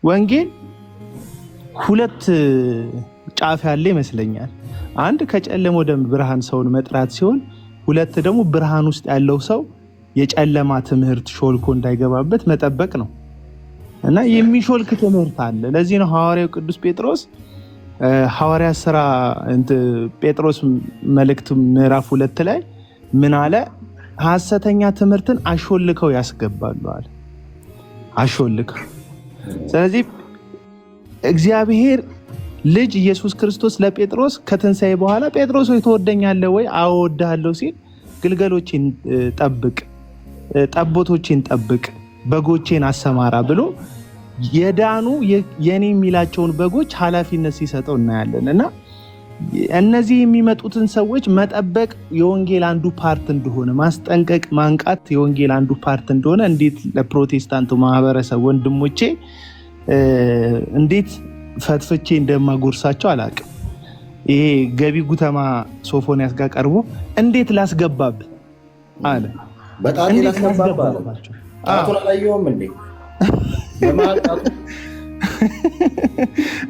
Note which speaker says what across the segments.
Speaker 1: ወንጌል ሁለት ጫፍ ያለ ይመስለኛል። አንድ ከጨለማ ወደ ብርሃን ሰውን መጥራት ሲሆን፣ ሁለት ደግሞ ብርሃን ውስጥ ያለው ሰው የጨለማ ትምህርት ሾልኮ እንዳይገባበት መጠበቅ ነው እና የሚሾልክ ትምህርት አለ። ለዚህ ነው ሐዋርያው ቅዱስ ጴጥሮስ ሐዋርያ ሥራ ጴጥሮስ መልእክቱ ምዕራፍ 2 ላይ ምን አለ? ሐሰተኛ ትምህርትን አሾልከው ያስገባሉ አለ። አሾልከው። ስለዚህ እግዚአብሔር ልጅ ኢየሱስ ክርስቶስ ለጴጥሮስ ከትንሣኤ በኋላ ጴጥሮስ ሆይ ትወደኛለህ ወይ? አዎ እወድሃለሁ ሲል ግልገሎቼን ጠብቅ፣ ጠቦቶቼን ጠብቅ፣ በጎቼን አሰማራ ብሎ የዳኑ የኔ የሚላቸውን በጎች ኃላፊነት ሲሰጠው እናያለን። እና እነዚህ የሚመጡትን ሰዎች መጠበቅ የወንጌል አንዱ ፓርት እንደሆነ፣ ማስጠንቀቅ ማንቃት የወንጌል አንዱ ፓርት እንደሆነ እንዴት ለፕሮቴስታንቱ ማህበረሰብ ወንድሞቼ እንዴት ፈትፍቼ እንደማጎርሳቸው አላውቅም። ይሄ ገቢ ጉተማ ሶፎንያስ ጋር ቀርቦ እንዴት ላስገባብ አለ።
Speaker 2: በጣም ላስገባብ አለ። ጣቱን አላየውም እንዴ?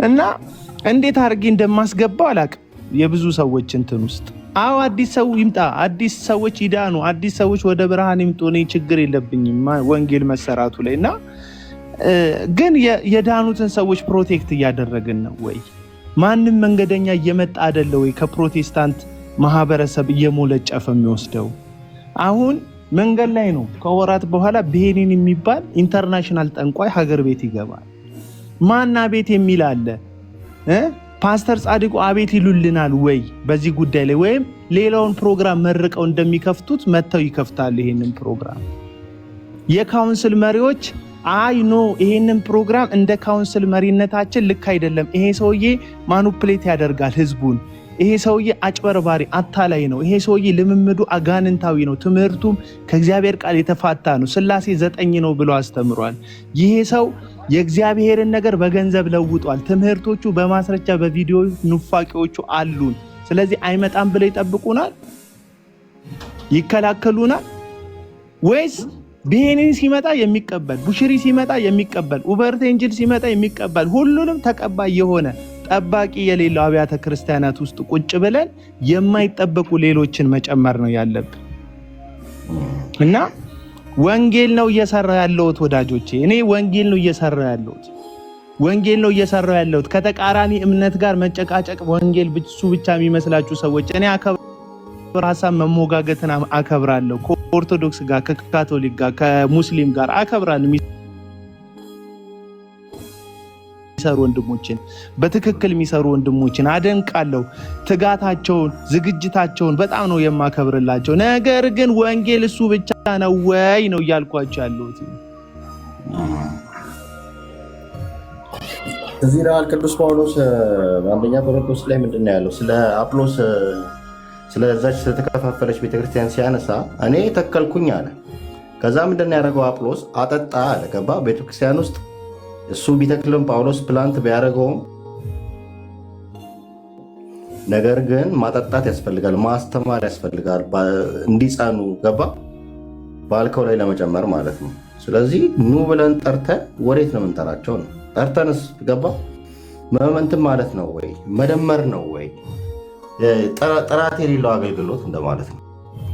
Speaker 1: እና እንዴት አድርጌ እንደማስገባው አላውቅም። የብዙ ሰዎች እንትን ውስጥ አዎ አዲስ ሰው ይምጣ፣ አዲስ ሰዎች ይዳኑ፣ አዲስ ሰዎች ወደ ብርሃን ይምጡ፣ እኔ ችግር የለብኝም ወንጌል መሰራቱ ላይ እና ግን የዳኑትን ሰዎች ፕሮቴክት እያደረግን ነው ወይ? ማንም መንገደኛ እየመጣ አይደለ ወይ ከፕሮቴስታንት ማህበረሰብ እየሞለጨፈ የሚወስደው? አሁን መንገድ ላይ ነው። ከወራት በኋላ ብሄኒን የሚባል ኢንተርናሽናል ጠንቋይ ሀገር ቤት ይገባል። ማና ቤት የሚል አለ። ፓስተር ጻድቁ አቤት ይሉልናል ወይ በዚህ ጉዳይ ላይ? ወይም ሌላውን ፕሮግራም መርቀው እንደሚከፍቱት መጥተው ይከፍታሉ ይሄንን ፕሮግራም። የካውንስል መሪዎች አይ ኖ ይሄንን ፕሮግራም እንደ ካውንስል መሪነታችን ልክ አይደለም፣ ይሄ ሰውዬ ማኑፕሌት ያደርጋል ህዝቡን፣ ይሄ ሰውዬ አጭበርባሪ አታላይ ነው፣ ይሄ ሰውዬ ልምምዱ አጋንንታዊ ነው፣ ትምህርቱም ከእግዚአብሔር ቃል የተፋታ ነው፣ ስላሴ 9 ነው ብሎ አስተምሯል፣ ይሄ ሰው የእግዚአብሔርን ነገር በገንዘብ ለውጧል፣ ትምህርቶቹ በማስረጃ በቪዲዮ ኑፋቂዎቹ አሉን፣ ስለዚህ አይመጣም ብለው ይጠብቁናል፣ ይከላከሉናል? ወይስ ብሄኒን ሲመጣ የሚቀበል፣ ቡሽሪ ሲመጣ የሚቀበል፣ ኡበርት ኤንጅል ሲመጣ የሚቀበል፣ ሁሉንም ተቀባይ የሆነ ጠባቂ የሌለው አብያተ ክርስቲያናት ውስጥ ቁጭ ብለን የማይጠበቁ ሌሎችን መጨመር ነው ያለብን? እና ወንጌል ነው እየሰራ ያለሁት ወዳጆቼ፣ እኔ ወንጌል ነው እየሰራ ያለሁት፣ ወንጌል ነው እየሰራ ያለሁት። ከተቃራኒ እምነት ጋር መጨቃጨቅ ወንጌል እሱ ብቻ የሚመስላችሁ ሰዎች፣ እኔ ሀሳብ መሞጋገትን አከብራለሁ። ከኦርቶዶክስ ጋር፣ ከካቶሊክ ጋር፣ ከሙስሊም ጋር አከብራለሁ። የሚሰሩ ወንድሞችን በትክክል የሚሰሩ ወንድሞችን አደንቃለሁ። ትጋታቸውን፣ ዝግጅታቸውን በጣም ነው የማከብርላቸው። ነገር ግን ወንጌል እሱ ብቻ ነው ወይ ነው እያልኳቸው ያለሁት።
Speaker 2: እዚህ ላይ ቅዱስ ጳውሎስ በአንደኛ ቆሮንቶስ ላይ ምንድን ነው ያለው? ስለ አጵሎስ ስለዛች ስለተከፋፈለች ቤተክርስቲያን ሲያነሳ እኔ ተከልኩኝ አለ። ከዛ ምንድን ያደረገው አጵሎስ አጠጣ አለ። ገባ? ቤተክርስቲያን ውስጥ እሱ ቢተክልም ጳውሎስ ፕላንት ቢያደርገውም ነገር ግን ማጠጣት ያስፈልጋል፣ ማስተማር ያስፈልጋል እንዲጸኑ። ገባ? ባልከው ላይ ለመጨመር ማለት ነው። ስለዚህ ኑ ብለን ጠርተን ወዴት ነው የምንጠራቸው ነው? ጠርተንስ ገባ መመንትን ማለት ነው ወይ መደመር ነው ወይ ጥራት የሌለው አገልግሎት እንደማለት ነው።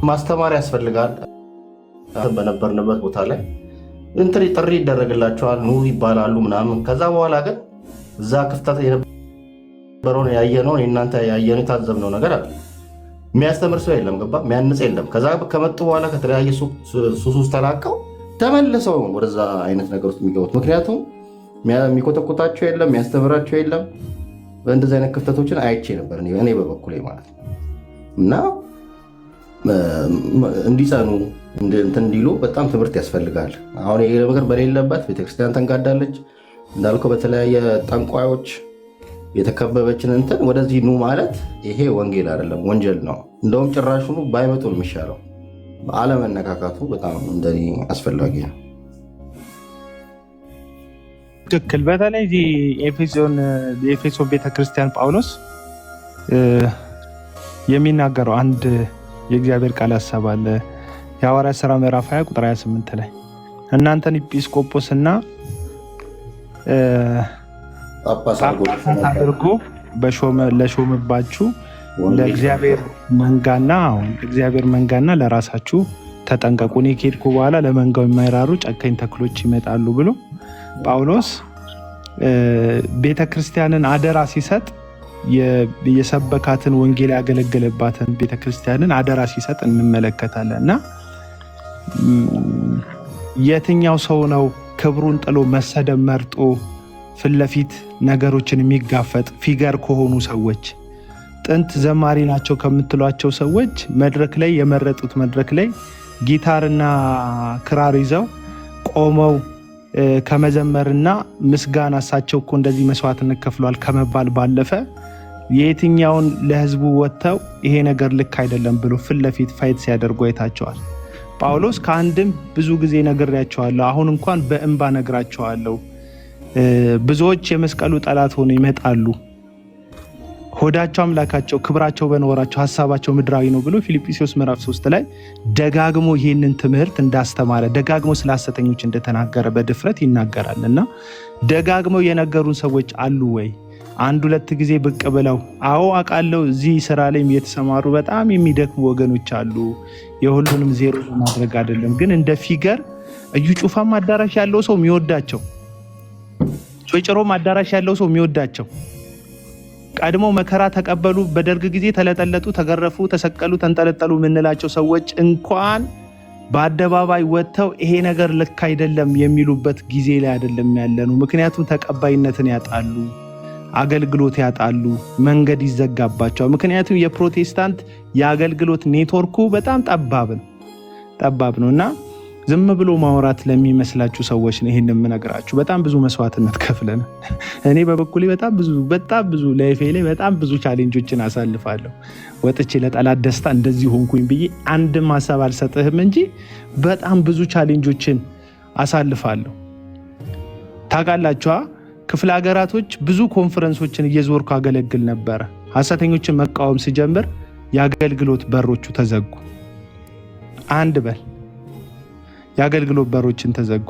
Speaker 2: ማስተማር ያስፈልጋል። በነበርንበት ቦታ ላይ ጥሪ ይደረግላቸዋል፣ ኑ ይባላሉ ምናምን። ከዛ በኋላ ግን እዛ ክፍተት የነበረውን ያየነውን የእናንተ ያየነው የታዘብነው ነገር አለ። የሚያስተምር ሰው የለም፣ ገባ የሚያንጽ የለም። ከዛ ከመጡ በኋላ ከተለያየ ሱስ ውስጥ ተላቀው ተመልሰው ወደዛ አይነት ነገር ውስጥ የሚገቡት። ምክንያቱም የሚኮተኮታቸው የለም፣ የሚያስተምራቸው የለም። በእንደዚህ አይነት ክፍተቶችን አይቼ ነበር እኔ በበኩሌ ማለት ነው። እና እንዲጸኑ እንትን እንዲሉ በጣም ትምህርት ያስፈልጋል። አሁን ይሄ ነገር በሌለበት ቤተክርስቲያን ተንጋዳለች እንዳልከው፣ በተለያየ ጠንቋዮች የተከበበችን እንትን ወደዚህ ኑ ማለት ይሄ ወንጌል አይደለም፣ ወንጀል ነው። እንደውም ጭራሹኑ ባይመጡ ነው የሚሻለው። አለመነካካቱ በጣም እንደኔ አስፈላጊ ነው።
Speaker 1: ትክክል። በተለይ የኤፌሶን ቤተክርስቲያን ጳውሎስ የሚናገረው አንድ የእግዚአብሔር ቃል ሀሳብ አለ። የሐዋርያት ሥራ ምዕራፍ 20 ቁጥር 28 ላይ እናንተን ኤጲስቆጶስና ጳጳሳት አድርጎ ለሾመባችሁ ለእግዚአብሔር መንጋና ለራሳችሁ ተጠንቀቁ፣ እኔ ከሄድኩ በኋላ ለመንጋው የማይራሩ ጨካኝ ተክሎች ይመጣሉ ብሎ ጳውሎስ ቤተክርስቲያንን አደራ ሲሰጥ የሰበካትን ወንጌል ያገለገለባትን ቤተክርስቲያንን አደራ ሲሰጥ እንመለከታለን። እና የትኛው ሰው ነው ክብሩን ጥሎ መሰደብ መርጦ ፊት ለፊት ነገሮችን የሚጋፈጥ ፊገር ከሆኑ ሰዎች ጥንት ዘማሪ ናቸው ከምትሏቸው ሰዎች መድረክ ላይ የመረጡት መድረክ ላይ ጊታርና ክራር ይዘው ቆመው ከመዘመርና ምስጋና እሳቸው እኮ እንደዚህ መስዋዕትነት ከፍሏል ከመባል ባለፈ የትኛውን ለህዝቡ ወጥተው ይሄ ነገር ልክ አይደለም ብሎ ፊት ለፊት ፋይት ሲያደርጉ አይታቸዋል። ጳውሎስ ከአንድም ብዙ ጊዜ ነግሬያቸዋለሁ፣ አሁን እንኳን በእንባ ነግራቸዋለሁ። ብዙዎች የመስቀሉ ጠላት ሆነው ይመጣሉ፣ ሆዳቸው አምላካቸው፣ ክብራቸው በኖራቸው ሀሳባቸው ምድራዊ ነው ብሎ ፊልጵስዩስ ምዕራፍ 3 ላይ ደጋግሞ ይህንን ትምህርት እንዳስተማረ ደጋግሞ ስለ ሐሰተኞች እንደተናገረ በድፍረት ይናገራል። እና ደጋግመው የነገሩን ሰዎች አሉ ወይ? አንድ ሁለት ጊዜ ብቅ ብለው አዎ አውቃለሁ፣ እዚህ ስራ ላይ የተሰማሩ በጣም የሚደክሙ ወገኖች አሉ። የሁሉንም ዜሮ ማድረግ አይደለም፣ ግን እንደ ፊገር እዩ ጩፋም አዳራሽ ያለው ሰው የሚወዳቸው፣ ጮጭሮም አዳራሽ ያለው ሰው የሚወዳቸው፣ ቀድሞ መከራ ተቀበሉ፣ በደርግ ጊዜ ተለጠለጡ፣ ተገረፉ፣ ተሰቀሉ፣ ተንጠለጠሉ የምንላቸው ሰዎች እንኳን በአደባባይ ወጥተው ይሄ ነገር ልክ አይደለም የሚሉበት ጊዜ ላይ አይደለም ያለነው። ምክንያቱም ተቀባይነትን ያጣሉ፣ አገልግሎት ያጣሉ፣ መንገድ ይዘጋባቸዋል። ምክንያቱም የፕሮቴስታንት የአገልግሎት ኔትወርኩ በጣም ጠባብ ነው እና ዝም ብሎ ማውራት ለሚመስላችሁ ሰዎች ነው ይሄን የምነግራችሁ። በጣም ብዙ መስዋዕትነት ከፍለን እኔ በበኩሌ በጣም ብዙ ላይፌ ላይ በጣም ብዙ ቻሌንጆችን አሳልፋለሁ። ወጥቼ ለጠላት ደስታ እንደዚህ ሆንኩኝ ብዬ አንድም ሀሳብ አልሰጥህም እንጂ በጣም ብዙ ቻሌንጆችን አሳልፋለሁ። ታውቃላችሁ፣ ክፍለ ሀገራቶች ብዙ ኮንፈረንሶችን እየዞርኩ አገለግል ነበረ። ሐሰተኞችን መቃወም ሲጀምር የአገልግሎት በሮቹ ተዘጉ። አንድ በል የአገልግሎት በሮችን ተዘጉ።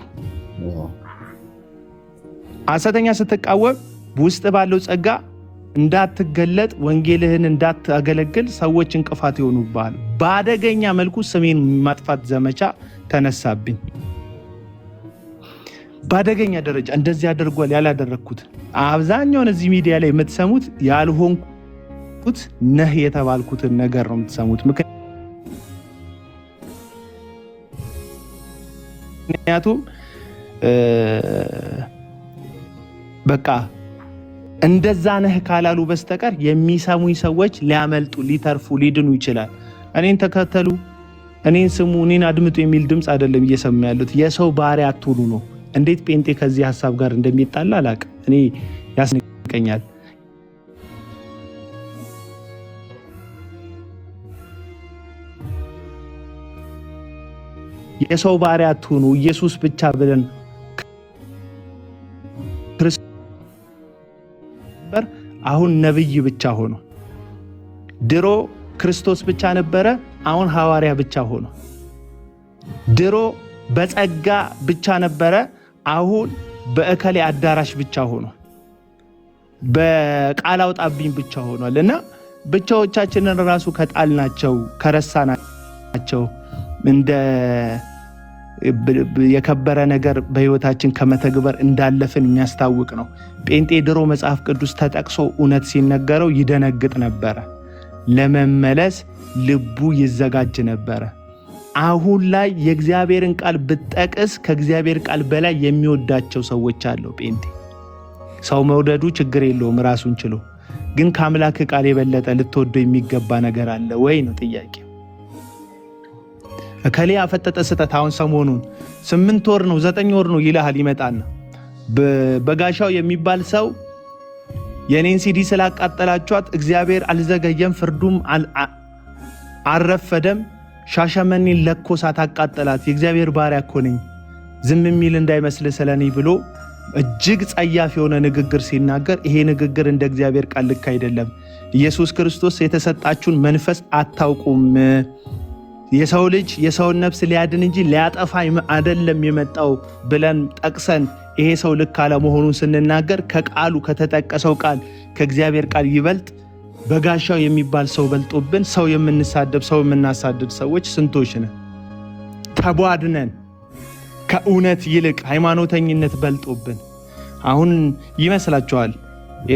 Speaker 1: ሐሰተኛ ስትቃወም ውስጥ ባለው ጸጋ እንዳትገለጥ፣ ወንጌልህን እንዳታገለግል ሰዎች እንቅፋት ይሆኑብሃል። በአደገኛ መልኩ ስሜን ማጥፋት ዘመቻ ተነሳብኝ። በአደገኛ ደረጃ እንደዚህ አድርጓል ያላደረግኩት። አብዛኛውን እዚህ ሚዲያ ላይ የምትሰሙት ያልሆንኩት ነህ የተባልኩትን ነገር ነው የምትሰሙት። ምክንያቱም በቃ እንደዛ ነህ ካላሉ በስተቀር የሚሰሙኝ ሰዎች ሊያመልጡ፣ ሊተርፉ፣ ሊድኑ ይችላል። እኔን ተከተሉ፣ እኔን ስሙ፣ እኔን አድምጡ የሚል ድምፅ አይደለም እየሰማ ያሉት። የሰው ባሪያ አትሁኑ ነው። እንዴት ጴንጤ ከዚህ ሀሳብ ጋር እንደሚጣላ አላውቅም። እኔ ያስነቀኛል። የሰው ባሪያ አትሁኑ፣ ኢየሱስ ብቻ ብለን ክርስቶስ አሁን ነብይ ብቻ ሆኖ፣ ድሮ ክርስቶስ ብቻ ነበረ፣ አሁን ሐዋርያ ብቻ ሆኖ፣ ድሮ በጸጋ ብቻ ነበረ፣ አሁን በእከሌ አዳራሽ ብቻ ሆኖ፣ በቃል አውጣብኝ ብቻ ሆኗል። እና ብቻዎቻችንን ራሱ ከጣልናቸው ከረሳናቸው እንደ የከበረ ነገር በህይወታችን ከመተግበር እንዳለፍን የሚያስታውቅ ነው። ጴንጤ ድሮ መጽሐፍ ቅዱስ ተጠቅሶ እውነት ሲነገረው ይደነግጥ ነበረ፣ ለመመለስ ልቡ ይዘጋጅ ነበረ። አሁን ላይ የእግዚአብሔርን ቃል ብጠቅስ ከእግዚአብሔር ቃል በላይ የሚወዳቸው ሰዎች አለው። ጴንጤ ሰው መውደዱ ችግር የለውም ራሱን ችሎ፣ ግን ከአምላክ ቃል የበለጠ ልትወደው የሚገባ ነገር አለ ወይ ነው ጥያቄ። እከሌ አፈጠጠ ስህተት አሁን ሰሞኑን 8 ወር ነው 9 ወር ነው ይልሃል። ይመጣና በጋሻው የሚባል ሰው የኔን ሲዲ ስላቃጠላችኋት እግዚአብሔር አልዘገየም፣ ፍርዱም አልረፈደም፣ ሻሸመኔን ለኮሳት አቃጠላት፣ የእግዚአብሔር ባሪያ እኮ ነኝ ዝም የሚል እንዳይመስል ስለኔ ብሎ እጅግ ጸያፍ የሆነ ንግግር ሲናገር፣ ይሄ ንግግር እንደ እግዚአብሔር ቃል ልክ አይደለም። ኢየሱስ ክርስቶስ የተሰጣችሁን መንፈስ አታውቁም፣ የሰው ልጅ የሰውን ነፍስ ሊያድን እንጂ ሊያጠፋ አይደለም የመጣው ብለን ጠቅሰን ይሄ ሰው ልክ አለመሆኑን ስንናገር ከቃሉ ከተጠቀሰው ቃል ከእግዚአብሔር ቃል ይበልጥ በጋሻው የሚባል ሰው በልጦብን ሰው የምንሳደብ ሰው የምናሳድድ ሰዎች ስንቶች ነን? ተቧድነን ከእውነት ይልቅ ሃይማኖተኝነት በልጦብን አሁን ይመስላችኋል?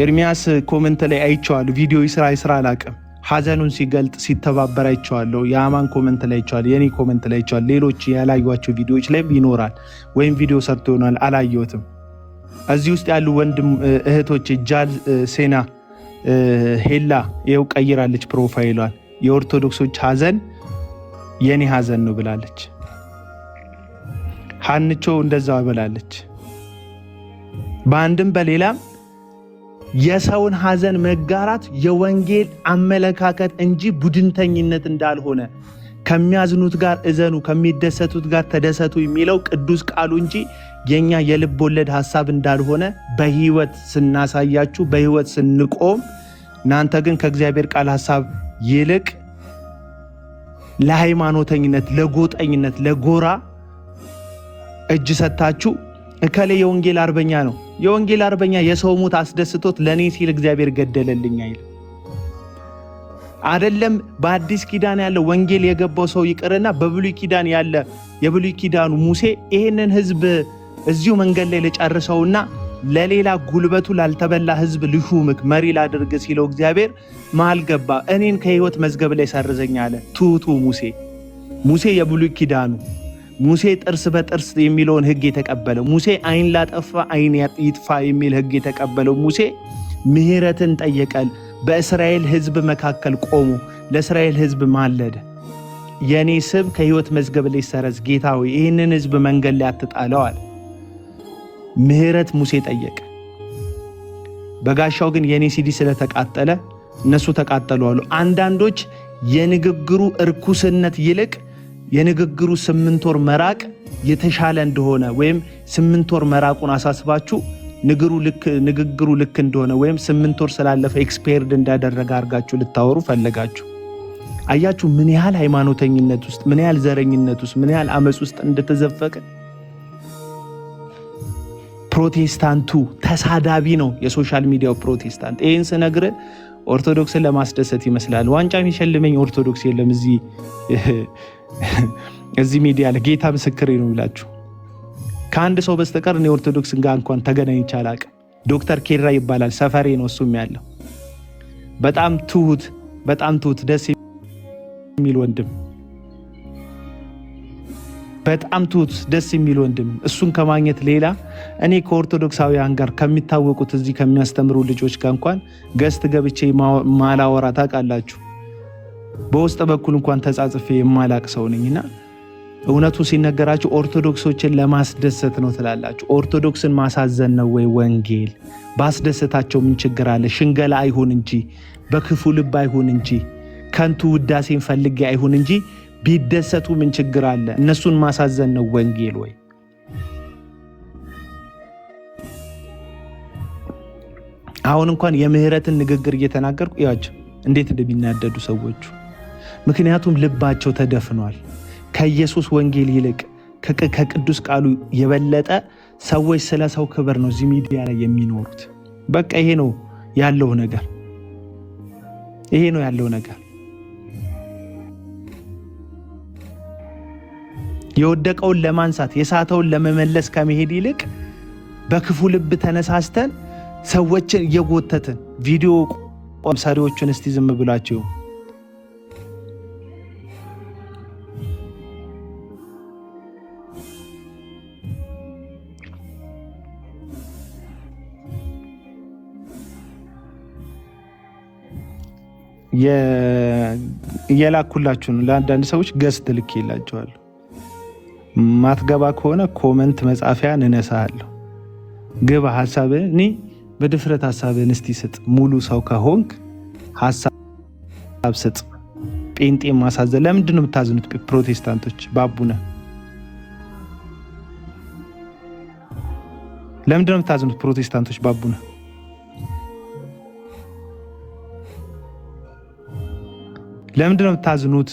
Speaker 1: ኤርሚያስ ኮመንት ላይ አይቼዋለሁ። ቪዲዮ ይስራ አላቅም ሐዘኑን ሲገልጥ ሲተባበር አይቼዋለሁ። የአማን ኮመንት ላይ አይቼዋለሁ። የኔ ኮመንት ላይ አይቼዋለሁ። ሌሎች ያላዩዋቸው ቪዲዮዎች ላይ ይኖራል ወይም ቪዲዮ ሰርቶ ይሆናል አላየሁትም። እዚህ ውስጥ ያሉ ወንድም እህቶች ጃል ሴና ሄላ ይኸው ቀይራለች ፕሮፋይሏን። የኦርቶዶክሶች ሐዘን የኔ ሐዘን ነው ብላለች። ሀንቾ እንደዛው ብላለች። በአንድም በሌላም የሰውን ሐዘን መጋራት የወንጌል አመለካከት እንጂ ቡድንተኝነት እንዳልሆነ ከሚያዝኑት ጋር እዘኑ ከሚደሰቱት ጋር ተደሰቱ የሚለው ቅዱስ ቃሉ እንጂ የኛ የልብ ወለድ ሐሳብ እንዳልሆነ በህይወት ስናሳያችሁ በህይወት ስንቆም፣ እናንተ ግን ከእግዚአብሔር ቃል ሐሳብ ይልቅ ለሃይማኖተኝነት፣ ለጎጠኝነት፣ ለጎራ እጅ ሰጥታችሁ እከሌ የወንጌል አርበኛ ነው። የወንጌል አርበኛ የሰው ሞት አስደስቶት ለኔ ሲል እግዚአብሔር ገደለልኝ አይል አይደለም። በአዲስ ኪዳን ያለ ወንጌል የገባው ሰው ይቅርና በብሉይ ኪዳን ያለ የብሉይ ኪዳኑ ሙሴ ይሄንን ህዝብ እዚሁ መንገድ ላይ ለጨርሰውና ለሌላ ጉልበቱ ላልተበላ ህዝብ ልሹምክ መሪ ላድርግ ሲለው እግዚአብሔር መሃል ገባ። እኔን ከህይወት መዝገብ ላይ ሰርዘኝ አለ። ትሁቱ ሙሴ የብሉይ ኪዳኑ ሙሴ ጥርስ በጥርስ የሚለውን ህግ የተቀበለው ሙሴ አይን ላጠፋ አይን ይጥፋ የሚል ህግ የተቀበለው ሙሴ ምህረትን ጠየቀል። በእስራኤል ህዝብ መካከል ቆሞ ለእስራኤል ህዝብ ማለደ። የኔ ስም ከህይወት መዝገብ ላይ ሰረዝ ጌታ ሆይ ይህንን ህዝብ መንገድ ላይ አትጣለው አለ። ምህረት ሙሴ ጠየቀ። በጋሻው ግን የኔ ሲዲ ስለተቃጠለ እነሱ ተቃጠሉ አሉ። አንዳንዶች የንግግሩ እርኩስነት ይልቅ የንግግሩ 8 ወር መራቅ የተሻለ እንደሆነ ወይም 8 ወር መራቁን አሳስባችሁ ንግግሩ ልክ እንደሆነ ወይም 8 ወር ስላለፈ ኤክስፓየርድ እንዳደረገ አድርጋችሁ ልታወሩ ፈለጋችሁ። አያችሁ ምን ያህል ሃይማኖተኝነት ውስጥ ምን ያህል ዘረኝነት ውስጥ ምን ያህል አመጽ ውስጥ እንደተዘፈቀ። ፕሮቴስታንቱ ተሳዳቢ ነው። የሶሻል ሚዲያው ፕሮቴስታንት ይህን ስነግር ኦርቶዶክስን ለማስደሰት ይመስላል። ዋንጫ የሚሸልመኝ ኦርቶዶክስ የለም እዚህ ሚዲያ ላይ ጌታ ምስክሬ ነው ብላችሁ ከአንድ ሰው በስተቀር እኔ ኦርቶዶክስን ጋር እንኳን ተገናኝቼ አላውቅም። ዶክተር ኬራ ይባላል፣ ሰፈሬ ነው እሱም ያለው። በጣም ትሁት ደስ የሚል ወንድም፣ በጣም ትሁት ደስ የሚል ወንድም። እሱን ከማግኘት ሌላ እኔ ከኦርቶዶክሳውያን ጋር ከሚታወቁት እዚህ ከሚያስተምሩ ልጆች ጋር እንኳን ገስት ገብቼ ማላወራ ታውቃላችሁ። በውስጥ በኩል እንኳን ተጻጽፌ የማላቅ ሰው ነኝና እውነቱ ሲነገራችሁ ኦርቶዶክሶችን ለማስደሰት ነው ትላላችሁ። ኦርቶዶክስን ማሳዘን ነው ወይ ወንጌል? ባስደሰታቸው ምን ችግር አለ? ሽንገላ አይሁን እንጂ በክፉ ልብ አይሁን እንጂ ከንቱ ውዳሴን ፈልጌ አይሁን እንጂ ቢደሰቱ ምን ችግር አለ? እነሱን ማሳዘን ነው ወንጌል ወይ? አሁን እንኳን የምህረትን ንግግር እየተናገርኩ ያቸው እንዴት እንደሚናደዱ ሰዎቹ። ምክንያቱም ልባቸው ተደፍኗል። ከኢየሱስ ወንጌል ይልቅ ከቅዱስ ቃሉ የበለጠ ሰዎች ስለ ሰው ክብር ነው እዚህ ሚዲያ ላይ የሚኖሩት። በቃ ይሄ ነው ያለው ነገር። የወደቀውን ለማንሳት የሳተውን ለመመለስ ከመሄድ ይልቅ በክፉ ልብ ተነሳስተን ሰዎችን እየጎተትን ቪዲዮ ሰሪዎቹን እስቲ ዝም ብላችሁ የላኩላችሁ ነው። ለአንዳንድ ሰዎች ገስት ልክ ይላቸዋል። ማትገባ ከሆነ ኮመንት መጻፊያ እነሳለሁ። ግባ ሐሳብህን እኔ በድፍረት ሐሳብህን እስቲ ስጥ። ሙሉ ሰው ከሆንክ ሐሳብ ስጥ። ጴንጤ ማሳዘን ለምንድን ነው የምታዝኑት? ፕሮቴስታንቶች ባቡነ ለምንድን ነው የምታዝኑት? ፕሮቴስታንቶች ባቡነ ለምንድን ነው የምታዝኑት?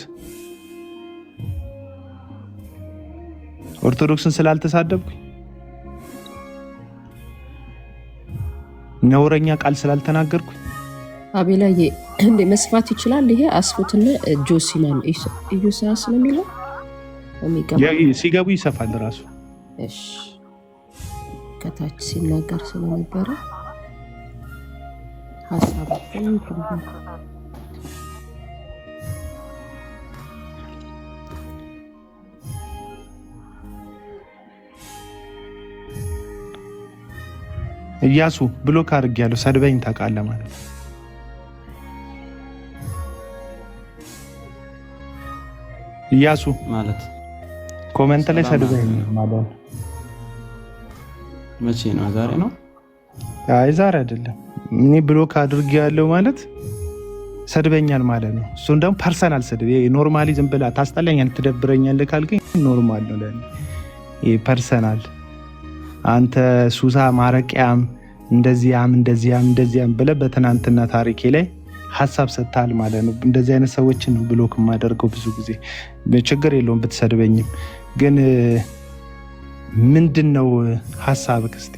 Speaker 1: ኦርቶዶክስን ስላልተሳደብኩኝ ነውረኛ ቃል ስላልተናገርኩኝ
Speaker 3: አቤላዬ እንደ መስፋት ይችላል። ይሄ አስፉትና ጆሲማን ኢዮሳስ ነው የሚለው
Speaker 1: ሲገቡ ይሰፋል ራሱ።
Speaker 3: እሺ ከታች ሲናገር ስለነበረ ሐሳባችን
Speaker 1: ኢያሱ ብሎክ አድርጌያለሁ። ሰድበኝ ታውቃለህ ማለት ነው። ኢያሱ
Speaker 4: ማለት
Speaker 1: ኮሜንት ላይ ሰድበኝ ማለት ነው።
Speaker 4: መቼ ነው? ዛሬ ነው?
Speaker 1: አይ ዛሬ አይደለም። እኔ ብሎክ አድርጌያለሁ ማለት ሰድበኛል ማለት ነው። እሱን ደግሞ ፐርሰናል ስድብ ኖርማሊ ዝም ብላ ታስጠላኛል፣ ትደብረኛለህ ካልከኝ ኖርማል ነው ለኔ። ይሄ ፐርሰናል አንተ ሱሳ ማረቂያም እንደዚያም ብለህ በትናንትና ታሪኬ ላይ ሀሳብ ሰጥተሃል ማለት ነው። እንደዚህ አይነት ሰዎችን ነው ብሎክ የማደርገው ብዙ ጊዜ። ችግር የለውም ብትሰድበኝም፣ ግን ምንድን ነው ሀሳብህ እስቲ?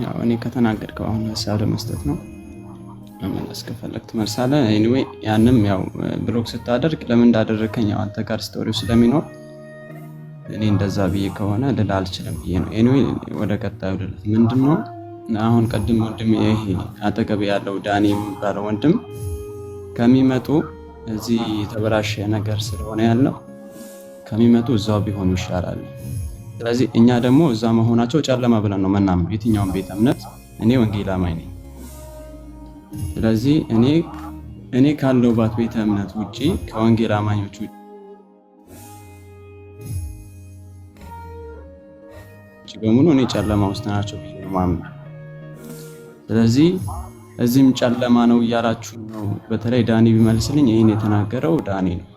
Speaker 4: ያው እኔ ከተናገርከው አሁን ሀሳብ ለመስጠት ነው። መመለስ ከፈለክ ትመልሳለህ። ኤኒዌይ ያንም ያው ብሎክ ስታደርግ ለምን እንዳደረከኝ ያው አንተ ጋር ስቶሪው ስለሚኖር እኔ እንደዛ ብዬ ከሆነ ልል አልችልም ብዬ ነው። ኤኒዌይ ወደ ቀጣዩ ልልህ ምንድነው አሁን ቀድም ወንድም ይሄ አጠገብ ያለው ዳኒ የሚባለው ወንድም ከሚመጡ እዚህ የተበላሸ ነገር ስለሆነ ያለው ከሚመጡ እዛው ቢሆኑ ይሻላል። ስለዚህ እኛ ደግሞ እዛ መሆናቸው ጨለማ ብለን ነው መናምን የትኛውን ቤተ እምነት። እኔ ወንጌል አማኝ ነኝ። ስለዚህ እኔ ካለሁባት ቤተ እምነት ውጪ ከወንጌል አማኞች ውጪ በሙሉ እኔ ጨለማ ውስጥ ናቸው ብዬ ነው የማምነው። ስለዚህ እዚህም ጨለማ ነው እያላችሁ ነው። በተለይ ዳኒ ቢመልስልኝ ይሄን የተናገረው ዳኒ ነው።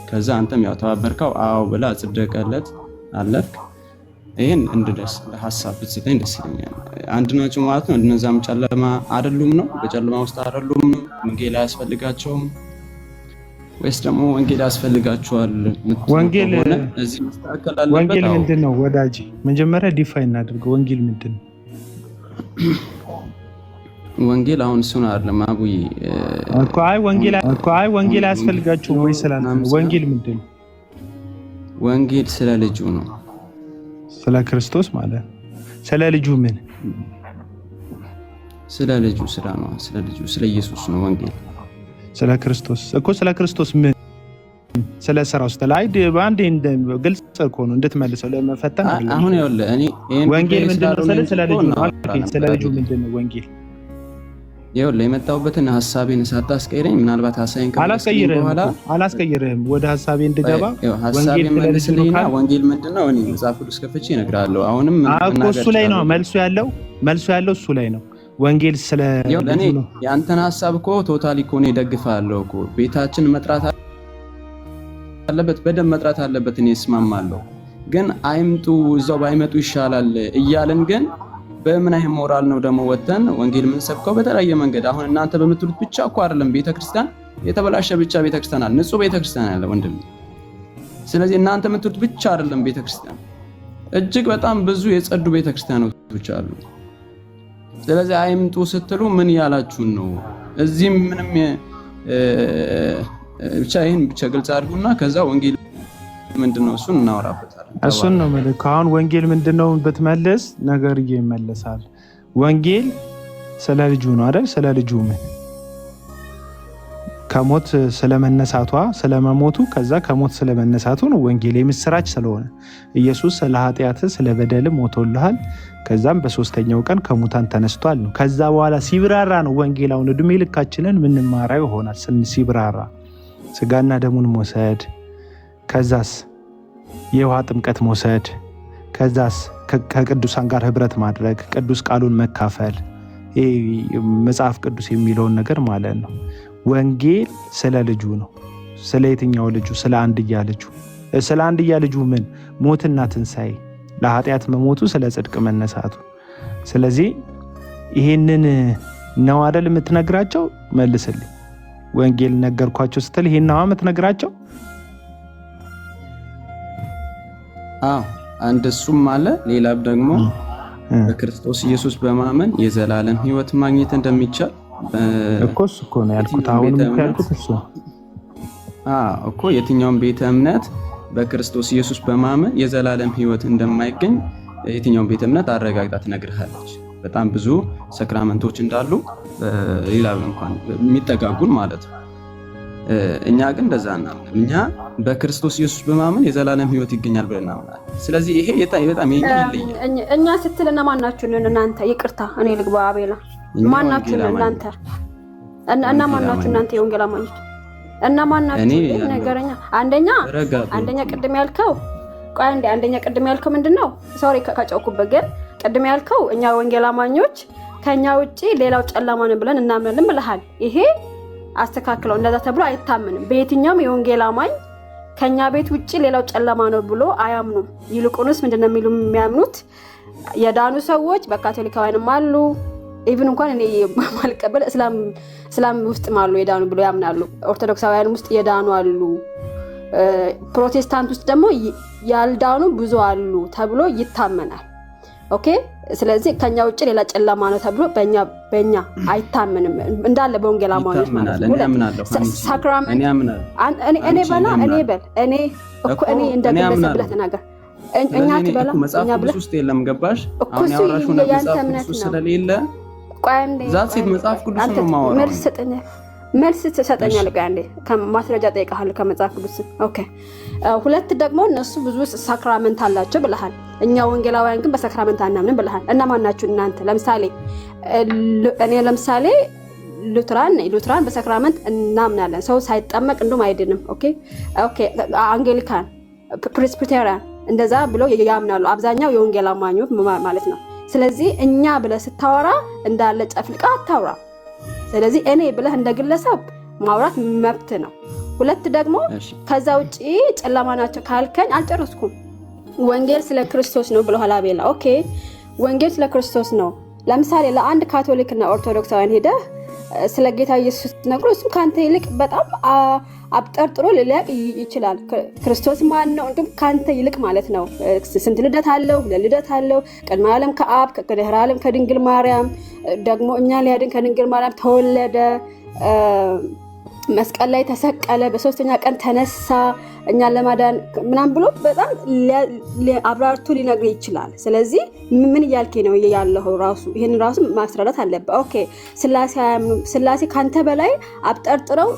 Speaker 4: ከዛ አንተም ያው ተባበርከው አዎ ብላ አጽደቀለት አለፍክ። ይሄን እንድደስ ለሐሳብ ብትሰጠኝ ደስ ይለኛል። አንድ ናቸው ማለት ነው። እነዛም ጨለማ አይደሉም ነው? በጨለማ ውስጥ አይደሉም ነው? ወንጌል አያስፈልጋቸውም ወይስ ደግሞ ወንጌል ያስፈልጋቸዋል?
Speaker 1: ወንጌል
Speaker 4: እዚህ መስተካከል አለበት።
Speaker 1: ወንጌል ምንድን ነው ወዳጅ? መጀመሪያ ዲፋይን እናድርገው። ወንጌል ምንድን ነው?
Speaker 4: ወንጌል አሁን እሱን አይደለም አቡዬ
Speaker 1: እኮ አይ ወንጌል አያስፈልጋቸውም ወይ ስላልኩ ወንጌል ምንድን ነው?
Speaker 4: ወንጌል ስለ ልጁ ነው።
Speaker 1: ስለ ክርስቶስ ማለት ነው። ስለ ልጁ ምን?
Speaker 4: ስለ ልጁ ስራ ነው። ስለ ልጁ ስለ ኢየሱስ ነው ወንጌል።
Speaker 1: ስለ ክርስቶስ እኮ ስለ ክርስቶስ ምን? ስለ ስራው ስትላይ በአንዴ ግልጽ እኮ ነው እንድትመልሰው ለመፈተን አይደለም።
Speaker 4: አሁን ይኸውልህ እኔ
Speaker 1: ወንጌል ምንድነው? ስለ ልጁ ነው። ስለ ልጁ ምንድነው ወንጌል?
Speaker 4: ይኸውልህ የመጣሁበትን ሐሳቤን ሳታስቀይረኝ ምናልባት ሐሳቤን
Speaker 1: አላስቀይርህም ወደ ሐሳቤ እንድገባ
Speaker 4: ሐሳቤን መልስልኝና ወንጌል ምንድነው እኔ መጽሐፍ ቅዱስ ከፍቼ እነግርሃለሁ። አሁንም
Speaker 1: እሱ ላይ ነው መልሱ ያለው እሱ ላይ ነው። ወንጌል ስለ
Speaker 4: ልጁ ነው። ያንተን ሐሳብ እኮ ቶታሊ እኮ እኔ ደግፋለሁ እኮ። ቤታችን መጥራት አለበት፣ በደንብ መጥራት አለበት። እኔ እስማማለሁ። ግን አይምጡ እዛው ባይመጡ ይሻላል እያልን ግን በምን አይነት ሞራል ነው ደግሞ ወተን ወንጌል የምንሰብከው? በተለያየ መንገድ አሁን እናንተ በምትሉት ብቻ እኮ አይደለም ቤተክርስቲያን የተበላሸ ብቻ ቤተክርስቲያን አለ፣ ንጹህ ቤተክርስቲያን አለ ወንድም። ስለዚህ እናንተ የምትሉት ብቻ አይደለም ቤተክርስቲያን፣ እጅግ በጣም ብዙ የጸዱ ቤተክርስቲያኖች አሉ። ስለዚህ አይምጡ ስትሉ ምን ያላችሁን ነው? እዚህም ምንም ብቻ ይሄን ብቻ ግልጽ አድርጉና ከዛ ወንጌል ምንድነው እሱን እናወራበታለን።
Speaker 1: እሱን ነው ማለት አሁን ወንጌል ምንድነው ብትመልስ ነገር ይመለሳል። ወንጌል ስለ ልጁ ነው አይደል? ስለ ልጁ ምን? ከሞት ስለመነሳቷ ስለመሞቱ፣ ከዛ ከሞት ስለመነሳቱ ነው ወንጌል። የምስራች ስለሆነ ኢየሱስ ስለ ኃጢአት ስለ በደል ሞቶልሃል፣ ከዛም በሶስተኛው ቀን ከሙታን ተነስቷል ነው። ከዛ በኋላ ሲብራራ ነው ወንጌል። አሁን እድሜ ልካችንን ምንማራው ይሆናል ሲብራራ ስጋና ደሙን መውሰድ፣ ከዛስ የውሃ ጥምቀት መውሰድ፣ ከዛስ ከቅዱሳን ጋር ህብረት ማድረግ፣ ቅዱስ ቃሉን መካፈል፣ መጽሐፍ ቅዱስ የሚለውን ነገር ማለት ነው። ወንጌል ስለ ልጁ ነው። ስለ የትኛው ልጁ? ስለ አንድያ ልጁ። ስለ አንድያ ልጁ ምን? ሞትና ትንሣኤ፣ ለኃጢአት መሞቱ፣ ስለ ጽድቅ መነሳቱ። ስለዚህ ይሄንን ነው አይደል የምትነግራቸው? መልስልኝ። ወንጌል ነገርኳቸው ስትል ይሄን ነው የምትነግራቸው?
Speaker 4: አንድ እሱም አለ። ሌላ ደግሞ በክርስቶስ ኢየሱስ በማመን የዘላለም ሕይወት ማግኘት እንደሚቻል
Speaker 1: እኮ ነው ያልኩት። አሁን ያልኩት እሱ
Speaker 4: እኮ የትኛውም ቤተ እምነት በክርስቶስ ኢየሱስ በማመን የዘላለም ሕይወት እንደማይገኝ የትኛውም ቤተ እምነት አረጋግጣ ትነግርሃለች። በጣም ብዙ ሰክራመንቶች እንዳሉ ይላል እንኳን የሚጠጋጉን ማለት ነው። እኛ ግን እንደዛ እናምንም። እኛ በክርስቶስ ኢየሱስ በማመን የዘላለም ሕይወት ይገኛል ብለን እናምናለን። ስለዚህ ይሄ በጣም ይለያል።
Speaker 5: እኛ ስትል እነማን ናችሁ እናንተ? ይቅርታ እኔ ልግባ። አቤላ ማን ናችሁ እናንተ? እነማን ናችሁ እናንተ? የወንጌል አማኞች እነማን ናችሁ? ነገረኛ አንደኛ ቅድም ያልከው አንደኛ ቅድም ያልከው ምንድነው? ሶሪ ከጨውኩበት፣ ግን ቅድም ያልከው እኛ ወንጌል አማኞች ከኛ ውጪ ሌላው ጨለማ ነው ብለን እናምናለን ብለሃል። ይሄ አስተካክለው። እንደዛ ተብሎ አይታመንም። በየትኛውም የወንጌል አማኝ ከኛ ቤት ውጪ ሌላው ጨለማ ነው ብሎ አያምኑም። ይልቁንስ ምንድነው የሚያምኑት? የዳኑ ሰዎች በካቶሊካውያንም አሉ። ኢቭን እንኳን እኔ ማልቀበል እስላም ውስጥ አሉ የዳኑ ብሎ ያምናሉ። ኦርቶዶክሳውያን ውስጥ የዳኑ አሉ። ፕሮቴስታንት ውስጥ ደግሞ ያልዳኑ ብዙ አሉ ተብሎ ይታመናል። ኦኬ። ስለዚህ ከኛ ውጪ ሌላ ጨለማ ነው ተብሎ በእኛ አይታመንም። እንዳለ በወንጌል አማኞች ማለት ነው። ሳክራመንት እኔ እንደገለሰ ብለህ ተናገር። እኛ ትበላ እኛ ብለህ
Speaker 4: ውስጥ የለም። ገባሽ? አሁን ያወራሽው መጽሐፍ ቅዱስ ስለሌለ ዛት ሴት መጽሐፍ ቅዱስ ነው ማወራው። መልስ ትሰጠኛለህ። ቆይ አንዴ ከማስረጃ ጠይቀሃል ከመጽሐፍ ቅዱስ። ኦኬ። ሁለት ደግሞ እነሱ ብዙ ሳክራመንት አላቸው ብለሃል። እኛ ወንጌላውያን ግን በሳክራመንት አናምንም ብለሃል። እና ማን ናችሁ እናንተ? ለምሳሌ ሉትራን በሳክራመንት እናምናለን። ሰው ሳይጠመቅ እንደውም አይድንም። ኦኬ። አንጌሊካን፣ ፕሬስቢቴሪያን እንደዛ ብለው ያምናሉ አብዛኛው የወንጌል አማኞች ማለት ነው። ስለዚህ እኛ ብለህ ስታወራ እንዳለ ጨፍልቃ አታውራ። ስለዚህ እኔ ብለህ እንደግለሰብ ማውራት መብት ነው። ሁለት ደግሞ ከዛ ውጪ ጨለማ ናቸው ካልከኝ አልጨረስኩም። ወንጌል ስለ ክርስቶስ ነው ብለሃል አቤላ። ኦኬ፣ ወንጌል ስለ ክርስቶስ ነው። ለምሳሌ ለአንድ ካቶሊክና ኦርቶዶክሳውያን ሄደህ ስለ ጌታ ኢየሱስ ነግሮ እሱም ካንተ ይልቅ በጣም አብጠርጥሮ ሊያቅ ይችላል። ክርስቶስ ማን ነው? እንዴም ካንተ ይልቅ ማለት ነው። ስንት ልደት አለው? ልደት አለው። ቅድመ ዓለም ከአብ ከድህረ ዓለም ከድንግል ማርያም፣ ደግሞ እኛ ሊያድን ከድንግል ማርያም ተወለደ፣ መስቀል ላይ ተሰቀለ፣ በሶስተኛ ቀን ተነሳ እኛን ለማዳን ምናምን ብሎ በጣም አብራርቶ ሊነግር ይችላል። ስለዚህ ምን እያልከኝ ነው ያለው? ራሱ ይሄን ራሱ ማስረዳት አለበት። ኦኬ፣ ስላሴ ካንተ በላይ አብጠርጥረው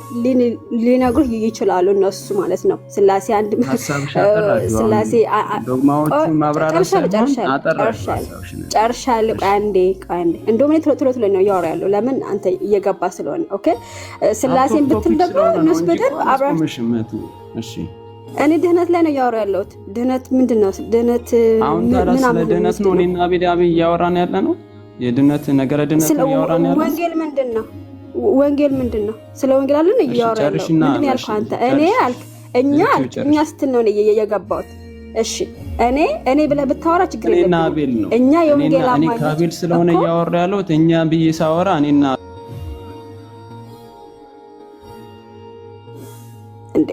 Speaker 4: ሊነግሩ ይችላሉ እነሱ ማለት ነው። ስላሴ አንድ ስላሴ ዶግማዎቹን ማብራራት ጨርሻለሁ። አንዴ እንደውም እኔ ቶሎ ነው እያወራ ያለው። ለምን አንተ እየገባ ስለሆነ። ኦኬ፣ ስላሴን ብትል ደግሞ እነሱ በደንብ አብራርቶ እሺ፣ እኔ ድህነት ላይ ነው እያወራ ያለሁት። ድህነት ምንድነው? ድህነት ምን አለ? ድህነት ነው። እኔና አቤል እያወራን ያለ ነው። የድህነት ነገረ ድህነት ነው እያወራን ያለ። ወንጌል ምንድነው? ስለ ወንጌል አለ ነው እያወራ ያለው። ምንድን ያልከው አንተ? እኛ ስትል ነው እየገባሁት። እሺ፣ እኔ ብለህ ብታወራ ችግር የለም። እኔና አቤል ነው። እኛ የወንጌል አማኞች እኔ ከአቤል ስለሆነ እያወራ ያለሁት። እኛ ብዬ ሳወራ እኔና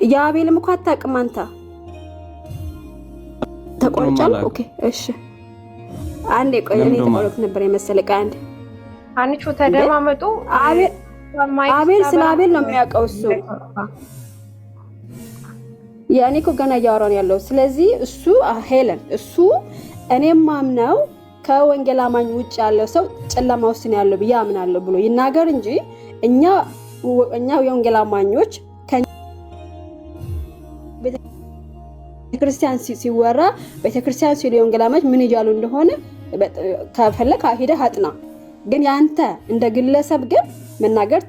Speaker 4: የአቤልም እኮ አታውቅም አንተ። ተቆርጫለሁ። ኦኬ፣ እሺ፣ አንዴ ቆይ። እኔ ተቆርጥ ነበር የመሰለኝ። አንዴ አንቺ ተደማመጡ። አቤል ስለ አቤል ነው የሚያውቀው እሱ። ያኔ እኮ ገና እያወራን ያለው። ስለዚህ እሱ ሄለን እሱ እኔም ማምነው ከወንጌል አማኝ ውጭ ያለው ሰው ጨለማ ውስጥ ነው ያለው ብዬ አምናለሁ ብሎ ይናገር እንጂ እኛ የወንጌል አማኞች ቤተክርስቲያን ሲወራ ቤተክርስቲያን ሲሉ የወንጌል አማኞች ምን ይያሉ እንደሆነ ከፈለክ ሄደህ አጥና። ግን ያንተ እንደ ግለሰብ ግን መናገር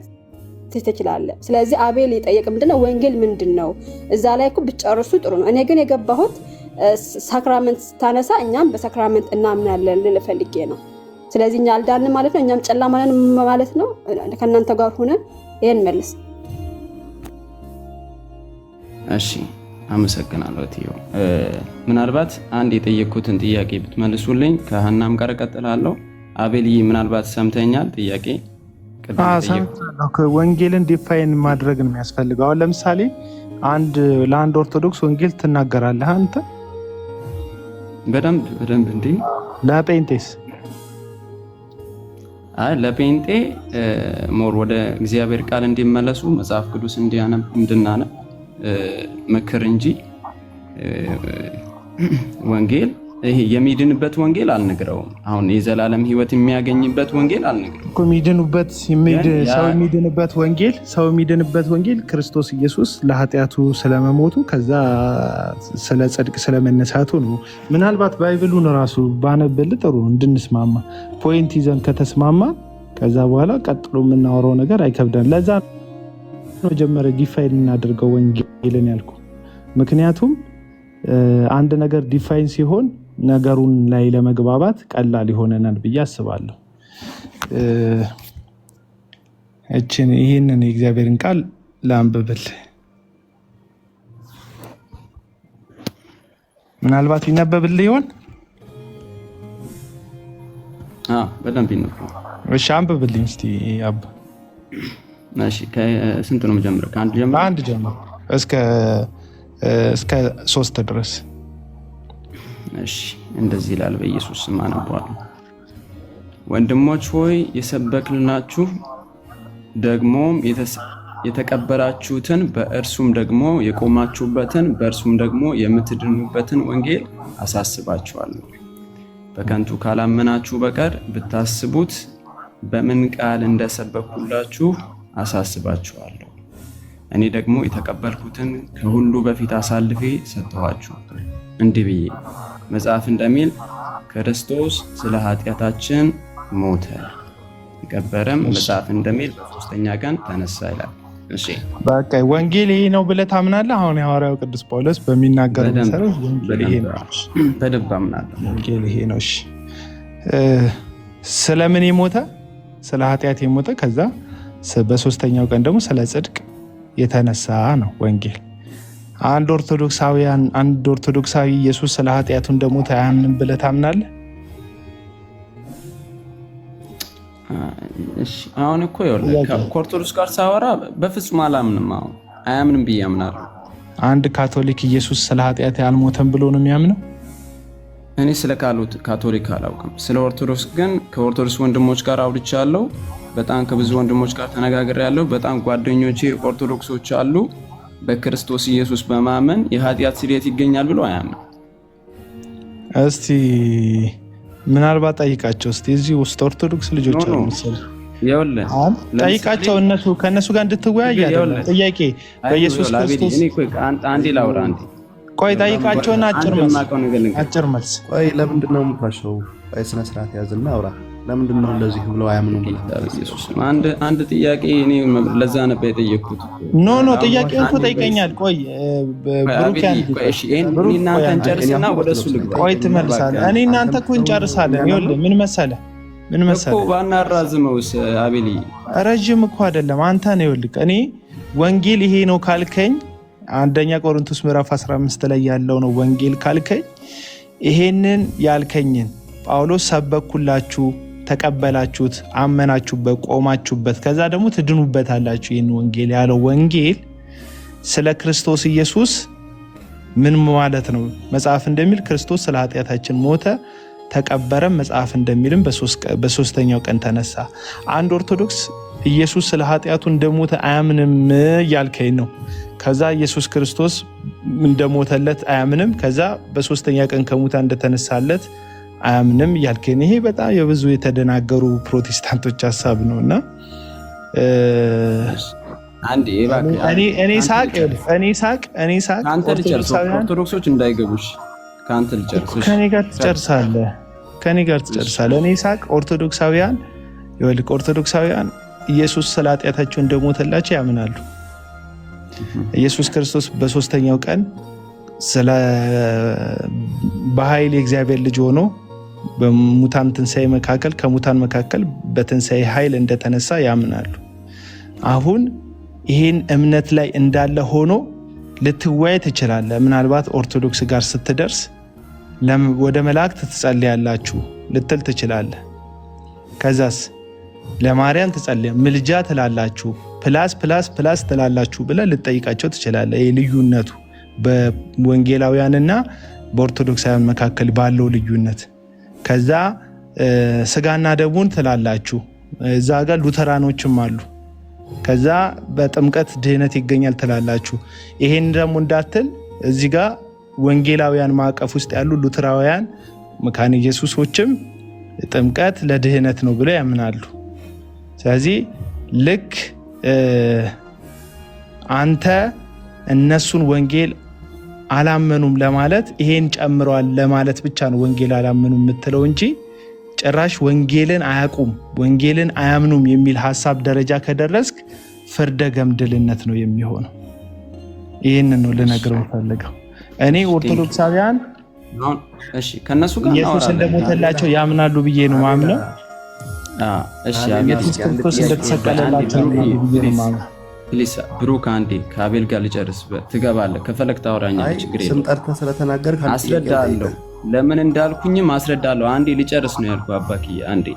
Speaker 4: ትችላለህ። ስለዚህ አቤል ይጠየቅ ምንድነው ወንጌል ምንድነው? እዛ ላይ እኮ ብትጨርሱ ጥሩ ነው። እኔ ግን የገባሁት ሳክራመንት ታነሳ እኛም በሳክራመንት እናምናለን ልል ፈልጌ ነው። ስለዚህ እኛ አልዳንም ማለት ነው፣ እኛም ጨለማ ነን ማለት ነው። ከእናንተ ጋር ሆነን ይሄን መልስ። እሺ፣ አመሰግናለሁ እትዬ። ምናልባት አንድ የጠየቅኩትን ጥያቄ ብትመልሱልኝ ከሀናም ጋር እቀጥላለሁ። አቤልዬ ምናልባት ሰምተኛል ጥያቄ?
Speaker 1: ወንጌልን ዲፋይን ማድረግ ነው የሚያስፈልገው። አሁን ለምሳሌ ለአንድ ኦርቶዶክስ ወንጌል ትናገራለህ አንተ?
Speaker 4: በደንብ እንዴ።
Speaker 1: ለጴንጤስ?
Speaker 4: ለጴንጤ ሞር ወደ እግዚአብሔር ቃል እንዲመለሱ መጽሐፍ ቅዱስ እንድናነብ ምክር እንጂ ወንጌል ይሄ የሚድንበት ወንጌል አልነግረውም። አሁን የዘላለም ሕይወት የሚያገኝበት ወንጌል አልነግረውም
Speaker 1: እኮ። ሰው የሚድንበት ወንጌል ክርስቶስ ኢየሱስ ለኃጢአቱ ስለመሞቱ ከዛ ስለ ጽድቅ ስለመነሳቱ ነው። ምናልባት ባይብሉን ራሱ ባነብል ጥሩ እንድንስማማ ፖይንት ይዘን ከተስማማ ከዛ በኋላ ቀጥሎ የምናወራው ነገር አይከብዳል። ለዛ መጀመሪያ ዲፋይን እናደርገው ወንጌልን ያልኩ። ምክንያቱም አንድ ነገር ዲፋይን ሲሆን ነገሩን ላይ ለመግባባት ቀላል ይሆነናል ብዬ አስባለሁ። ይህንን የእግዚአብሔርን ቃል ላንብብል። ምናልባት ይነበብል ይሆን?
Speaker 4: በደንብ ይነበብ።
Speaker 1: እሺ አንብብልኝ እስቲ አባ።
Speaker 4: እሺ ከስንት ነው የምጀምረው? ከአንድ ጀምሮ
Speaker 1: እስከ 3 ድረስ።
Speaker 4: እሺ እንደዚህ ይላል። በኢየሱስ ስም አነባለሁ። ወንድሞች ሆይ የሰበክልናችሁ ደግሞም የተቀበላችሁትን በእርሱም ደግሞ የቆማችሁበትን በእርሱም ደግሞ የምትድኑበትን ወንጌል አሳስባችኋለሁ። በከንቱ ካላመናችሁ በቀር ብታስቡት በምን ቃል እንደሰበኩላችሁ አሳስባችኋለሁ። እኔ ደግሞ የተቀበልኩትን ከሁሉ በፊት አሳልፌ ሰጠኋችሁ፣ እንዲህ ብዬ መጽሐፍ እንደሚል ክርስቶስ ስለ ኃጢአታችን ሞተ፣ ተቀበረም፣ መጽሐፍ እንደሚል በሶስተኛ ቀን ተነሳ ይላል። እሺ
Speaker 1: በቃ ወንጌል ይሄ ነው ብለህ ታምናለህ? አሁን የሐዋርያው ቅዱስ ጳውሎስ በሚናገረው መሰረት ወንጌል ይሄ ነው።
Speaker 4: በደንብ አምናለሁ።
Speaker 1: ወንጌል ይሄ ነው። እሺ ስለምን የሞተ? ስለ ኃጢአት የሞተ ከዛ በሶስተኛው ቀን ደግሞ ስለ ጽድቅ የተነሳ ነው ወንጌል። አንድ ኦርቶዶክሳዊ ኢየሱስ ስለ ኃጢአቱ እንደሞተ አያምንም ብለህ ታምናለህ?
Speaker 4: አሁን እኮ ከኦርቶዶክስ ጋር ሳወራ በፍጹም አላምንም። አሁን አያምንም ብዬ አምናለሁ።
Speaker 1: አንድ ካቶሊክ ኢየሱስ ስለ ኃጢአት አልሞተም ብሎ ነው የሚያምነው?
Speaker 4: እኔ ስለ ካቶሊክ አላውቅም። ስለ ኦርቶዶክስ ግን ከኦርቶዶክስ ወንድሞች ጋር አውርቻለሁ። በጣም ከብዙ ወንድሞች ጋር ተነጋግሬያለሁ። በጣም ጓደኞቼ ኦርቶዶክሶች አሉ። በክርስቶስ ኢየሱስ በማመን የኃጢአት ስርየት ይገኛል ብሎ አያምንም።
Speaker 1: እስቲ ምናልባት ጠይቃቸው እስቲ። እዚህ ውስጥ ኦርቶዶክስ ልጆች አሉ መሰለኝ። ጠይቃቸው፣ ከእነሱ ጋር እንድትወያይ አይደለም ጥያቄ። በኢየሱስ ክርስቶስ
Speaker 4: አንዴ ላውራ።
Speaker 1: ቆይ ጠይቃቸውና አጭር መልስ።
Speaker 6: ቆይ ለምንድን ነው የምትዋሸው? ስነ ስርዓት ያዝና አውራ። ለምንድን ነው እንደዚህ ብለው አያምኑም?
Speaker 4: አንድ ጥያቄ እኔ ለዛ ነበር የጠየቅኩት።
Speaker 1: ኖ ጥያቄውን እኮ ጠይቀኛል። ቆይ ብሩክ እናንተ እንጨርስና ወደሱ ልግባ። ቆይ ትመልሳለህ። እኔ እናንተ እኮ እንጨርሳለን። ይኸውልህ ምን መሰለህ እኮ
Speaker 4: ባናራዝመውስ አቤል
Speaker 1: ረጅም እኮ አይደለም። አንተ ነው ይኸውልህ እኔ ወንጌል ይሄ ነው ካልከኝ አንደኛ ቆሮንቶስ ምዕራፍ 15 ላይ ያለው ነው ወንጌል ካልከኝ ይሄንን ያልከኝን ጳውሎስ ሰበኩላችሁ፣ ተቀበላችሁት፣ አመናችሁበት፣ ቆማችሁበት ከዛ ደግሞ ትድኑበታላችሁ ይህን ወንጌል ያለው ወንጌል ስለ ክርስቶስ ኢየሱስ ምን ማለት ነው? መጽሐፍ እንደሚል ክርስቶስ ስለ ኃጢአታችን ሞተ፣ ተቀበረም፣ መጽሐፍ እንደሚልም በሶስተኛው ቀን ተነሳ። አንድ ኦርቶዶክስ ኢየሱስ ስለ ኃጢአቱ እንደሞተ አያምንም እያልከኝ ነው። ከዛ ኢየሱስ ክርስቶስ እንደሞተለት አያምንም፣ ከዛ በሶስተኛ ቀን ከሙታን እንደተነሳለት አያምንም እያልከኝ። ይሄ በጣም የብዙ የተደናገሩ ፕሮቴስታንቶች ሀሳብ ነው እና እኔ ሳቅ
Speaker 4: ኦርቶዶክሶች እንዳይገቡሽ ከአንተ ልጨርስ።
Speaker 1: ከኔ ጋር ትጨርሳለህ። እኔ ሳቅ ኦርቶዶክሳውያን ኢየሱስ ስለ ኃጢአታቸው እንደሞተላቸው ያምናሉ። ኢየሱስ ክርስቶስ በሶስተኛው ቀን በኃይል የእግዚአብሔር ልጅ ሆኖ በሙታን ትንሣኤ መካከል ከሙታን መካከል በትንሣኤ ኃይል እንደተነሳ ያምናሉ። አሁን ይህን እምነት ላይ እንዳለ ሆኖ ልትወያይ ትችላለህ። ምናልባት ኦርቶዶክስ ጋር ስትደርስ ወደ መላእክት ትጸልያላችሁ ልትል ትችላለህ። ከዛስ ለማርያም ትጸልያ ምልጃ ትላላችሁ፣ ፕላስ ትላላችሁ ብለህ ልትጠይቃቸው ትችላለህ። ይህ ልዩነቱ በወንጌላውያንና በኦርቶዶክሳውያን መካከል ባለው ልዩነት። ከዛ ስጋና ደሙን ትላላችሁ፣ እዛ ጋር ሉተራኖችም አሉ። ከዛ በጥምቀት ድህነት ይገኛል ትላላችሁ። ይሄን ደግሞ እንዳትል እዚህ ጋር ወንጌላውያን ማዕቀፍ ውስጥ ያሉ ሉተራውያን መካነ ኢየሱሶችም ጥምቀት ለድህነት ነው ብለው ያምናሉ። ስለዚህ ልክ አንተ እነሱን ወንጌል አላመኑም ለማለት ይሄን ጨምረዋል ለማለት ብቻ ነው ወንጌል አላመኑም የምትለው እንጂ ጭራሽ ወንጌልን አያውቁም ወንጌልን አያምኑም የሚል ሐሳብ ደረጃ ከደረስክ ፍርደ ገምድልነት ነው የሚሆነው። ይሄንን ነው ልነግርህ ፈልገው። እኔ ኦርቶዶክሳውያን
Speaker 4: እሺ ከነሱ ጋር
Speaker 1: ኢየሱስ እንደሞተላቸው ያምናሉ ብዬ ነው ማምነው።
Speaker 4: እሺ
Speaker 1: ኢየሱስ ክርስቶስ እንደተሰቀለላቸው ያምናሉ ብዬ ነው ማምነው።
Speaker 4: ፕሊስ ብሩክ አንዴ ከአቤል ጋር ልጨርስ። ትገባለህ ከፈለክ ታወራኛለህ፣ ችግር የለም።
Speaker 6: ስም ጠርተህ ስለተናገርክ
Speaker 4: አስረዳለሁ፣ ለምን እንዳልኩኝም አስረዳለሁ። አንዴ ልጨርስ ነው ያልኩህ አባክዬ፣ አንዴ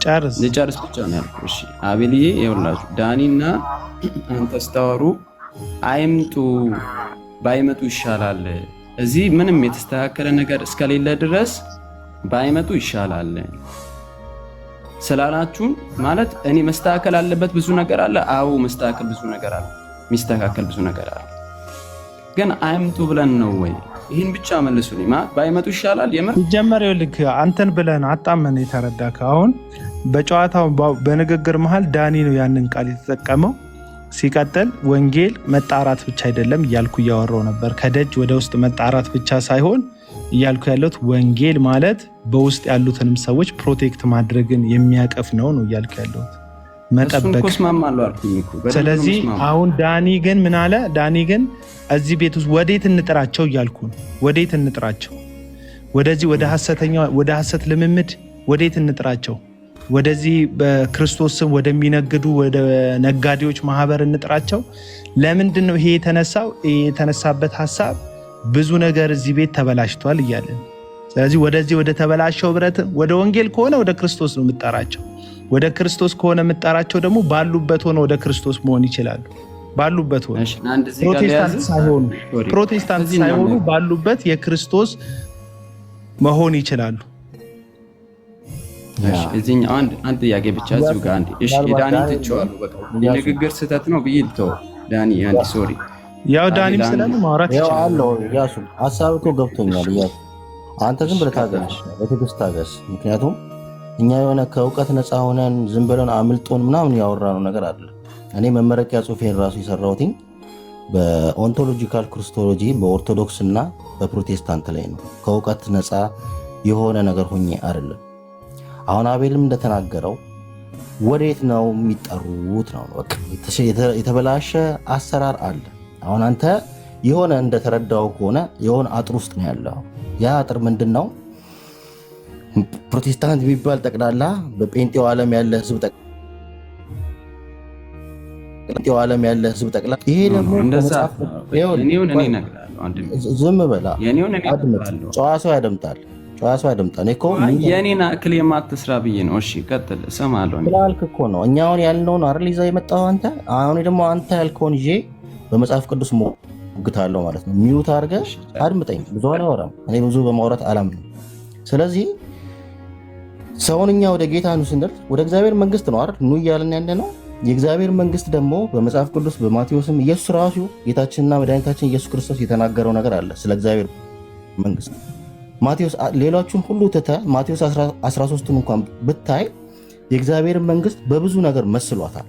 Speaker 1: ጨርስ።
Speaker 4: ልጨርስ ብቻ ነው ያልኩህ። እሺ አቤልዬ፣ ይኸውላችሁ ዳኒና አንተ ስታወሩ አይምጡ ባይመጡ ይሻላል። እዚህ ምንም የተስተካከለ ነገር እስከሌለ ድረስ ባይመጡ ይሻላል ስላላችሁን ማለት እኔ መስተካከል አለበት ብዙ ነገር አለ። አዎ መስተካከል ብዙ ነገር አለ፣ ሚስተካከል ብዙ ነገር አለ። ግን አይምጡ ብለን ነው ወይ? ይህን ብቻ መልሱልኝ። ማለት ባይመጡ ይሻላል። የምር
Speaker 1: ይጀመር ይልክ አንተን ብለን አጣመን የተረዳከ። አሁን በጨዋታው በንግግር መሃል ዳኒ ነው ያንን ቃል የተጠቀመው። ሲቀጥል ወንጌል መጣራት ብቻ አይደለም እያልኩ እያወራው ነበር። ከደጅ ወደ ውስጥ መጣራት ብቻ ሳይሆን እያልኩ ያለሁት ወንጌል ማለት በውስጥ ያሉትንም ሰዎች ፕሮቴክት ማድረግን የሚያቀፍ ነው እያልኩ ያለሁት መጠበቅ። ስለዚህ አሁን ዳኒ ግን ምን አለ? ዳኒ ግን እዚህ ቤት ውስጥ ወዴት እንጥራቸው እያልኩ ነው። ወዴት እንጥራቸው? ወደዚህ ወደ ሐሰት ልምምድ ወዴት እንጥራቸው? ወደዚህ በክርስቶስ ስም ወደሚነግዱ ወደ ነጋዴዎች ማህበር እንጥራቸው? ለምንድን ነው ይሄ የተነሳው? የተነሳበት ሐሳብ ብዙ ነገር እዚህ ቤት ተበላሽቷል እያለን። ስለዚህ ወደዚህ ወደ ተበላሸው ብረት ወደ ወንጌል ከሆነ ወደ ክርስቶስ ነው የምጠራቸው። ወደ ክርስቶስ ከሆነ የምጠራቸው ደግሞ ባሉበት ሆነ ወደ ክርስቶስ መሆን ይችላሉ። ባሉበት ሆነ ፕሮቴስታንት ሳይሆኑ ባሉበት የክርስቶስ መሆን ይችላሉ።
Speaker 4: እዚህኛው አንድ ጥያቄ ብቻ እዚሁ ጋር አንዴ። እሺ ዳኒ ትቼዋለሁ፣ በቃ የንግግር ስህተት ነው ብዬ ልተው። ዳኒ አንዴ ሶሪ።
Speaker 1: ያው ዳኒም ስለምን ማውራት ይችላል።
Speaker 2: ያሱ ሐሳብ እኮ ገብቶኛል። ያሱ አንተ ዝም ብለህ ታገስ፣ በትዕግስት ታገስ። ምክንያቱም እኛ የሆነ ከእውቀት ነፃ ሆነን ዝም ብለን አምልጦን ምናምን ያወራነው ነገር አለ። እኔ መመረቂያ ጽሑፌን ራሱ የሰራሁት በኦንቶሎጂካል ክርስቶሎጂ በኦርቶዶክስ እና በፕሮቴስታንት ላይ ነው። ከእውቀት ነፃ የሆነ ነገር ሆኜ አይደለም። አሁን አቤልም እንደተናገረው ወዴት ነው የሚጠሩት ነው። በቃ የተበላሸ አሰራር አለ። አሁን አንተ የሆነ እንደተረዳው ከሆነ የሆነ አጥር ውስጥ ነው ያለው። ያ አጥር ምንድን ነው? ፕሮቴስታንት የሚባል ጠቅላላ በጴንጤው ዓለም ያለ ህዝብ ጠቅላላ ይሄ ደግሞ ዝም በላ አድምጥ። ጨዋ ሰው ያደምጣል።
Speaker 4: የኔን አክል የማትስራ ብዬ ነው። እሺ ቀጥል፣ እሰማለሁ
Speaker 2: ብላልክ እኮ ነው። እኛ አሁን ያልነውን አይደል ይዘህ የመጣው አንተ። አሁን ደግሞ አንተ ያልከውን ይዤ በመጽሐፍ ቅዱስ ሞግታለሁ ማለት ነው። ሚውት አድርገህ አድምጠኝ። ብዙ አላወራም እኔ፣ ብዙ በማውራት አላምንም። ስለዚህ ሰውን እኛ ወደ ጌታ ኑ ስንል ወደ እግዚአብሔር መንግስት ነው አይደል ኑ እያልን ያለ ነው። የእግዚአብሔር መንግስት ደግሞ በመጽሐፍ ቅዱስ በማቴዎስም ኢየሱስ ራሱ ጌታችንና መድኃኒታችን ኢየሱስ ክርስቶስ የተናገረው ነገር አለ ስለ እግዚአብሔር መንግስት። ማቴዎስ ሌሎቹን ሁሉ ትተህ ማቴዎስ 13ን እንኳን ብታይ የእግዚአብሔር መንግስት በብዙ ነገር መስሏታል።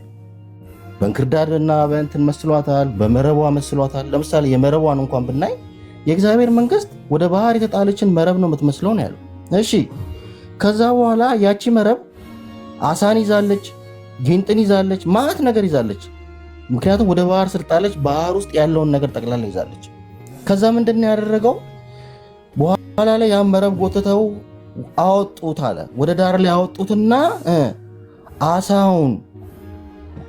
Speaker 2: በእንክርዳድና በእንትን መስሏታል፣ በመረቧ መስሏታል። ለምሳሌ የመረቧን እንኳን ብናይ የእግዚአብሔር መንግስት ወደ ባህር የተጣለችን መረብ ነው የምትመስለው ነው ያለው። እሺ ከዛ በኋላ ያቺ መረብ አሳን ይዛለች፣ ጊንጥን ይዛለች፣ ማት ነገር ይዛለች። ምክንያቱም ወደ ባህር ስልጣለች፣ ባህር ውስጥ ያለውን ነገር ጠቅላላ ይዛለች። ከዛ ምንድን ነው ያደረገው? በኋላ ላይ ያን መረብ ጎትተው አወጡት አለ። ወደ ዳር ላይ አወጡትና አሳውን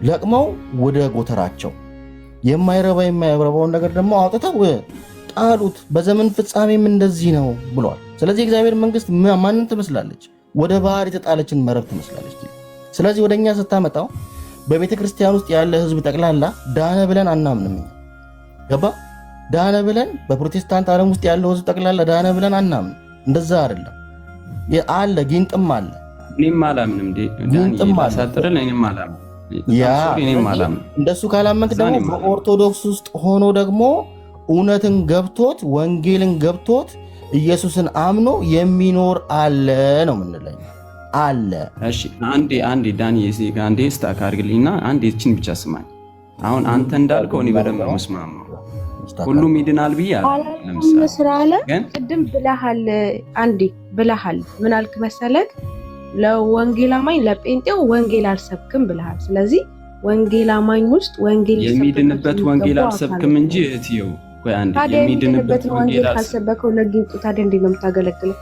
Speaker 2: ለቅመው ወደ ጎተራቸው የማይረባ የማይረባውን ነገር ደግሞ አውጥተው ጣሉት። በዘመን ፍጻሜም እንደዚህ ነው ብሏል። ስለዚህ የእግዚአብሔር መንግስት ማንን ትመስላለች? ወደ ባህር የተጣለችን መረብ ትመስላለች። ስለዚህ ወደ እኛ ስታመጣው በቤተ ክርስቲያን ውስጥ ያለ ህዝብ ጠቅላላ ዳነ ብለን አናምንም። ገባ? ዳነ ብለን በፕሮቴስታንት ዓለም ውስጥ ያለው ህዝብ ጠቅላላ ዳነ ብለን አናምን። እንደዛ አይደለም አለ፣ ጊንጥም አለ።
Speaker 4: እኔም አላምንም ሳጥረን እኔም አላምንም።
Speaker 2: እንደሱ ካላመንክ ደግሞ በኦርቶዶክስ ውስጥ ሆኖ ደግሞ እውነትን ገብቶት ወንጌልን ገብቶት ኢየሱስን አምኖ የሚኖር አለ ነው የምንለኝ። አለ።
Speaker 4: እሺ አንዴ ዳኒ እዚህ ጋር አንዴ ስታክ አድርግልኝና አንዴ እችን ብቻ ስማኝ። አሁን አንተ እንዳልከው እኔ በደንብ መስማማው ሁሉም ይድናል ብያለሁ። ለምሳሌ ግን
Speaker 7: ቅድም ብለሃል፣ አንዴ ብለሃል። ምን አልክ መሰለክ? ለወንጌል አማኝ ለጴንጤው ወንጌል አልሰብክም ብለሃል። ስለዚህ ወንጌል አማኝ ውስጥ ወንጌል
Speaker 4: የሚድንበት ወንጌል አልሰብክም እንጂ እህትየው ቆይ አንዴ የሚድንበት ወንጌል
Speaker 7: ካልሰበከው ለጊንጡ ታዲያ እንዴት ነው የምታገለግለው?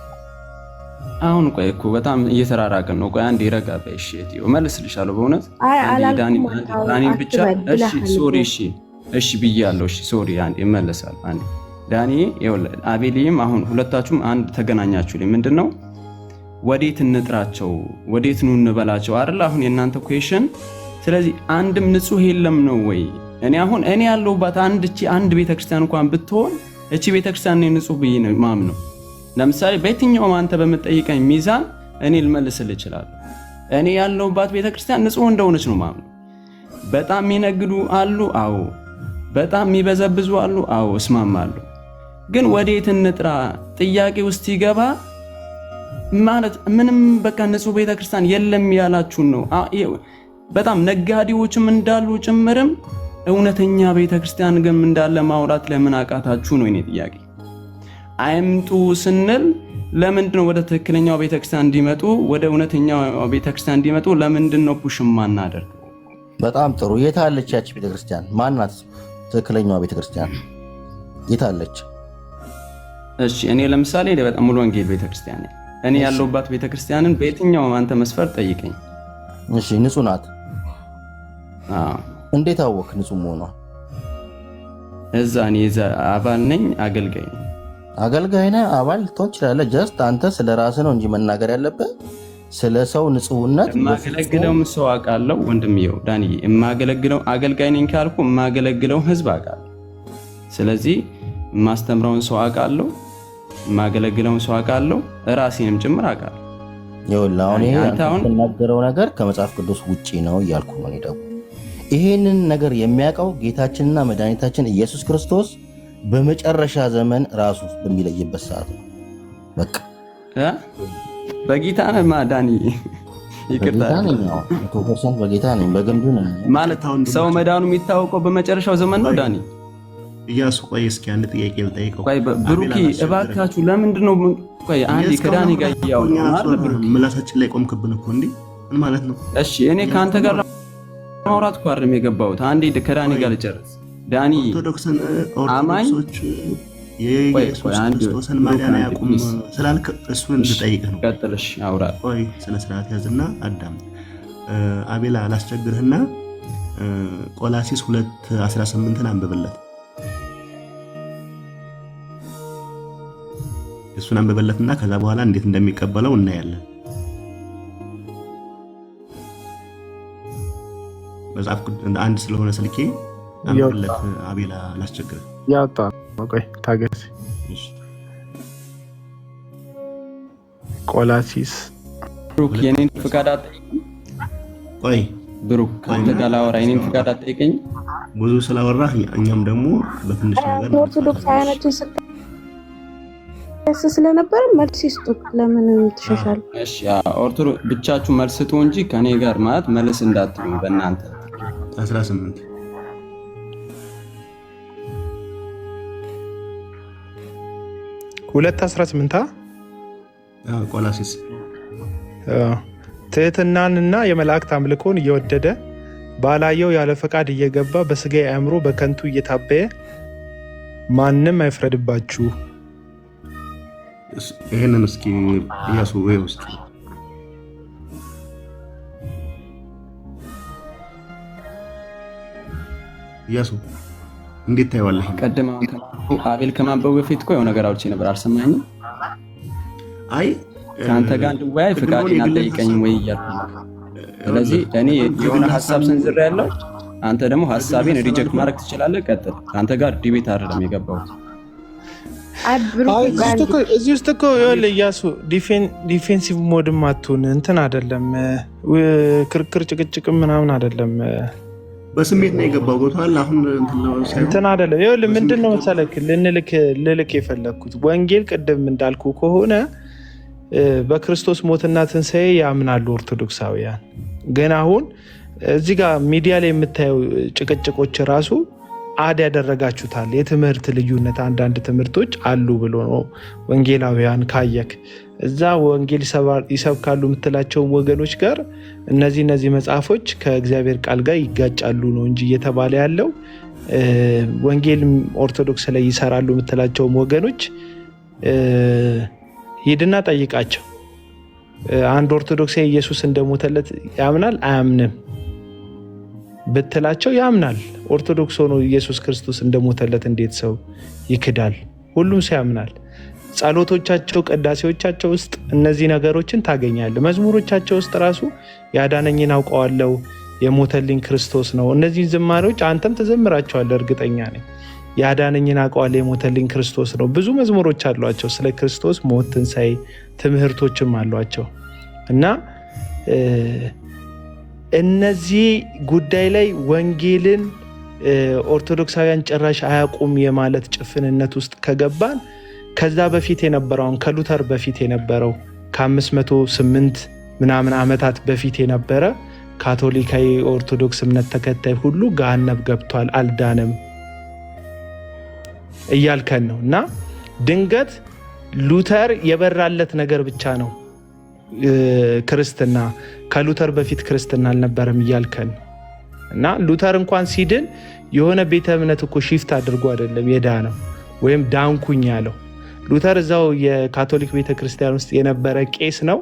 Speaker 4: አሁን ቆይ እኮ በጣም እየተራራቅን ነው። ቆይ አንዴ ረጋ በይ እሺ። እህትየው መልስልሻለሁ በእውነት ዳኒ ብቻ እሺ። ሶሪ እሺ ብያለሁ። እሺ ሶሪ አንዴ እመለሳለሁ። አንዴ ዳኒ ይኸውልህ፣ አቤልም አሁን ሁለታችሁም አንድ ተገናኛችሁልኝ። ምንድነው ወዴት እንጥራቸው ወዴት ነው እንበላቸው አይደል? አሁን የእናንተ ኩዌሽን። ስለዚህ አንድም ንጹህ የለም ነው ወይ? እኔ ያለሁባት አንድ ቤተክርስቲያን እንኳን ብትሆን እቺ ቤተክርስቲያን ነው ንጹህ ብዬ ነው ማምነው። ለምሳሌ በየትኛውም አንተ በመጠይቀኝ ሚዛን እኔ ልመልስልህ እችላለሁ። እኔ ያለሁባት ቤተክርስቲያን ንጹህ እንደሆነች ነው ማምነው። በጣም የሚነግዱ አሉ፣ አዎ። በጣም የሚበዘብዙ አሉ፣ አዎ፣ እስማማለሁ። ግን ወዴት እንጥራ ጥያቄ ውስጥ ይገባ ማለት ምንም በቃ ንጹህ ቤተክርስቲያን የለም ያላችሁን ነው። በጣም ነጋዴዎችም እንዳሉ ጭምርም እውነተኛ ቤተክርስቲያን ግን እንዳለ ማውራት ለምን አቃታችሁ ነው የኔ ጥያቄ። አይምጡ ስንል ለምንድነው ወደ ትክክለኛው ቤተክርስቲያን እንዲመጡ ወደ እውነተኛው ቤተክርስቲያን እንዲመጡ ለምንድነው ፑሽ ማናደርገው?
Speaker 2: በጣም ጥሩ። የት አለች ያቺ ቤተክርስቲያን? ማናት ትክክለኛዋ ቤተክርስቲያን የት አለች?
Speaker 4: እሺ እኔ ለምሳሌ በጣም ሙሉ ወንጌል ቤተክርስቲያን ነኝ። እኔ ያለሁባት ቤተክርስቲያንን በየትኛው አንተ መስፈር ጠይቀኝ።
Speaker 2: እሺ ንጹህ ናት? እንዴት አወቅ ንጹህ መሆኗ?
Speaker 4: እዛ እኔ አባል ነኝ፣ አገልጋይ ነኝ።
Speaker 2: አገልጋይ ነህ፣ አባል ልትሆን ትችላለህ። ጀስት አንተ ስለ ራስህ ነው እንጂ መናገር ያለብህ ስለ ሰው ንጹህነት።
Speaker 4: የማገለግለውም ሰው አውቃለሁ ወንድምየው ዳኒ። የማገለግለው አገልጋይ ነኝ ካልኩ የማገለግለው ህዝብ አውቃለሁ። ስለዚህ የማስተምረውን ሰው አውቃለሁ፣ የማገለግለውን ሰው አውቃለሁ፣ ራሴንም ጭምር አውቃለሁ።
Speaker 2: ይኸውልህ አሁን ይሄ የምትናገረው ነገር ከመጽሐፍ ቅዱስ ውጪ ነው እያልኩ ነው። ደግሞ ይሄንን ነገር የሚያውቀው ጌታችንና መድኃኒታችን ኢየሱስ ክርስቶስ በመጨረሻ ዘመን ራሱ በሚለይበት ሰዓት ነው። በቃ
Speaker 4: በጌታ ነህ ማዳኒ? ይቅርታ
Speaker 2: በጌታ ነኝ። በግንዱ ነኝ
Speaker 4: ማለት ሰው መዳኑ የሚታወቀው በመጨረሻው ዘመን ነው ዳኒ።
Speaker 6: እያሱ ቆይ እስኪ አንድ ጥያቄ ልጠይቀው።
Speaker 4: ቆይ ብሩኪ እባካችሁ ለምንድን ነው ቆይ አንዴ ከዳኒ ጋር
Speaker 6: ምላሳችን ላይ ቆምክብን እኮ እንዴ? ምን ማለት ነው?
Speaker 4: እሺ እኔ ከአንተ ጋር ማውራት እኮ አይደለም የገባሁት። አንዴ ከዳኒ ጋር ልጨርስ። ዳኒ
Speaker 6: ኦርቶዶክስን
Speaker 4: አማኝ
Speaker 6: የኢየሱስ ክርስቶስን ማዳን ያቁም ስላልክ እሱን ልጠይቅህ ነው።
Speaker 4: ቀጥልሽ አውራ።
Speaker 6: ቆይ ስነ ስርዓት ያዝና አዳም አቤላ አላስቸግርህና ቆላሲስ 2:18ን አንብብለት። እሱን አንብበለትና ከዛ በኋላ እንዴት እንደሚቀበለው እናያለን። መጽሐፍ አንድ ስለሆነ ስልኬ አንብበለት አቤላ አላስቸግርህ።
Speaker 1: ያጣ ቆይ ታገስ። ቆላሲስ
Speaker 4: ብሩክ የኔን ፍቃድ አትጠይቀኝ።
Speaker 6: ቆይ
Speaker 4: ብሩክ ካንተ ጋር ላወራ የኔን ፍቃድ አትጠይቀኝ።
Speaker 6: ብዙ ስላወራህ እኛም ደግሞ በትንሽ ነገር
Speaker 7: ኦርቶዶክስ አይነችን ደስ ስለነበር መልስ ይስጡ። ለምን ትሸሻል?
Speaker 4: እሺ ኦርቶዶክስ ብቻችሁ መልስ ስጡ እንጂ ከኔ ጋር ማለት መልስ እንዳትሉ በእናንተ
Speaker 6: 18
Speaker 1: 2:18
Speaker 6: ቆላሲስ
Speaker 1: ትህትናንና የመላእክት አምልኮን እየወደደ ባላየው ያለ ፈቃድ እየገባ በስጋ አእምሮ በከንቱ እየታበየ ማንም አይፍረድባችሁ።
Speaker 6: ይሄንን እስኪ ኢያሱ ወይ ውስጥ ኢያሱ እንዴት ታይዋለህ?
Speaker 4: ቀደም አቤል ከማንበቡ በፊት እኮ የሆነ ነገር አውርቼ ነበር፣ አልሰማኝም?
Speaker 6: አይ
Speaker 4: ከአንተ ጋር እንድወያይ ፍቃድን አልጠይቀኝም ወይ እያልኩ ነው። ስለዚህ እኔ የሆነ ሀሳብ ሰንዝሬያለሁ፣ አንተ ደግሞ ሀሳቤን ሪጀክት ማድረግ ትችላለህ። ቀጥል። አንተ ጋር ዲቤት አይደለም የገባሁት።
Speaker 1: እዚህ ውስጥ እኮ እያሱ ዲፌንሲቭ ሞድም አትሁን እንትን አይደለም፣ ክርክር ጭቅጭቅም ምናምን አይደለም።
Speaker 6: በስሜት ነው የገባው። ቦታል አሁን
Speaker 1: እንትን አይደለም። ይኸውልህ ምንድነው መሰለህ ልልክ የፈለግኩት ወንጌል ቅድም እንዳልኩ ከሆነ በክርስቶስ ሞትና ትንሣኤ ያምናሉ ኦርቶዶክሳውያን። ግን አሁን እዚህ ጋር ሚዲያ ላይ የምታየው ጭቅጭቆች ራሱ አድ ያደረጋችሁታል። የትምህርት ልዩነት አንዳንድ ትምህርቶች አሉ ብሎ ነው ወንጌላውያን ካየክ እዛ ወንጌል ይሰብካሉ የምትላቸው ወገኖች ጋር እነዚህ መጽሐፎች ከእግዚአብሔር ቃል ጋር ይጋጫሉ ነው እንጂ እየተባለ ያለው ወንጌል ኦርቶዶክስ ላይ ይሰራሉ የምትላቸውም ወገኖች ሂድና ጠይቃቸው። አንድ ኦርቶዶክሳዊ ኢየሱስ እንደሞተለት ያምናል አያምንም ብትላቸው ያምናል። ኦርቶዶክስ ሆኖ ኢየሱስ ክርስቶስ እንደሞተለት እንዴት ሰው ይክዳል? ሁሉም ሰው ያምናል። ጸሎቶቻቸው፣ ቅዳሴዎቻቸው ውስጥ እነዚህ ነገሮችን ታገኛለህ። መዝሙሮቻቸው ውስጥ ራሱ ያዳነኝን አውቀዋለሁ፣ የሞተልኝ ክርስቶስ ነው። እነዚህ ዝማሬዎች አንተም ትዘምራቸዋለህ እርግጠኛ ነኝ። ያዳነኝን አውቀዋለሁ፣ የሞተልኝ ክርስቶስ ነው። ብዙ መዝሙሮች አሏቸው ስለ ክርስቶስ ሞት፣ ትንሣኤ ትምህርቶችም አሏቸው እና እነዚህ ጉዳይ ላይ ወንጌልን ኦርቶዶክሳውያን ጭራሽ አያውቁም የማለት ጭፍንነት ውስጥ ከገባን ከዛ በፊት የነበረውን ከሉተር በፊት የነበረው ከ508 ምናምን ዓመታት በፊት የነበረ ካቶሊካዊ ኦርቶዶክስ እምነት ተከታይ ሁሉ ገሃነም ገብቷል አልዳንም እያልከን ነው። እና ድንገት ሉተር የበራለት ነገር ብቻ ነው ክርስትና፣ ከሉተር በፊት ክርስትና አልነበረም እያልከን ነው። እና ሉተር እንኳን ሲድን የሆነ ቤተ እምነት እኮ ሺፍት አድርጎ አይደለም የዳነው ወይም ዳንኩኝ ያለው። ሉተር እዛው የካቶሊክ ቤተክርስቲያን ውስጥ የነበረ ቄስ ነው።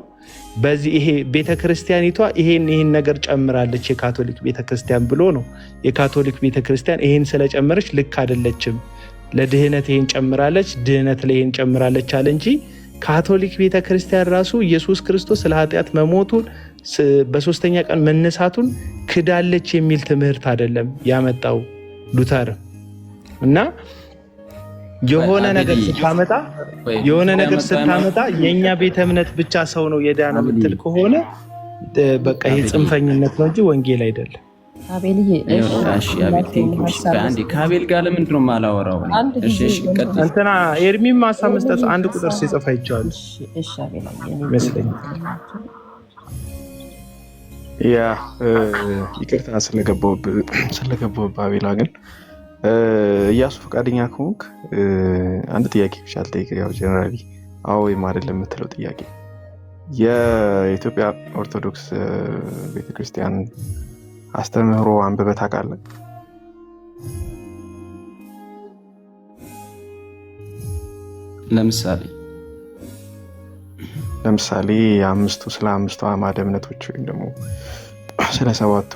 Speaker 1: በዚህ ይሄ ቤተክርስቲያኒቷ ይሄን ነገር ጨምራለች የካቶሊክ ቤተክርስቲያን ብሎ ነው። የካቶሊክ ቤተክርስቲያን ይሄን ስለጨመረች ልክ አይደለችም፣ ለድህነት ይሄን ጨምራለች፣ ድህነት ላይ ይሄን ጨምራለች አለ እንጂ ካቶሊክ ቤተክርስቲያን ራሱ ኢየሱስ ክርስቶስ ስለ ኃጢአት መሞቱን በሶስተኛ ቀን መነሳቱን ክዳለች የሚል ትምህርት አይደለም ያመጣው ሉተር። እና የሆነ ነገር ስታመጣ የኛ ቤተ እምነት ብቻ ሰው ነው የዳነ ምትል ከሆነ በቃ ይሄ ጽንፈኝነት ነው እንጂ ወንጌል አይደለም።
Speaker 3: አቤልዬ
Speaker 4: ከአቤል ጋር ለምንድን ነው የማላወራው?
Speaker 1: እንትና ኤርሚም ሀሳብ መስጠት አንድ ቁጥር ሲጽፍ አይቼዋለሁ ይመስለኛል።
Speaker 8: ያ ይቅርታ ስለገባሁብህ አቤላ። ግን እያሱ ፈቃደኛ ከሆንክ አንድ ጥያቄ ብቻ ልጠይቅህ። ያው ጀነራሊ አዎ ወይም አይደለም የምትለው ጥያቄ የኢትዮጵያ ኦርቶዶክስ ቤተክርስቲያን አስተምህሮ አንብበህ ታውቃለህ? ለምሳሌ ስለ አምስቱ አዕማደ እምነቶች ወይም ደግሞ ስለ 7ቱ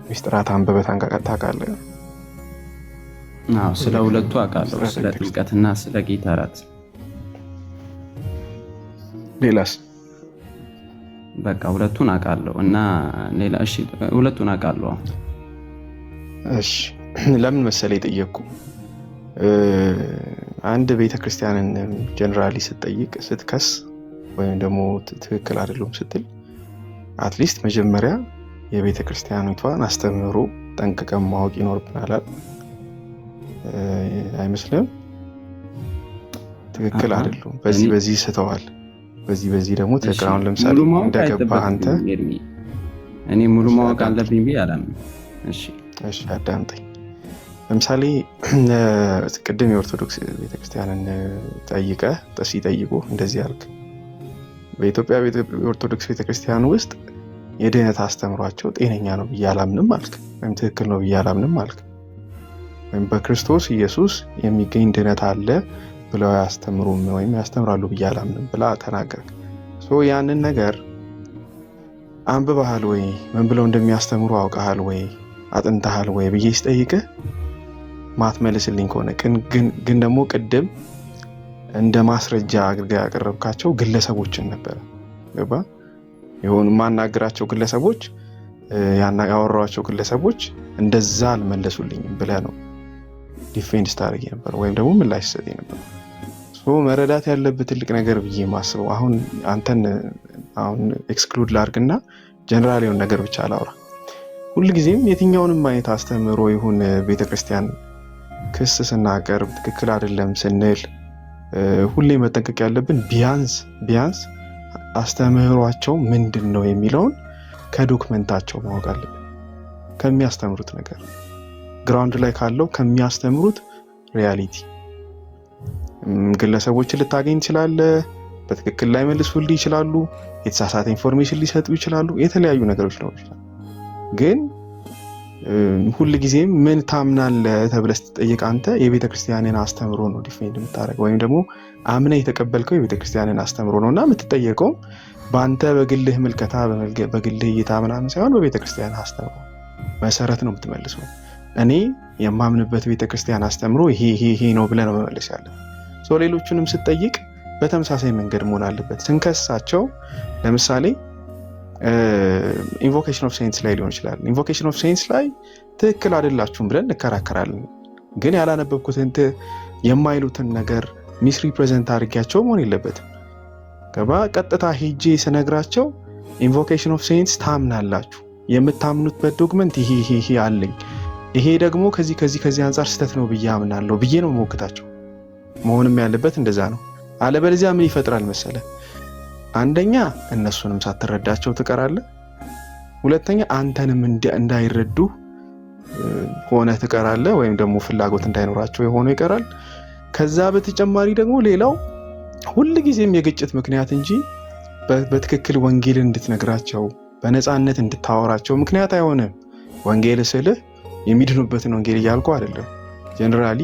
Speaker 8: ሚስጥራት አንብበህ ታውቃለህ?
Speaker 4: አዎ፣ ስለ ሁለቱ አውቃለሁ፣ ስለ ጥምቀትና ስለ ጌታ እራት።
Speaker 8: ሌላስ?
Speaker 4: በቃ ሁለቱን አውቃለሁ እና ሌላ እሺ፣ ሁለቱን አውቃለሁ።
Speaker 8: እሺ፣ ለምን መሰለህ የጠየቅኩ አንድ ቤተክርስቲያንን ጀነራሊ ስትከስ ወይም ደግሞ ትክክል አይደሉም ስትል አትሊስት መጀመሪያ የቤተክርስቲያኒቷን አስተምህሮ ጠንቅቀን ማወቅ ይኖርብናል አይመስልም? ትክክል አይደሉም፣ በዚህ ስተዋል፣ በዚህ ደግሞ ትክክል። አሁን ለምሳሌ እንደገባህ አንተ
Speaker 4: እኔ ሙሉ ማወቅ አለብኝ ብዬ አላምንም።
Speaker 8: እሺ አዳምጠኝ። ለምሳሌ ቅድም የኦርቶዶክስ ቤተክርስቲያንን ሲጠይቁ እንደዚህ አልክ፣ በኢትዮጵያ የኦርቶዶክስ ቤተክርስቲያን ውስጥ የድህነት አስተምሯቸው ጤነኛ ነው ብዬ አላምንም አልክ፣ ወይም ትክክል ነው ብዬ አላምንም አልክ። ወይም በክርስቶስ ኢየሱስ የሚገኝ ድህነት አለ ብለው ያስተምሩም ወይም ያስተምራሉ ብዬ አላምንም ብላ ተናገርክ። ያንን ነገር አንብበሃል ወይ? ምን ብለው እንደሚያስተምሩ አውቀሃል ወይ? አጥንተሃል ወይ ብዬ ስጠይቅህ ማትመልስልኝ ከሆነ ግን ደግሞ ቅድም እንደ ማስረጃ አድርገህ ያቀረብካቸው ግለሰቦችን ነበር። ገባ? የሆኑ ማናገራቸው ግለሰቦች ያወራኋቸው ግለሰቦች እንደዛ አልመለሱልኝም ብለህ ነው ዲፌንድ ስታደርግ የነበረው ወይም ደግሞ ምላሽ ሰጥ የነበረው። መረዳት ያለብህ ትልቅ ነገር ብዬ ማስበው አሁን አንተን አሁን ኤክስክሉድ ላድርግና ጀነራል የሆነ ነገር ብቻ አላውራ። ሁልጊዜም የትኛውንም አይነት አስተምህሮ ይሁን ቤተክርስቲያን ክስ ስናቀርብ ትክክል አይደለም ስንል ሁሌ መጠንቀቅ ያለብን ቢያንስ አስተምህሯቸው ምንድን ነው የሚለውን ከዶክመንታቸው ማወቅ አለብን። ከሚያስተምሩት ነገር ግራውንድ ላይ ካለው ከሚያስተምሩት ሪያሊቲ ግለሰቦችን ልታገኝ ትችላለህ። በትክክል ላይ መልሱልህ ይችላሉ። የተሳሳተ ኢንፎርሜሽን ሊሰጡ ይችላሉ። የተለያዩ ነገሮች ነው ይችላል። ግን ሁልጊዜም ምን ታምናለህ ተብለህ ስትጠይቅ አንተ የቤተክርስቲያንን አስተምሮ ነው ዲፌንድ የምታደርገው ወይም ደግሞ አምነህ የተቀበልከው የቤተክርስቲያንን አስተምሮ ነውና የምትጠየቀው በአንተ በግልህ ምልከታ በግልህ እይታ ምናምን ሳይሆን በቤተክርስቲያን አስተምሮ መሰረት ነው የምትመልሰው። እኔ የማምንበት ቤተክርስቲያን አስተምሮ ይሄ ነው ብለህ ነው መመለስ ያለብህ። ሌሎቹንም ስትጠይቅ በተመሳሳይ መንገድ መሆን አለበት። ስንከሳቸው ለምሳሌ ኢንቮኬሽን ኦፍ ሴንትስ ላይ ሊሆን ይችላል። ኢንቮኬሽን ኦፍ ሴንትስ ላይ ትክክል አይደላችሁም ብለን እንከራከራለን። ግን ያላነበብኩትን የማይሉትን ነገር ሚስ ሪፕሬዘንት አድርጊያቸው መሆን የለበትም። ቀጥታ ሄጄ ስነግራቸው ኢንቮኬሽን ኦፍ ሴንትስ ታምናላችሁ፣ የምታምኑበት ዶክመንት ይሄ አለኝ፣ ይሄ ደግሞ ከዚህ አንጻር ስህተት ነው ብዬ አምናለሁ ብዬ ነው መሞክታቸው። መሆንም ያለበት እንደዛ ነው። አለበለዚያ ምን ይፈጥራል መሰለ? አንደኛ እነሱንም ሳትረዳቸው ትቀራለህ። ሁለተኛ አንተንም እንዳይረዱ ሆነ ትቀራለህ፣ ወይም ደግሞ ፍላጎት እንዳይኖራቸው የሆነ ይቀራል። ከዛ በተጨማሪ ደግሞ ሌላው ሁልጊዜም የግጭት ምክንያት እንጂ በትክክል ወንጌልን እንድትነግራቸው በነፃነት እንድታወራቸው ምክንያት አይሆንም። ወንጌል ስልህ የሚድኑበትን ወንጌል እያልኩ አይደለም። ጀነራሊ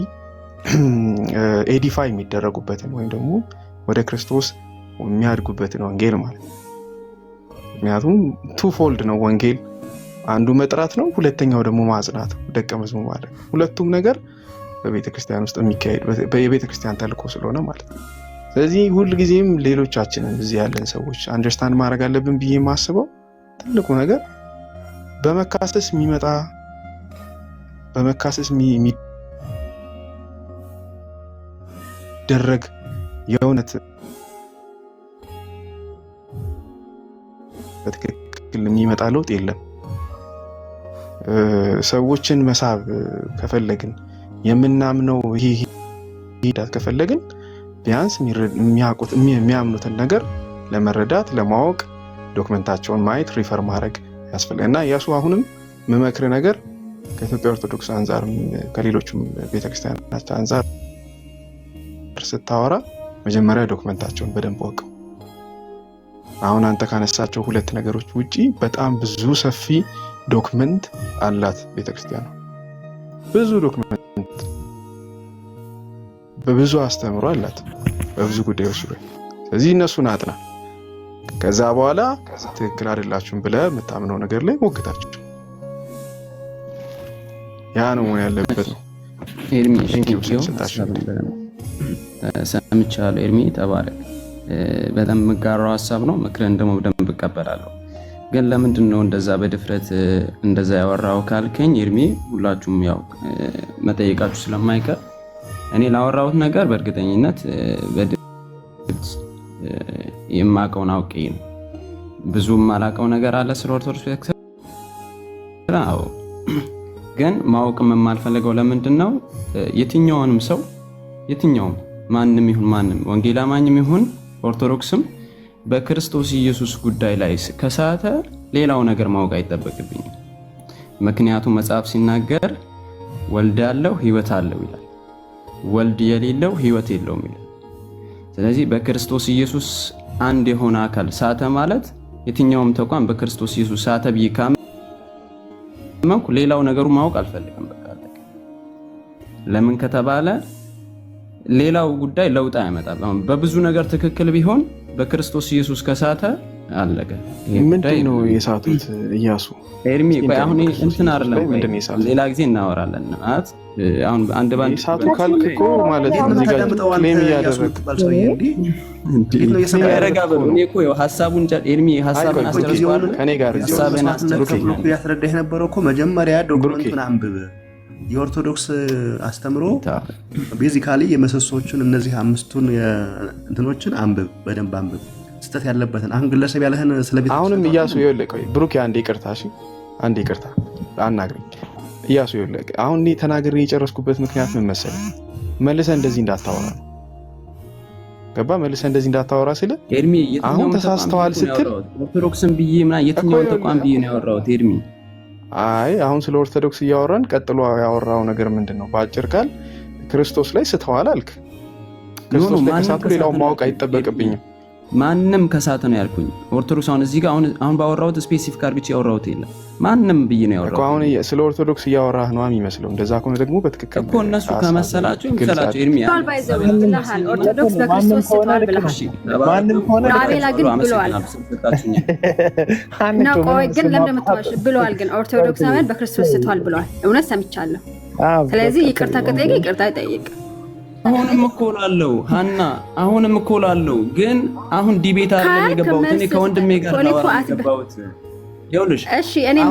Speaker 8: ኤዲፋይ የሚደረጉበትን ወይም ደግሞ ወደ ክርስቶስ የሚያድጉበትን ወንጌል ማለት ነው። ምክንያቱም ቱ ፎልድ ነው ወንጌል፣ አንዱ መጥራት ነው፣ ሁለተኛው ደግሞ ማጽናት ደቀ መዝሙር ማለት ነው። ሁለቱም ነገር በቤተክርስቲያን ውስጥ የሚካሄድ የቤተክርስቲያን ተልእኮ ስለሆነ ማለት ነው። ስለዚህ ሁልጊዜም ሌሎቻችንን እዚህ ያለን ሰዎች አንደርስታንድ ማድረግ አለብን ብዬ የማስበው ትልቁ ነገር በመካሰስ የሚደረግ የእውነት በትክክል የሚመጣ ለውጥ የለም። ሰዎችን መሳብ ከፈለግን የምናምነው ይሄ ከፈለግን ቢያንስ የሚያምኑትን ነገር ለመረዳት ለማወቅ ዶክመንታቸውን ማየት ሪፈር ማድረግ ያስፈልጋል። እና ያሱ አሁንም መመክር ነገር ከኢትዮጵያ ኦርቶዶክስ አንጻር ከሌሎችም ቤተክርስቲያናት አንጻር ስታወራ መጀመሪያ ዶክመንታቸውን በደንብ ወቅ። አሁን አንተ ካነሳቸው ሁለት ነገሮች ውጪ በጣም ብዙ ሰፊ ዶክመንት አላት ቤተክርስቲያኗ። ብዙ ዶክመንት በብዙ አስተምሮ አላት በብዙ ጉዳዮች ላይ። ስለዚህ እነሱን አጥና። ከዛ በኋላ ትክክል አይደላችሁም ብለህ የምታምነው ነገር ላይ ሞግታችሁ። ያ ነው መሆን ያለበት ነው።
Speaker 4: ኤርሚ ሰምቻለሁ። ኤርሚ ተባረክ። በጣም የምጋራው ሀሳብ ነው። ምክርን ደግሞ በደንብ እቀበላለሁ። ግን ለምንድን ነው እንደዛ በድፍረት እንደዛ ያወራው ካልከኝ ኤርሚ፣ ሁላችሁም ያው መጠየቃችሁ ስለማይቀር እኔ ላወራሁት ነገር በእርግጠኝነት የማውቀውን አውቄ ነው። ብዙም ማላውቀው ነገር አለ ስለ ኦርቶዶክስ ቤተክርስቲያን። ግን ማወቅም የማልፈልገው ለምንድን ነው የትኛውንም ሰው ማንም ይሁን ወንጌል አማኝም ይሁን ኦርቶዶክስም በክርስቶስ ኢየሱስ ጉዳይ ላይ ከሳተ ሌላው ነገር ማወቅ አይጠበቅብኝም። ምክንያቱም መጽሐፍ ሲናገር ወልድ ያለው ሕይወት አለው ይላል፣ ወልድ የሌለው ሕይወት የለውም ይላል። ስለዚህ በክርስቶስ ኢየሱስ አንድ የሆነ አካል ሳተ ማለት የትኛውም ተቋም በክርስቶስ ኢየሱስ ሳተ ብዬ ካመንኩ ሌላው ነገሩ ማወቅ አልፈልግም። በቃ ለምን ከተባለ ሌላው ጉዳይ ለውጥ አያመጣም። በብዙ ነገር ትክክል ቢሆን በክርስቶስ ኢየሱስ ከሳተ አለቀ።
Speaker 8: ምንድን ነው የሳቱት ኢያሱ?
Speaker 4: ኤርሚ ቆይ አሁን እንትን አይደለም፣ ሌላ ጊዜ እናወራለን። አሁን አንድ ባንድ
Speaker 8: ሳቱ ካልክ እኮ ማለት ነው እዚህ ጋር ክሌም እያደረግክ
Speaker 4: እኔ እኮ ሀሳቡን ኤርሚ ሀሳቡን አስጨርሷል።
Speaker 8: ከኔ ጋር
Speaker 6: ሀሳቡን አስጨርሷል። ያስረዳህ የነበረው እኮ መጀመሪያ ዶክመንቱን አንብብ። የኦርቶዶክስ አስተምሮ ቤዚካሊ የመሰሶቹን እነዚህ 5ቱን እንትኖችን አንብብ፣ በደንብ አንብብ። ስተት ያለበትን አሁን ግለሰብ ያለህን ስለቤት
Speaker 8: አሁንም ኢያሱ ይኸውልህ፣ ቆይ ብሩክ አንዴ ይቅርታ፣ እሺ አንዴ ይቅርታ አናግረኝ። ኢያሱ ይኸውልህ፣ አሁን እኔ ተናግሬ የጨረስኩበት ምክንያት ምን መሰለህ? መልሰህ እንደዚህ እንዳታወራ ነው። ገባ? መልሰህ እንደዚህ እንዳታወራ ስለ
Speaker 4: ኤርሚ
Speaker 8: አሁን ተሳስተዋል ስትል
Speaker 4: ኦርቶዶክስን ብዬ ምናምን የትኛውን ተቋም ብዬ ነው ያወራሁት ኤርሚ?
Speaker 8: አይ አሁን ስለ ኦርቶዶክስ እያወራን ቀጥሎ ያወራው ነገር ምንድነው? በአጭር ቃል ክርስቶስ ላይ ስተዋል አልክ። ክርስቶስ ላይ ከሳቱ ሌላው ማወቅ አይጠበቅብኝም።
Speaker 4: ማንም ከሳተ ነው ያልኩኝ። ኦርቶዶክስ አሁን እዚህ ጋር አሁን ባወራሁት ስፔሲፊክ አርግቼ ያወራሁት የለም። ማንም ብዬ ነው ያወራሁት።
Speaker 8: አሁን ስለ ኦርቶዶክስ እያወራህ ነው የሚመስለው። እንደዛ ከሆነ ደግሞ በትክክል
Speaker 4: እኮ እነሱ ከመሰላቸው ይመስላቸው ኤርሚ
Speaker 5: ኦርቶዶክስ በክርስቶስ ስተዋል ብለሃል።
Speaker 1: ማንም ሆነ
Speaker 5: አቤላ ግን ብለዋል ነው። ቆይ ግን ለምን የምትዋሽ? ብለዋል ግን ኦርቶዶክሳውያን በክርስቶስ ስተዋል ብለዋል። እውነት ሰምቻለሁ። ስለዚህ ይቅርታ ከጠየቀ ይቅርታ ይጠይቅ።
Speaker 4: አሁንም እኮላለሁ ሀና፣ አሁንም እኮላለሁ። ግን አሁን ዲቤት አይደለም የገባሁት እኔ ከወንድሜ ጋር ነው የገባሁት። ይኸውልሽ
Speaker 5: እሺ፣ እኔም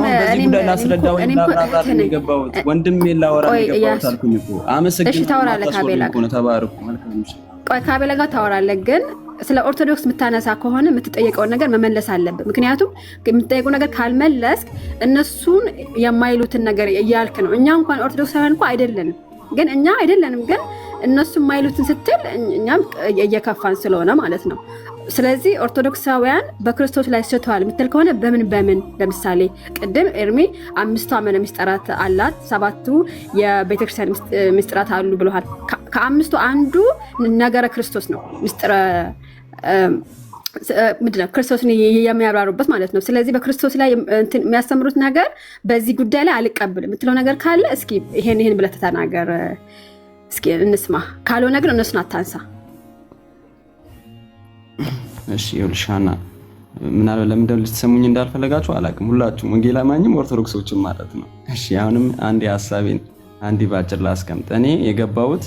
Speaker 4: ላስረዳው ላብራራ ነው የገባሁት። ወንድሜ ላወራ ነው የገባሁት አልኩኝ እኮ። አመሰግናለሁ።
Speaker 5: እሺ፣ ታወራለህ ካቤላ ጋር
Speaker 4: ተባረኩ። መልካም።
Speaker 5: ቆይ ካቤላ ጋር ታወራለህ። ግን ስለ ኦርቶዶክስ የምታነሳ ከሆነ የምትጠየቀውን ነገር መመለስ አለብን። ምክንያቱም የምትጠየቀው ነገር ካልመለስክ እነሱን የማይሉትን ነገር እያልክ ነው። እኛ እንኳን ኦርቶዶክሳውያን እኮ አይደለንም፣ ግን እኛ አይደለንም ግን እነሱ የማይሉትን ስትል እኛም እየከፋን ስለሆነ ማለት ነው። ስለዚህ ኦርቶዶክሳውያን በክርስቶስ ላይ ስተዋል የምትል ከሆነ በምን ለምሳሌ ቅድም ኤርሚ 5 አመነ ምስጢራት አላት፣ 7ቱ የቤተክርስቲያን ምስጢራት አሉ ብለዋል። ከ5ቱ አንዱ ነገረ ክርስቶስ ነው። ምስጢረ ምንድነው? ክርስቶስን የሚያብራሩበት ማለት ነው። ስለዚህ በክርስቶስ ላይ የሚያስተምሩት ነገር በዚህ ጉዳይ ላይ አልቀበልም የምትለው ነገር ካለ እስኪ ይሄን ብለህ ተናገር። እስኪ እንስማ። ካልሆነ ግን እነሱን አታንሳ።
Speaker 4: እሺ ይኸውልሽ ሀና፣ ምናልባት ለምን ልትሰሙኝ እንዳልፈለጋችሁ አላውቅም። ሁላችሁም ወንጌል አማኝም ኦርቶዶክሶችም ማለት ነው። እሺ አሁንም አንዴ ሀሳቤን አንዴ ባጭር ላስቀምጥ። እኔ የገባሁት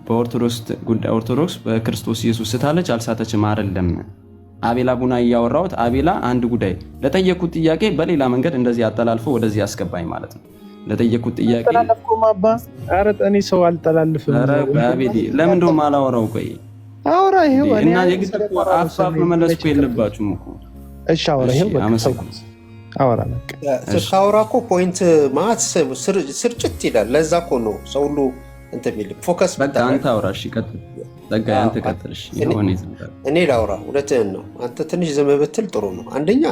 Speaker 4: በኦርቶዶክስ ጉዳይ ኦርቶዶክስ በክርስቶስ ኢየሱስ ስታለች አልሳተችም አይደለም። አቤላ ቡና እያወራሁት አቤላ አንድ ጉዳይ ለጠየቁት ጥያቄ በሌላ መንገድ እንደዚህ አጠላልፎ ወደዚህ ያስገባኝ ማለት ነው። ለጠየቁት ጥያቄ
Speaker 1: ተላልፎማባ ኧረ እኔ ሰው አልጠላልፍም።
Speaker 4: ኧረ አቤዲ ለምን እንደው ማላወራው? ቆይ
Speaker 1: አውራ። ይሄው
Speaker 4: እና የግድ እኮ አፋፍ መመለስ እኮ የለባችሁም እኮ።
Speaker 1: እሺ አውራ። ይሄው በቃ አውራ። በቃ
Speaker 9: ስታወራ እኮ ፖይንት ማለት ስርጭት ይላል። ለዛ እኮ ነው ሰው ሁሉ እንትን የሚል ፎከስ።
Speaker 4: በቃ አንተ አውራ። እሺ ቀጥል። በቃ አንተ ቀጥል። እሺ
Speaker 9: እኔ ላውራ። እውነትህን ነው። አንተ ትንሽ ዝም ብትል ጥሩ ነው። አንደኛ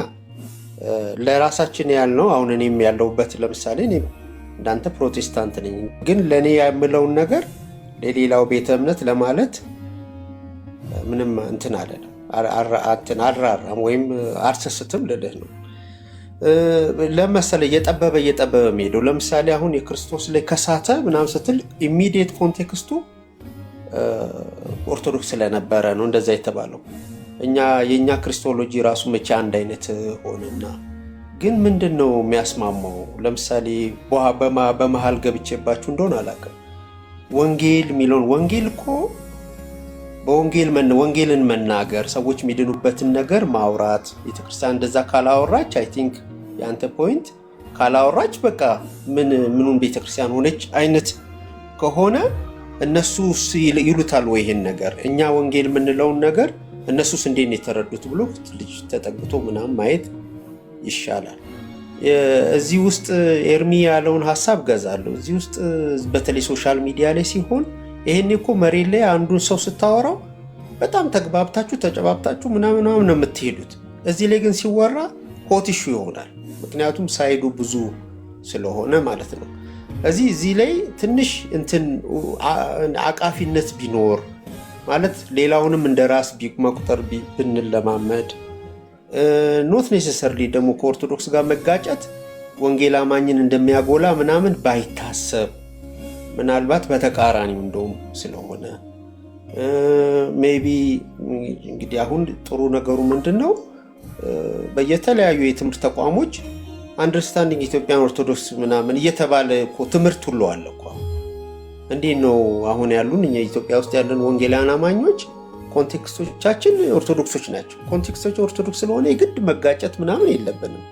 Speaker 9: ለራሳችን ያልነው አሁን እኔም ያለሁበት ለምሳሌ እኔ እንዳንተ ፕሮቴስታንት ነኝ፣ ግን ለእኔ የምለውን ነገር ለሌላው ቤተ እምነት ለማለት ምንም እንትን አለለም አልራራም ወይም አልሰስትም ልልህ ነው። ለምሳሌ እየጠበበ የሚሄደው ለምሳሌ አሁን የክርስቶስ ላይ ከሳተ ምናምን ስትል ኢሚዲየት ኮንቴክስቱ ኦርቶዶክስ ስለነበረ ነው እንደዛ የተባለው። የእኛ ክርስቶሎጂ ራሱ መቼ አንድ አይነት ሆነና፣ ግን ምንድን ነው የሚያስማማው? ለምሳሌ በመሀል ገብቼባችሁ እንደሆነ አላውቅም። ወንጌል የሚለውን ወንጌል እኮ ወንጌልን መናገር ሰዎች የሚድኑበትን ነገር ማውራት፣ ቤተክርስቲያን እንደዛ ካላወራች አይ ቲንክ የአንተ ፖይንት ካላወራች በቃ ምኑን ቤተክርስቲያን ሆነች አይነት ከሆነ እነሱ ይሉታል ወይ ይሄን ነገር? እኛ ወንጌል የምንለውን ነገር እነሱስ እንዴት ነው የተረዱት ብሎ ልጅ ተጠግቶ ምናምን ማየት ይሻላል። እዚህ ውስጥ ኤርሚ ያለውን ሀሳብ ገዛለሁ። እዚህ ውስጥ በተለይ ሶሻል ሚዲያ ላይ ሲሆን ይሄኔ እኮ መሬት ላይ አንዱን ሰው ስታወራው በጣም ተግባብታችሁ ተጨባብታችሁ ምናምን ነው የምትሄዱት። እዚህ ላይ ግን ሲወራ ሆት ኢሹ ይሆናል። ምክንያቱም ሳይዱ ብዙ ስለሆነ ማለት ነው። እዚህ ላይ ትንሽ እንትን አቃፊነት ቢኖር ማለት ሌላውንም እንደ ራስ መቁጠር ብንለማመድ፣ ኖት ኔሴሰርሊ ደግሞ ከኦርቶዶክስ ጋር መጋጨት ወንጌል አማኝን እንደሚያጎላ ምናምን ባይታሰብ፣ ምናልባት በተቃራኒው እንደውም ስለሆነ ሜቢ እንግዲህ አሁን ጥሩ ነገሩ ምንድን ነው? በየተለያዩ የትምህርት ተቋሞች አንደርስታንዲንግ ኢትዮጵያን ኦርቶዶክስ ምናምን እየተባለ እኮ ትምህርት ሁሉ አለ እኮ። እንዴት ነው አሁን ያሉን እኛ ኢትዮጵያ ውስጥ ያለን ወንጌላውያን አማኞች ኮንቴክስቶቻችን ኦርቶዶክሶች ናቸው። ኮንቴክስቶች ኦርቶዶክስ ስለሆነ የግድ መጋጨት ምናምን የለብንም።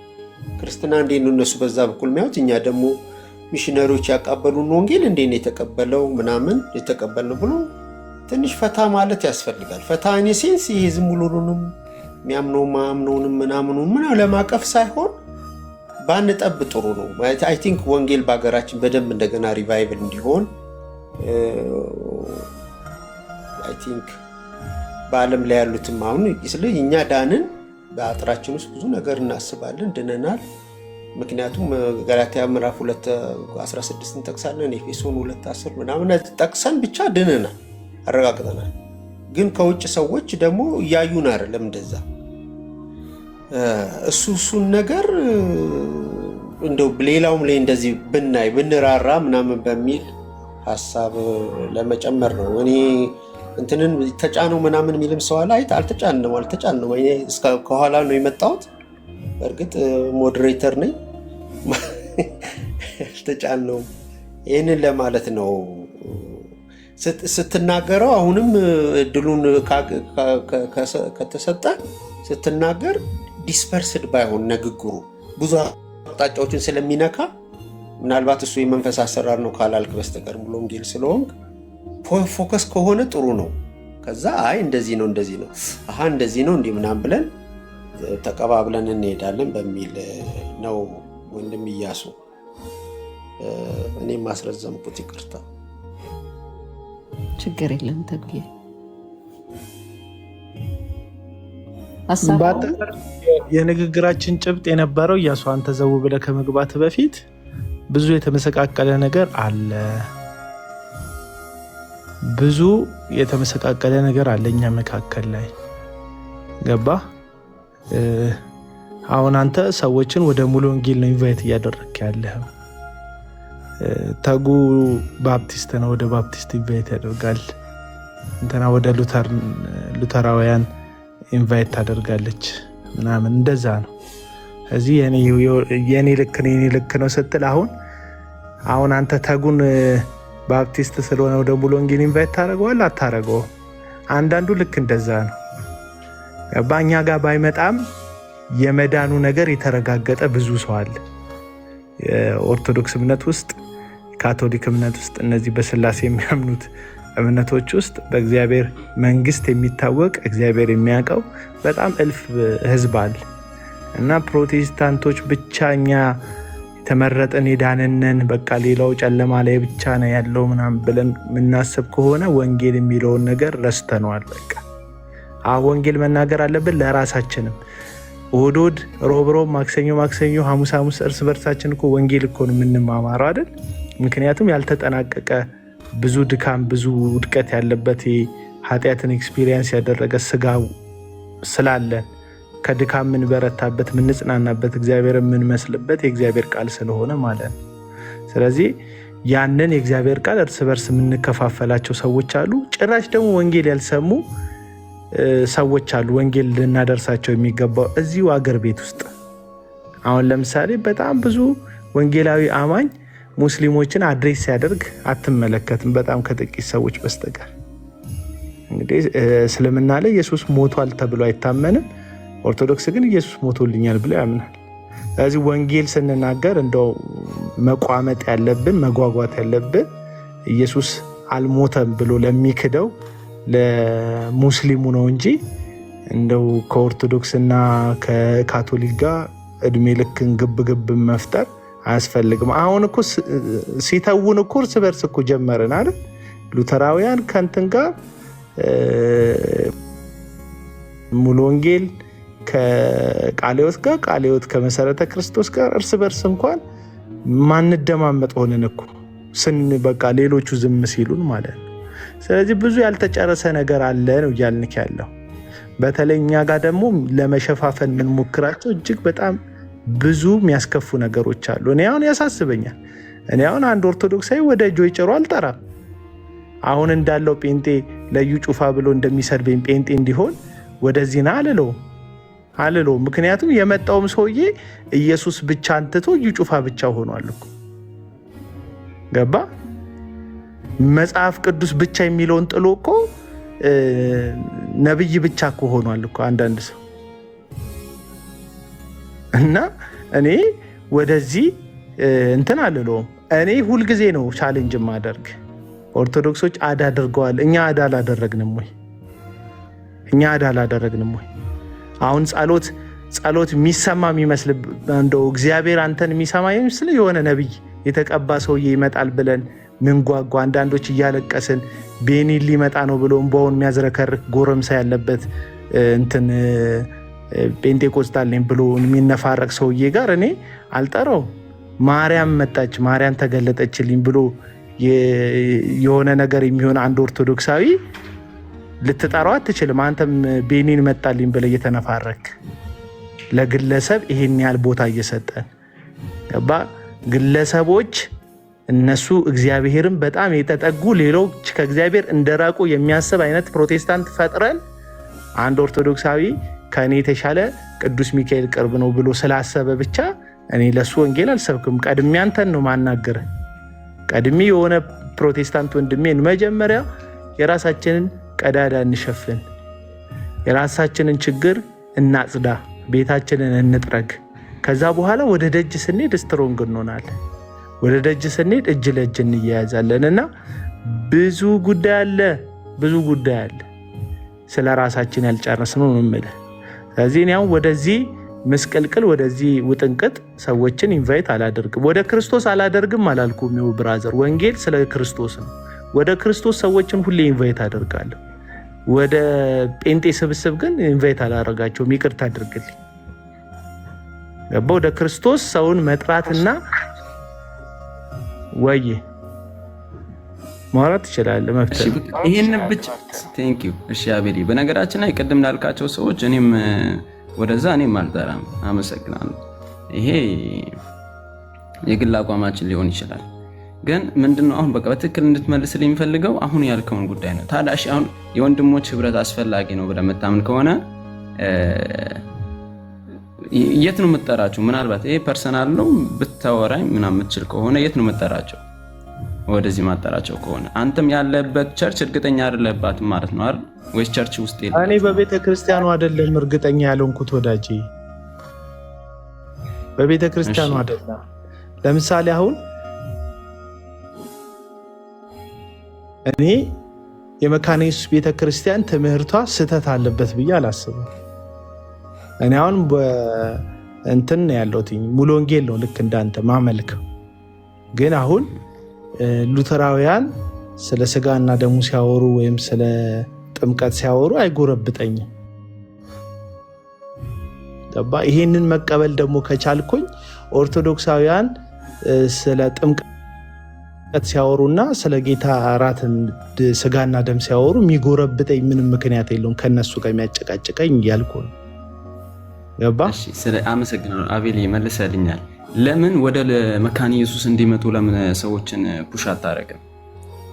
Speaker 9: ክርስትና እንዴት ነው እነሱ በዛ በኩል የሚያዩት፣ እኛ ደግሞ ሚሽነሪዎች ያቀበሉን ወንጌል እንዴት ነው የተቀበለው ምናምን የተቀበልነው ብሎ ትንሽ ፈታ ማለት ያስፈልጋል። ፈታ እኔ ሴንስ ይሄ ዝም ብሎንም የሚያምነው ማምነውንም ምናምኑን ለማቀፍ ሳይሆን ባንጠብ ጥሩ ነው። አይ ቲንክ ወንጌል በሀገራችን በደንብ እንደገና ሪቫይቭል እንዲሆን አይ ቲንክ በዓለም ላይ ያሉትም አሁን ስለዚህ እኛ ዳንን በአጥራችን ውስጥ ብዙ ነገር እናስባለን፣ ድነናል። ምክንያቱም ገላትያ ምዕራፍ 2:16 እንጠቅሳለን፣ ኤፌሶን 2:10 ምናምን ጠቅሰን ብቻ ድነናል፣ አረጋግጠናል። ግን ከውጭ ሰዎች ደግሞ እያዩን አይደለም እንደዛ። እሱን ነገር እንደው ሌላውም ላይ እንደዚህ ብናይ ብንራራ ምናምን በሚል ሀሳብ ለመጨመር ነው። እኔ እንትንን ተጫነው ምናምን የሚልም ሰው አለ። አልተጫነው እኔ ከኋላ ነው የመጣሁት። በእርግጥ ሞዴሬተር ነኝ። አልተጫነውም። ይህንን ለማለት ነው። ስትናገረው አሁንም እድሉን ከተሰጠ ስትናገር ዲስፐርስድ ባይሆን ንግግሩ ብዙ አቅጣጫዎችን ስለሚነካ ምናልባት እሱ የመንፈስ አሰራር ነው ካላልክ በስተቀር ብሎ ወንጌል ስለሆንክ ፎከስ ከሆነ ጥሩ ነው። ከዛ አይ እንደዚህ ነው እንደዚህ ነው እንዲህ ምናምን ብለን ተቀባብለን እንሄዳለን በሚል ነው። ወንድም እያሱ እኔ ማስረዘምኩት ይቅርታ።
Speaker 3: ችግር የለም ተብዬ
Speaker 1: የንግግራችን ጭብጥ የነበረው እያሱ አንተ ዘው ብለህ ከመግባት በፊት ብዙ የተመሰቃቀለ ነገር አለ። እኛ መካከል ላይ ገባ። አሁን አንተ ሰዎችን ወደ ሙሉ ወንጌል ነው ኢንቫይት እያደረግክ ያለህ። ተጉ ባፕቲስት ነው፣ ወደ ባፕቲስት ኢንቫይት ያደርጋል። እንትና ወደ ሉተራውያን ኢንቫይት ታደርጋለች ምናምን እንደዛ ነው። እዚህ የኔ ልክ ነው ስትል አሁን አንተ ተጉን ባፕቲስት ስለሆነ ወደ ሙሉ ወንጌል ኢንቫይት ታደርገዋለህ አታደርገውም? አንዳንዱ ልክ እንደዛ ነው። በእኛ ጋር ባይመጣም የመዳኑ ነገር የተረጋገጠ ብዙ ሰው አለ። የኦርቶዶክስ እምነት ውስጥ፣ ካቶሊክ እምነት ውስጥ፣ እነዚህ በስላሴ የሚያምኑት እምነቶች ውስጥ በእግዚአብሔር መንግስት የሚታወቅ እግዚአብሔር የሚያውቀው በጣም እልፍ ህዝብ አለ እና ፕሮቴስታንቶች ብቻ እኛ የተመረጠን የዳንነን በቃ ሌላው ጨለማ ላይ ብቻ ነው ያለው ምናምን ብለን የምናስብ ከሆነ ወንጌል የሚለውን ነገር ረስተነዋል። በቃ ወንጌል መናገር አለብን ለራሳችንም። እሑድ ሮብ ማክሰኞ ሐሙስ እርስ በርሳችን እኮ ወንጌል እኮ ነው የምንማማረው አይደል? ምክንያቱም ያልተጠናቀቀ ብዙ ድካም ብዙ ውድቀት ያለበት ኃጢአትን ኤክስፒሪየንስ ያደረገ ስጋው ስላለን ከድካም የምንበረታበት የምንጽናናበት እግዚአብሔር የምንመስልበት የእግዚአብሔር ቃል ስለሆነ ማለት ነው። ስለዚህ ያንን የእግዚአብሔር ቃል እርስ በርስ የምንከፋፈላቸው ሰዎች አሉ። ጭራሽ ደግሞ ወንጌል ያልሰሙ ሰዎች አሉ። ወንጌል ልናደርሳቸው የሚገባው እዚሁ አገር ቤት ውስጥ አሁን ለምሳሌ በጣም ብዙ ወንጌላዊ አማኝ ሙስሊሞችን አድሬስ ሲያደርግ አትመለከትም፣ በጣም ከጥቂት ሰዎች በስተቀር። እንግዲህ እስልምና ላይ ኢየሱስ ሞቷል ተብሎ አይታመንም። ኦርቶዶክስ ግን ኢየሱስ ሞቶልኛል ብሎ ያምናል። ስለዚህ ወንጌል ስንናገር እንደው መቋመጥ ያለብን መጓጓት ያለብን ኢየሱስ አልሞተም ብሎ ለሚክደው ለሙስሊሙ ነው እንጂ እንደው ከኦርቶዶክስና ከካቶሊክ ጋር እድሜ ልክን ግብ መፍጠር አያስፈልግም። አሁን እኮ ሲተውን እኮ እርስ በርስ እኮ ጀመረን አይደል? ሉተራውያን ከእንትን ጋር ሙሉ ወንጌል ከቃልዮት ጋር ቃልዮት ከመሰረተ ክርስቶስ ጋር እርስ በርስ እንኳን ማንደማመጥ ሆነን እኮ በቃ ሌሎቹ ዝም ሲሉን ማለት ነው። ስለዚህ ብዙ ያልተጨረሰ ነገር አለ ነው እያልንክ ያለው። በተለይ እኛ ጋር ደግሞ ለመሸፋፈን የምንሞክራቸው እጅግ በጣም ብዙ የሚያስከፉ ነገሮች አሉ። እኔ አሁን ያሳስበኛል። እኔ አሁን አንድ ኦርቶዶክሳዊ ወደ ጆይ ጭሮ አልጠራም። አሁን እንዳለው ጴንጤ ለዩ ጩፋ ብሎ እንደሚሰድበኝ ጴንጤ እንዲሆን ወደዚህ ና አልለውም። አልለውም። ምክንያቱም የመጣውም ሰውዬ ኢየሱስ ብቻ አንትቶ እዩ ጩፋ ብቻ ሆኗል እኮ ገባ። መጽሐፍ ቅዱስ ብቻ የሚለውን ጥሎ እኮ ነብይ ብቻ እኮ ሆኗል እኮ አንዳንድ ሰው እና እኔ ወደዚህ እንትን አልለውም። እኔ ሁልጊዜ ነው ቻሌንጅ ማደርግ። ኦርቶዶክሶች አዳ አድርገዋል። እኛ አዳ አላደረግንም ወይ? እኛ አዳ አላደረግንም ወይ? አሁን ጸሎት የሚሰማ የሚመስል እንደው እግዚአብሔር አንተን የሚሰማ ይመስል የሆነ ነብይ የተቀባ ሰውዬ ይመጣል ብለን ምንጓጓ አንዳንዶች እያለቀስን ቤኒል ሊመጣ ነው ብሎ እንባውን የሚያዝረከርክ ጎረምሳ ያለበት እንትን ጴንጤቆስጣል ነኝ ብሎ የሚነፋረቅ ሰውዬ ጋር እኔ አልጠራውም። ማርያም መጣች፣ ማርያም ተገለጠችልኝ ብሎ የሆነ ነገር የሚሆን አንድ ኦርቶዶክሳዊ ልትጠራው አትችልም። አንተም ቤኒን መጣልኝ ብለህ እየተነፋረክ ለግለሰብ ይሄን ያህል ቦታ እየሰጠን ገባ። ግለሰቦች እነሱ እግዚአብሔርን በጣም የተጠጉ ሌሎች ከእግዚአብሔር እንደራቁ የሚያስብ አይነት ፕሮቴስታንት ፈጥረን አንድ ኦርቶዶክሳዊ ከእኔ የተሻለ ቅዱስ ሚካኤል ቅርብ ነው ብሎ ስላሰበ ብቻ እኔ ለሱ ወንጌል አልሰብክም። ቀድሜ አንተን ነው ማናገር። ቀድሜ የሆነ ፕሮቴስታንት ወንድሜን መጀመሪያ የራሳችንን ቀዳዳ እንሸፍን፣ የራሳችንን ችግር እናጽዳ፣ ቤታችንን እንጥረግ። ከዛ በኋላ ወደ ደጅ ስንሄድ ስትሮንግ እንሆናለን። ወደ ደጅ ስንሄድ እጅ ለእጅ እንያያዛለን። እና ብዙ ጉዳይ አለ ስለ ራሳችን ያልጨረስነው ነው የምልህ። ስለዚህ እኔ አሁን ወደዚህ ምስቅልቅል ወደዚህ ውጥንቅጥ ሰዎችን ኢንቫይት አላደርግም። ወደ ክርስቶስ አላደርግም አላልኩም። ይኸው ብራዘር ወንጌል ስለ ክርስቶስ ነው። ወደ ክርስቶስ ሰዎችን ሁሌ ኢንቫይት አደርጋለሁ። ወደ ጴንጤ ስብስብ ግን ኢንቫይት አላደርጋቸውም። ይቅርታ አድርግልኝ። ገባ? ወደ ክርስቶስ ሰውን መጥራትና ወይ ማውራት ትችላለህ። መፍትሄ
Speaker 4: ይሄን ብቻ ቴንክ ዩ። እሺ አቤሊ፣ በነገራችን ላይ ቅድም ላልካቸው ሰዎች እኔም ወደዛ እኔም አልጠራም። አመሰግናለሁ። ይሄ የግል አቋማችን ሊሆን ይችላል። ግን ምንድነው አሁን በቃ በትክክል እንድትመልስልኝ የሚፈልገው አሁን ያልከውን ጉዳይ ነው። ታዲያ እሺ አሁን የወንድሞች ህብረት አስፈላጊ ነው ብለህ የምታምን ከሆነ የት ነው የምትጠራቸው? ምናልባት ይሄ ፐርሰናል ነው ብታወራኝ ምናምን የምትችል ከሆነ የት ነው የምትጠራቸው? ወደዚህ ማጠራቸው ከሆነ አንተም ያለበት ቸርች እርግጠኛ አይደለባትም ማለት ነው አይደል? ወይስ ቸርች ውስጥ የለም?
Speaker 1: እኔ በቤተ ክርስቲያኑ አይደለም እርግጠኛ ያልሆንኩት ወዳጄ፣ በቤተ ክርስቲያኑ አይደለም። ለምሳሌ አሁን እኔ የመካነ ኢየሱስ ቤተ ክርስቲያን ትምህርቷ ስህተት አለበት ብዬ አላስብም። እኔ አሁን እንትን ያለሁት ሙሉ ወንጌል ነው ልክ እንዳንተ ማመልከው። ግን አሁን ሉተራውያን ስለ ስጋና ደሙ ሲያወሩ ወይም ስለ ጥምቀት ሲያወሩ አይጎረብጠኝም። ገባ? ይሄንን መቀበል ደግሞ ከቻልኩኝ ኦርቶዶክሳውያን ስለ ጥምቀት ሲያወሩና ስለ ጌታ እራት ስጋና ደም ሲያወሩ የሚጎረብጠኝ ምንም ምክንያት የለውም ከነሱ ጋር የሚያጨቃጭቀኝ እያልኩ ነው። ገባ?
Speaker 4: አመሰግናለሁ አቤል፣ መልሰልኛል። ለምን ወደ መካነ ኢየሱስ እንዲመጡ ለምን ሰዎችን ፑሽ አታረግም?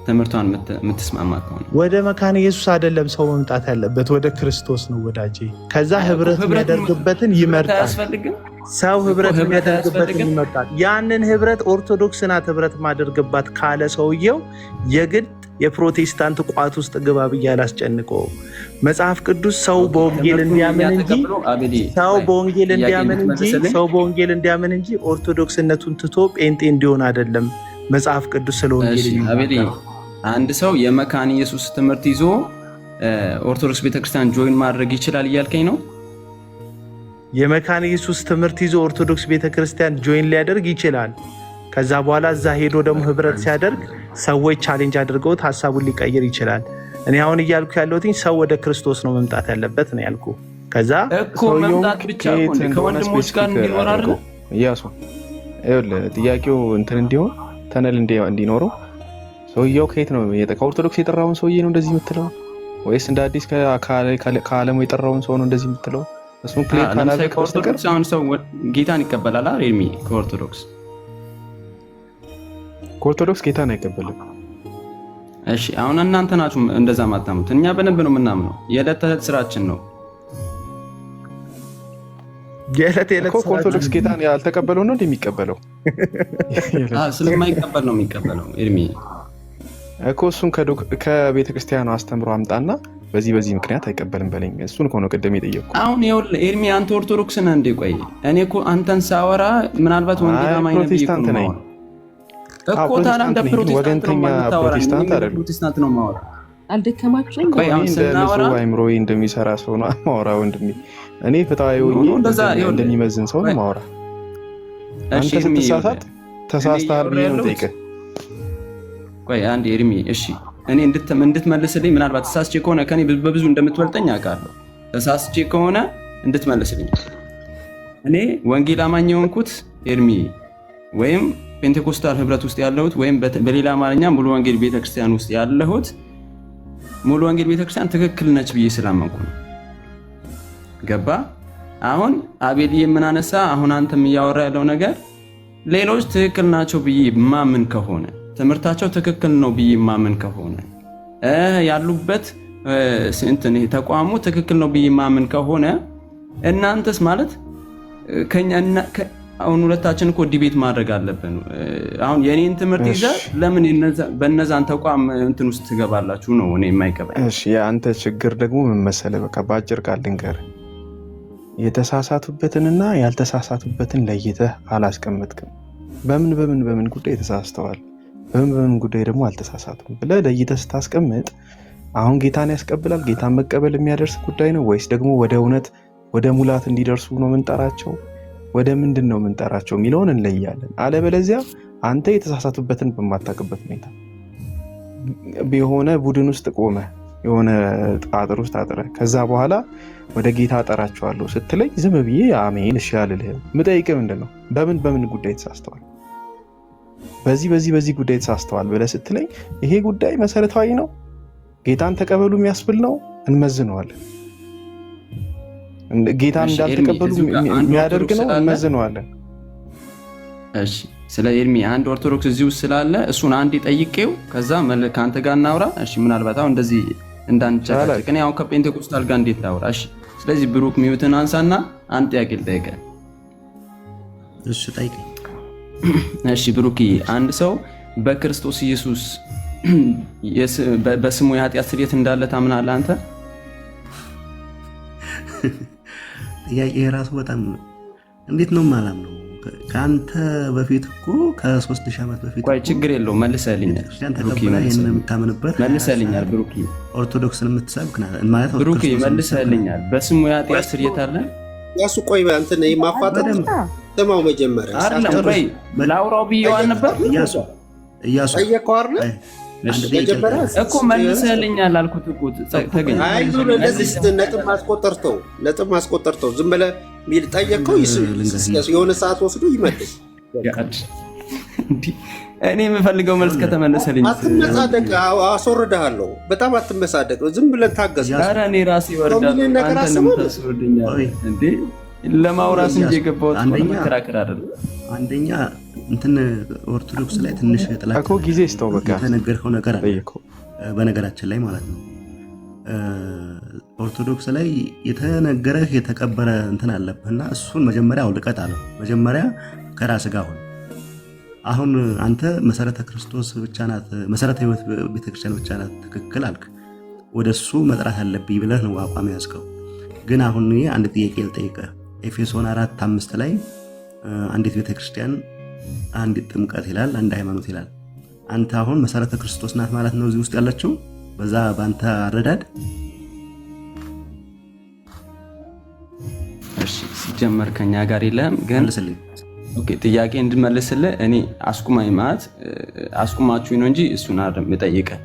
Speaker 4: ትምህርቷን የምትስማማ ከሆነ ወደ መካነ ኢየሱስ አይደለም ሰው መምጣት ያለበት ወደ ክርስቶስ ነው ወዳጄ። ከዛ ህብረት የሚያደርግበትን ይመርጣል ሰው። ህብረት የሚያደርግበትን ይመርጣል። ያንን ህብረት ኦርቶዶክስ ናት ህብረት ማደርግባት ካለ ሰውየው የግድ የፕሮቴስታንት ቋት ውስጥ ግባ ብዬ አላስጨንቀውም። መጽሐፍ ቅዱስ ሰው በወንጌል እንዲያምን እንጂ ኦርቶዶክስነቱን ትቶ ጴንጤ እንዲሆን አይደለም መጽሐፍ ቅዱስ ስለ ወንጌል። አንድ ሰው የመካነ ኢየሱስ ትምህርት ይዞ ኦርቶዶክስ ቤተክርስቲያን ጆይን ማድረግ ይችላል እያልከኝ ነው?
Speaker 1: የመካነ ኢየሱስ ትምህርት ይዞ ኦርቶዶክስ ቤተክርስቲያን ጆይን ሊያደርግ ይችላል። ከዛ በኋላ እዛ ሄዶ ደግሞ ህብረት ሲያደርግ ሰዎች ቻሌንጅ አድርገውት ሀሳቡን ሊቀይር ይችላል። እኔ አሁን እያልኩ ያለሁት ሰው ወደ ክርስቶስ ነው መምጣት ያለበት ነው ያልኩ። ከዛ
Speaker 4: እኮ መምጣት ብቻ ከወንድሞች ጋር እንዲኖር አይደል?
Speaker 8: እያሱ ጥያቄው እንትን እንዲሆን ተነል እንዲኖረው ሰውየው ከየት ነው ከኦርቶዶክስ የጠራውን ሰውዬ ነው እንደዚህ የምትለው ወይስ እንደ አዲስ ከዓለሙ የጠራውን ሰው ነው እንደዚህ የምትለው? እሱም ፕሌት ካላለ
Speaker 4: ከኦርቶዶክስ አሁን ሰው ጌታን ይቀበላል አይደል?
Speaker 8: ከኦርቶዶክስ ጌታን አይቀበልም።
Speaker 4: እሺ አሁን እናንተ ናችሁ እንደዛ ማታሙት። እኛ በደንብ ነው የምናምነው፣ የዕለት ተዕለት ስራችን ነው።
Speaker 8: ኦርቶዶክስ ጌታን ያልተቀበለው ነው እንደሚቀበለው
Speaker 4: ስለማይቀበል ነው የሚቀበለው። ኤርሚ
Speaker 8: እኮ እሱን ከቤተ ክርስቲያኑ አስተምሮ አምጣና በዚህ ምክንያት አይቀበልም በለኝ። እሱን ነው ቅድም የጠየቅኩ።
Speaker 4: አሁን ይኸውልህ ኤርሚ አንተ ኦርቶዶክስ ነህ እንዴ? ቆይ እኔ እኮ አንተን ሳወራ ምናልባት ወንጌላማኝ ነህ
Speaker 8: ፕሮቴስታንት ነኝ
Speaker 4: እኮ። ታዲያ እንደ
Speaker 8: ወገንተኛ ፕሮቴስታንት አይደለም።
Speaker 4: ፕሮቴስታንት ነው የማወራ።
Speaker 3: አልደከማችሁም?
Speaker 8: ቆይ አሁን ስናወራ አይምሮዬ እንደሚሰራ ሰው ነው የማወራ ወንድሜ። እኔ ፍትሃዊ ሆኜ እንደሚመዝን ሰው ነው የማወራ። አንተ ስትሳሳት ተሳስተሃል ብዬ ነው የምጠይቅህ።
Speaker 4: ቆይ አንዴ ኤርሚ እሺ፣ እኔ እንድትመልስልኝ ምናልባት ተሳስቼ ከሆነ ከኔ በብዙ እንደምትበልጠኝ አውቃለሁ። ተሳስቼ ከሆነ እንድትመልስልኝ። እኔ ወንጌል አማኝ የሆንኩት ኤርሚ ወይም ፔንቴኮስታል ህብረት ውስጥ ያለሁት ወይም በሌላ አማርኛ ሙሉ ወንጌል ቤተክርስቲያን ውስጥ ያለሁት ሙሉ ወንጌል ቤተክርስቲያን ትክክል ነች ብዬ ስላመንኩ ነው። ገባ? አሁን አቤል የምናነሳ አሁን አንተም እያወራ ያለው ነገር ሌሎች ትክክል ናቸው ብዬ ማምን ከሆነ ትምህርታቸው ትክክል ነው ብዬ ማምን ከሆነ ያሉበት ተቋሙ ትክክል ነው ብዬ ማምን ከሆነ እናንተስ ማለት አሁን ሁለታችን እኮ ዲቤት ማድረግ አለብን። አሁን የኔን ትምህርት ይዘህ ለምን በእነዛን ተቋም እንትን ውስጥ ትገባላችሁ ነው እኔ የማይገባኝ።
Speaker 8: እሺ የአንተ ችግር ደግሞ ምን መሰለህ? በቃ በአጭር ቃል ልንገርህ፣ የተሳሳቱበትንና ያልተሳሳቱበትን ለይተህ አላስቀመጥክም። በምን ጉዳይ ተሳስተዋል፣ በምን ጉዳይ ደግሞ አልተሳሳቱም ብለህ ለይተህ ስታስቀምጥ አሁን ጌታን ያስቀብላል፣ ጌታን መቀበል የሚያደርስ ጉዳይ ነው ወይስ ደግሞ ወደ እውነት ወደ ሙላት እንዲደርሱ ነው ምንጠራቸው፣ ወደ ምንድን ነው ምንጠራቸው የሚለውን እንለያለን። አለበለዚያ አንተ የተሳሳቱበትን በማታውቅበት ሁኔታ የሆነ ቡድን ውስጥ ቆመ የሆነ ጣጥር ውስጥ አጥረህ ከዛ በኋላ ወደ ጌታ አጠራቸዋለሁ ስትለኝ ዝም ብዬ አሜን እሺ አልልህም። ምጠይቅህ ምንድን ነው በምን ጉዳይ ተሳስተዋል፣ በዚህ ጉዳይ ተሳስተዋል ብለህ ስትለኝ ይሄ ጉዳይ መሰረታዊ ነው፣ ጌታን ተቀበሉ የሚያስብል ነው፣ እንመዝነዋለን። ጌታን እንዳልተቀበሉ የሚያደርግ ነው፣ እንመዝነዋለን።
Speaker 4: እሺ ስለ ኤርሚ አንድ ኦርቶዶክስ እዚህ ውስጥ ስላለ እሱን አንዴ ጠይቄው ከዛ ከአንተ ጋር እናውራ። እሺ ምናልባት አሁን እንደዚህ እንዳንጨቃጨቅ እኔ አሁን ከፔንቴኮስታል ጋር እንዴት ላውራ? እሺ ስለዚህ ብሩክ ሚውትን አንሳና አንድ ጥያቄ ልጠይቅህ።
Speaker 6: እሺ ጠይቀኝ።
Speaker 4: እሺ ብሩክ፣ አንድ ሰው በክርስቶስ ኢየሱስ በስሙ የኃጢአት ስርየት እንዳለ ታምናለህ አንተ?
Speaker 6: ጥያቄ የራሱ በጣም እንዴት ነው ማላም ነው። ከአንተ በፊት እኮ ከ3000 ዓመት በፊት
Speaker 4: ቆይ ችግር የለውም መልሰልኛል።
Speaker 6: የምታምንበት
Speaker 4: መልሰልኛል ብሩክ።
Speaker 6: ኦርቶዶክስን የምትሰብክ ማለት
Speaker 4: ብሩክ መልሰልኛል። በስሙ የኃጢአት ስርየት አለ
Speaker 9: ያሱ። ቆይ አንተ ነህ ማፋጠጥ ተማው መጀመሪያ
Speaker 4: አይደለም። ቆይ ላውራው ብዬዋል ነበር
Speaker 6: እያሱ
Speaker 9: ጠየቀው አይደል
Speaker 4: እኮ መልሰልኛል አልኩት እኮ ተገኘ።
Speaker 9: አይ ለዚህ ነጥብ ማስቆጠርተው ዝም ብለህ ሚል ጠየቀው የሆነ ሰዓት ወስዶ ይመልስ።
Speaker 4: እኔ የምፈልገው መልስ ከተመለሰልኝ
Speaker 9: አትመጻደቅ፣ አስወርድሃለሁ። በጣም አትመጻደቅ፣ ዝም ብለን ታገስ።
Speaker 4: ኧረ እኔ ራሴ ይወርዳል። አንተ ነው የምታስወርደኛል እንዴ? ለማውራት እንጂ የገባሁት መከራከር አይደለም።
Speaker 6: አንደኛ እንትን ኦርቶዶክስ ላይ ትንሽ ጥላቻ
Speaker 8: እኮ ጊዜ ስተው በቃ
Speaker 6: የተነገርከው ነገር አለ። በነገራችን ላይ ማለት ነው ኦርቶዶክስ ላይ የተነገረህ የተቀበረ እንትን አለብህና እሱን መጀመሪያ አውልቀት አለው። መጀመሪያ ከራስህ ጋር አሁን አንተ መሰረተ ክርስቶስ ብቻ ናት፣ መሰረተ ህይወት ቤተክርስቲያን ብቻ ናት ትክክል አልክ። ወደ እሱ መጥራት አለብኝ ብለህ ነው አቋም ያዝከው። ግን አሁን አንድ ጥያቄ ልጠይቅህ። ኤፌሶን 4:5 ላይ አንዲት ቤተክርስቲያን አንዲት ጥምቀት ይላል፣ አንድ ሃይማኖት ይላል። አንተ አሁን መሰረተ ክርስቶስ ናት ማለት ነው እዚህ ውስጥ ያለችው በዛ በአንተ አረዳድ?
Speaker 4: እሺ ሲጀመር ከኛ ጋር የለም ግን
Speaker 6: መልስልኝ።
Speaker 4: ኦኬ ጥያቄ እንድመልስልህ እኔ አስቁማኝ ማለት አስቁማችሁኝ ነው እንጂ እሱን አይደለም የምጠይቅህ።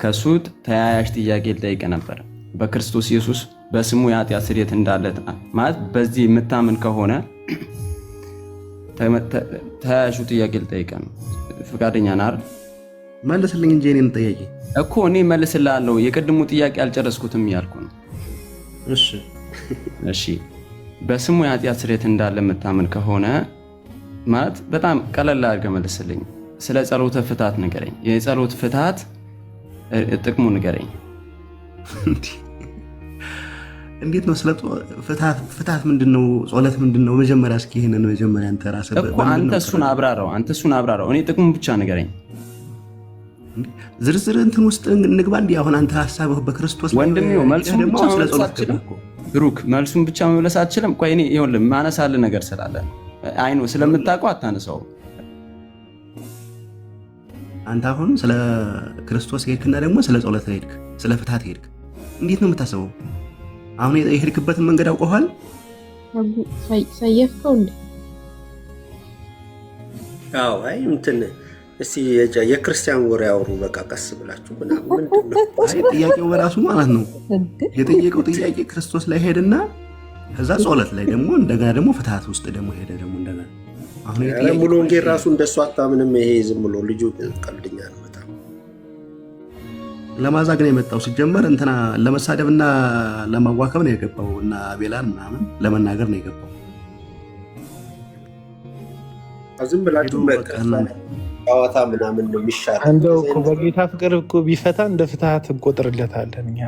Speaker 4: ከሱ ተያያዥ ጥያቄ ልጠይቅህ ነበር። በክርስቶስ ኢየሱስ በስሙ የኃጢአት ስርየት እንዳለ ማለት በዚህ የምታምን ከሆነ ተያያዥ ጥያቄ ልጠይቅህ ነው። ፈቃደኛ ነህ አይደል?
Speaker 6: መልስልኝ እንጂ እኔን ጠያቄ
Speaker 4: እኮ እኔ መልስልሃለሁ። የቅድሙ ጥያቄ አልጨረስኩትም እያልኩ ነው። እሺ በስሙ የኃጢአት ስርየት እንዳለ የምታምን ከሆነ ማለት በጣም ቀለል አድርገህ መልስልኝ። ስለ ጸሎተ ፍትሐት ንገረኝ። የጸሎት ፍትሐት ጥቅሙ ንገረኝ።
Speaker 6: እንዴት ነው ስለ ፍታት ምንድነው? ጸሎት ምንድነው? መጀመሪያ እስኪ ይሄንን መጀመሪያ አንተ ራስህ
Speaker 4: አንተ እሱን አብራራው። እኔ ጥቅሙ ብቻ ንገረኝ።
Speaker 6: ዝርዝር እንትን ውስጥ እንግባ። እንዲህ አሁን አንተ ሐሳብህ በክርስቶስ
Speaker 4: ወንድሜው መልሱን ብቻ መመለስ አትችልም። ብሩክ መልሱን ብቻ መመለስ አትችልም። ቆይ እኔ ይኸውልህ ማነሳልህ ነገር ስላለ አይኑ ስለምታውቀው አታነሳው።
Speaker 6: አንተ አሁን ስለ ክርስቶስ ሄድክና ደግሞ ስለ ጸሎት ሄድክ፣ ስለ ፍታት ሄድክ። እንዴት ነው የምታስበው? አሁን የሄድክበትን መንገድ አውቀዋል?
Speaker 7: ሰየፍከው እንዴ?
Speaker 9: አዎ። አይ እንትን እስቲ የክርስቲያን ወሬ ያወሩ በቃ ቀስ ብላችሁ ምናምን
Speaker 6: ጥያቄው በራሱ ማለት ነው የጠየቀው ጥያቄ ክርስቶስ ላይ ሄድና ከዛ ጸሎት ላይ ደግሞ እንደገና ደግሞ ፍትሃት ውስጥ ደግሞ ሄደ ደግሞ እንደገና አሁን
Speaker 9: ሙሉ ወንጌል ራሱ እንደሱ አታምንም። ይሄ ዝም ብሎ ልጁ ቀልድኛ ነው በጣም
Speaker 6: ለማዛግ ነው የመጣው። ሲጀመር እንትና ለመሳደብና ለማዋከብ ነው የገባው እና አቤላን ምናምን ለመናገር ነው የገባው።
Speaker 9: ዝም ብላችሁ ጨዋታ ምናምን ነው የሚሻለው።
Speaker 1: እንደው እኮ በጌታ ፍቅር እኮ ቢፈታ እንደ ፍትሃት እንቆጥርለታለን እኛ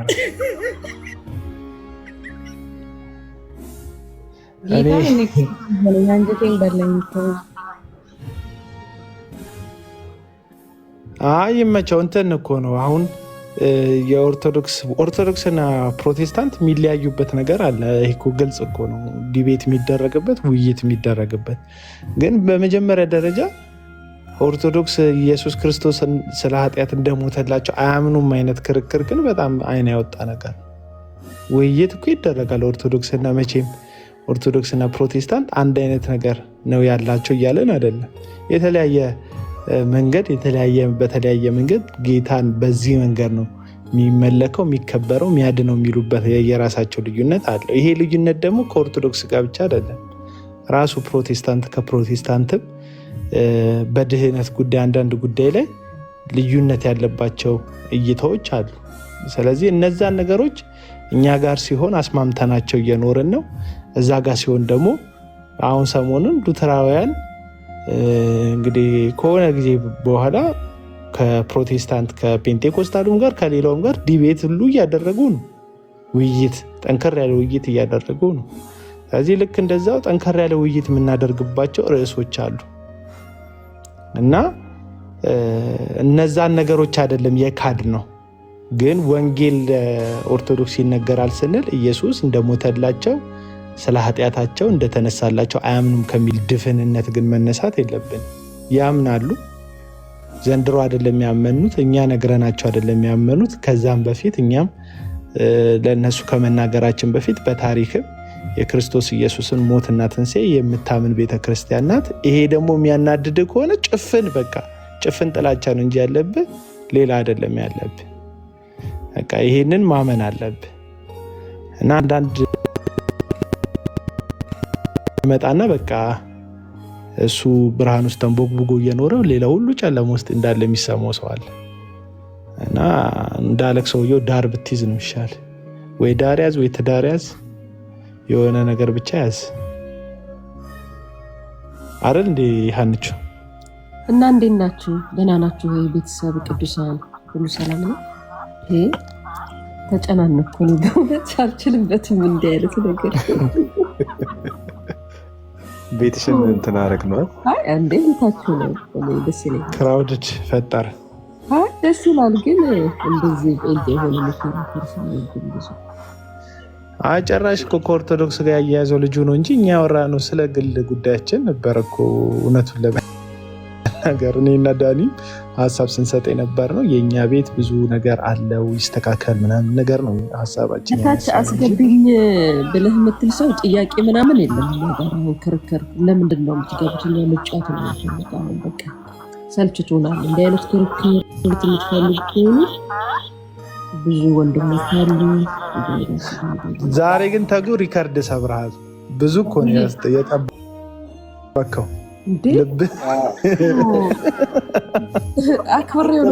Speaker 1: ይመቸው። እንትን እኮ ነው አሁን የኦርቶዶክስና ፕሮቴስታንት የሚለያዩበት ነገር አለ። ይሄ እኮ ግልጽ እኮ ነው። ዲቤት የሚደረግበት ውይይት የሚደረግበት ግን በመጀመሪያ ደረጃ ኦርቶዶክስ ኢየሱስ ክርስቶስን ስለ ኃጢአት እንደሞተላቸው አያምኑም አይነት ክርክር ግን በጣም አይን ያወጣ ነገር። ውይይት እኮ ይደረጋል። ኦርቶዶክስና መቼም ኦርቶዶክስና ፕሮቴስታንት አንድ አይነት ነገር ነው ያላቸው እያለን አይደለም። የተለያየ መንገድ በተለያየ መንገድ ጌታን በዚህ መንገድ ነው የሚመለከው፣ የሚከበረው፣ የሚያድነው የሚሉበት የራሳቸው ልዩነት አለው። ይሄ ልዩነት ደግሞ ከኦርቶዶክስ ጋር ብቻ አይደለም። ራሱ ፕሮቴስታንት ከፕሮቴስታንትም በድህነት ጉዳይ አንዳንድ ጉዳይ ላይ ልዩነት ያለባቸው እይታዎች አሉ። ስለዚህ እነዛን ነገሮች እኛ ጋር ሲሆን አስማምተናቸው እየኖርን ነው። እዛ ጋር ሲሆን ደግሞ አሁን ሰሞኑን ሉተራውያን እንግዲህ ከሆነ ጊዜ በኋላ ከፕሮቴስታንት ከፔንቴኮስታሉም ጋር ከሌላውም ጋር ዲቤት ሁሉ እያደረጉ ነው። ውይይት፣ ጠንከር ያለ ውይይት እያደረጉ ነው። ስለዚህ ልክ እንደዛው ጠንከር ያለ ውይይት የምናደርግባቸው ርዕሶች አሉ እና እነዛን ነገሮች አይደለም የካድ ነው። ግን ወንጌል ኦርቶዶክስ ይነገራል ስንል ኢየሱስ እንደሞተላቸው ስለ ኃጢአታቸው እንደተነሳላቸው አያምኑም ከሚል ድፍንነት ግን መነሳት የለብን። ያምናሉ። ዘንድሮ አይደለም ያመኑት፣ እኛ ነግረናቸው አይደለም ያመኑት። ከዛም በፊት እኛም ለእነሱ ከመናገራችን በፊት በታሪክም የክርስቶስ ኢየሱስን ሞትና ትንሣኤ የምታምን ቤተክርስቲያን ናት። ይሄ ደግሞ የሚያናድድ ከሆነ ጭፍን ጥላቻ ነው እንጂ ያለብህ ሌላ አይደለም ያለብህ። በቃ ይሄንን ማመን አለብህ እና አንዳንድ መጣና በቃ እሱ ብርሃን ውስጥ ተንቦግቦጎ እየኖረ ሌላ ሁሉ ጨለማ ውስጥ እንዳለ የሚሰማው ሰው አለ እና እንዳለክ ሰውየው ዳር ብትይዝ ነው ይሻል። ወይ ዳር ያዝ ወይ ትዳር ያዝ፣ የሆነ ነገር ብቻ ያዝ አይደል እንዴ? ሀንቹ
Speaker 3: እና እንዴት ናችሁ? ደህና ናችሁ ወይ? ቤተሰብ ቅዱሳን ሁሉ ሰላም ነው? ተጨናነኩ ነው በእውነት አልችልበትም እንዲህ አይነት ነገር።
Speaker 8: ቤትሽን እንትን አደረግ ነው
Speaker 3: እንዴ? ቤታችሁ ነው ደስ ይለኛል።
Speaker 1: ክራውድድ ፈጠረ
Speaker 3: ደስ ይላል። ግን እንደዚህ ጴንጤ የሆነ መከራከር ሰው
Speaker 1: ጭራሽ እኮ ከኦርቶዶክስ ጋር ያያያዘው ልጁ ነው እንጂ እኛ ያወራነው ስለ ግል ጉዳያችን ነበረ እኮ። እውነቱን ለመናገር እኔና ዳኒ ሀሳብ ስንሰጥ የነበር ነው። የእኛ ቤት ብዙ ነገር አለው ይስተካከል ምናምን ነገር ነው ሀሳባችን።
Speaker 3: ታች አስገብኝ ብለህ የምትል ሰው ጥያቄ ምናምን የለም። ክርክር ለምንድን ነው የምትገቡት? እኛ መጫወት ነው በቃ ሰልችቶናል። እንዲህ አይነት ክርክር የምትፈልጉ ከሆኑ ብዙ ወንድሞች አሉ።
Speaker 1: ዛሬ ግን ተጉ ሪከርድ ሰብረሃል። ብዙ እኮ ነው የጠበከው ልብህ
Speaker 3: አክብሬው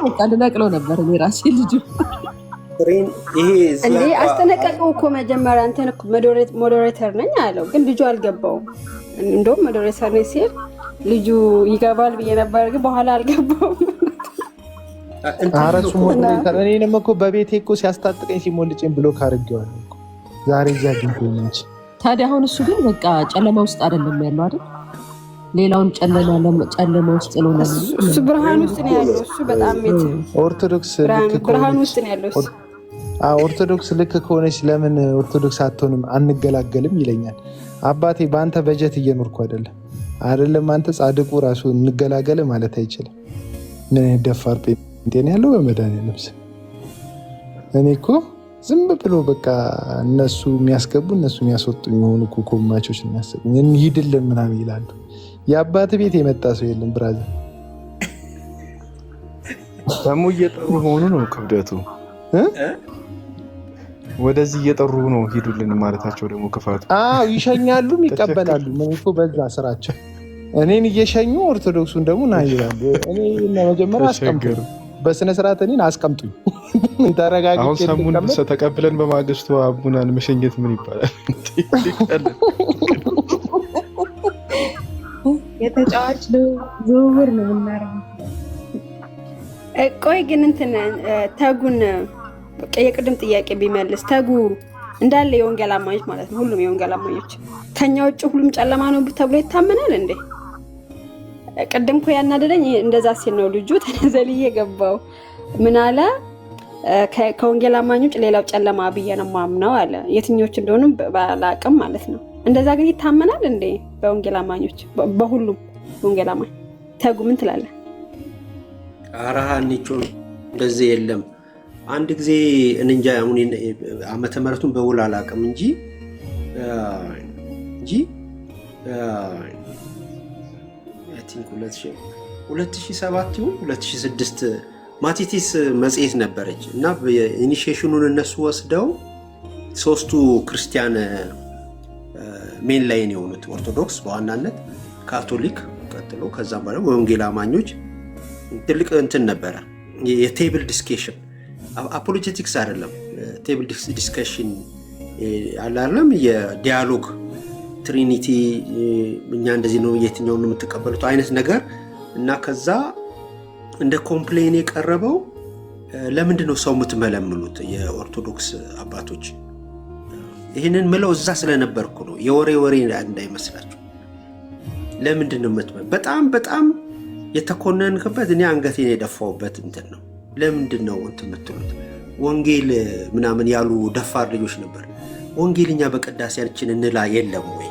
Speaker 3: በቃ ልነቅለው ነበር እኔ ራሴ ልጁ
Speaker 5: እንዴ አስጠነቀቀው እኮ መጀመሪያ እንትን ሞዴሬተር ነኝ አለው፣ ግን ልጁ አልገባውም። እንደውም ሞዴሬተር ነኝ ሲል ልጁ ይገባል ብዬ ነበር፣ ግን በኋላ አልገባውም።
Speaker 1: አረሱ ሞዴሬተር እኔንም እኮ በቤቴ እኮ ሲያስታጥቀኝ ሲሞልጭኝ ብሎክ አድርጌዋለሁ። ዛሬ እዚያ አግኝቶኝ እንጂ።
Speaker 3: ታዲያ አሁን እሱ ግን በቃ ጨለማ ውስጥ አይደለም ያለው አይደል? ሌላውን ጨለማ ውስጥ ነው ያለው።
Speaker 5: እሱ ብርሃን ውስጥ ነው ያለው። እሱ በጣም
Speaker 1: ኦርቶዶክስ
Speaker 5: ብርሃን ውስጥ ነው ያለው።
Speaker 1: ኦርቶዶክስ ልክ ከሆነች ለምን ኦርቶዶክስ አትሆንም አንገላገልም ይለኛል አባቴ። በአንተ በጀት እየኖርኩ አይደለም አንተ ጻድቁ ራሱ እንገላገል ማለት አይችልም። ምን ደፋር ጴንጤ ነው ያለው በመድኃኒዓለም ስም። እኔ እኮ ዝም ብሎ በቃ እነሱ የሚያስገቡ እነሱ የሚያስወጡ የሆኑ ኮማቾች የሚያስቡኝ እንሂድልን ምናምን ይላሉ። የአባት ቤት የመጣ ሰው የለም ብራዘር።
Speaker 8: ደግሞ እየጠሩ ሆኑ ነው ክብደቱ። ወደዚህ እየጠሩ ነው ሂዱልን ማለታቸው ደግሞ ክፋቱ።
Speaker 1: ይሸኛሉም ይቀበላሉ። ምን እኮ በዛ ስራቸው እኔን እየሸኙ ኦርቶዶክሱን ደግሞ ና ይላሉ። እኔ መጀመሪያ አስቀምጡ በስነ ስርዓት እኔን አስቀምጡኝ ተረጋግጬ።
Speaker 8: አሁን ሰሙን ተቀብለን በማግስቱ አቡናን መሸኘት ምን ይባላል?
Speaker 7: የተጫዋች ዝውውር ነው የምናደርገው።
Speaker 5: ቆይ ግን እንትን ተጉን የቅድም ጥያቄ ቢመልስ ተጉ እንዳለ የወንጌል አማኞች ማለት ነው፣ ሁሉም የወንጌል አማኞች ከኛ ውጭ ሁሉም ጨለማ ነው ተብሎ ይታመናል እንዴ? ቅድም እኮ ያናደደኝ እንደዛ ሲል ነው ልጁ ተነዘልዬ ገባው። ምን አለ? ከወንጌል አማኞች ሌላው ጨለማ ብዬ ነው የማምነው አለ። የትኞች እንደሆኑ ባላቅም ማለት ነው። እንደዛ ግን ይታመናል እንዴ በወንጌል አማኞች? በሁሉም ወንጌል አማኝ ተጉ ምን ትላለህ?
Speaker 9: አራሃኒቾ እንደዚህ የለም። አንድ ጊዜ እንጃ አሁን ዓመተ ምሕረቱን በውል አላውቅም እንጂ አይ ቲንክ 2007 ይሁን 2006 ማቲቲስ መጽሔት ነበረች እና ኢኒሺዬሽኑን እነሱ ወስደው ሶስቱ ክርስቲያን ሜን ላይን የሆኑት ኦርቶዶክስ በዋናነት ካቶሊክ ቀጥሎ ከዛም በኋላ ወንጌል አማኞች ትልቅ እንትን ነበረ የቴብል ዲስከሽን አፖሎጀቲክስ አይደለም ቴብል ዲስከሽን አላለም የዲያሎግ ትሪኒቲ እኛ እንደዚህ ነው የትኛው ነው የምትቀበሉት አይነት ነገር እና ከዛ እንደ ኮምፕሌን የቀረበው ለምንድን ነው ሰው የምትመለምሉት የኦርቶዶክስ አባቶች? ይህንን ምለው እዛ ስለነበርኩ ነው የወሬ እንዳይመስላችሁ። ለምንድን ነው በጣም የተኮነንክበት እኔ አንገቴን የደፋውበት እንትን ነው። ለምንድን ነው እንትን የምትሉት? ወንጌል ምናምን ያሉ ደፋር ልጆች ነበር። ወንጌልኛ በቅዳሴያችን እንላ የለም ወይ?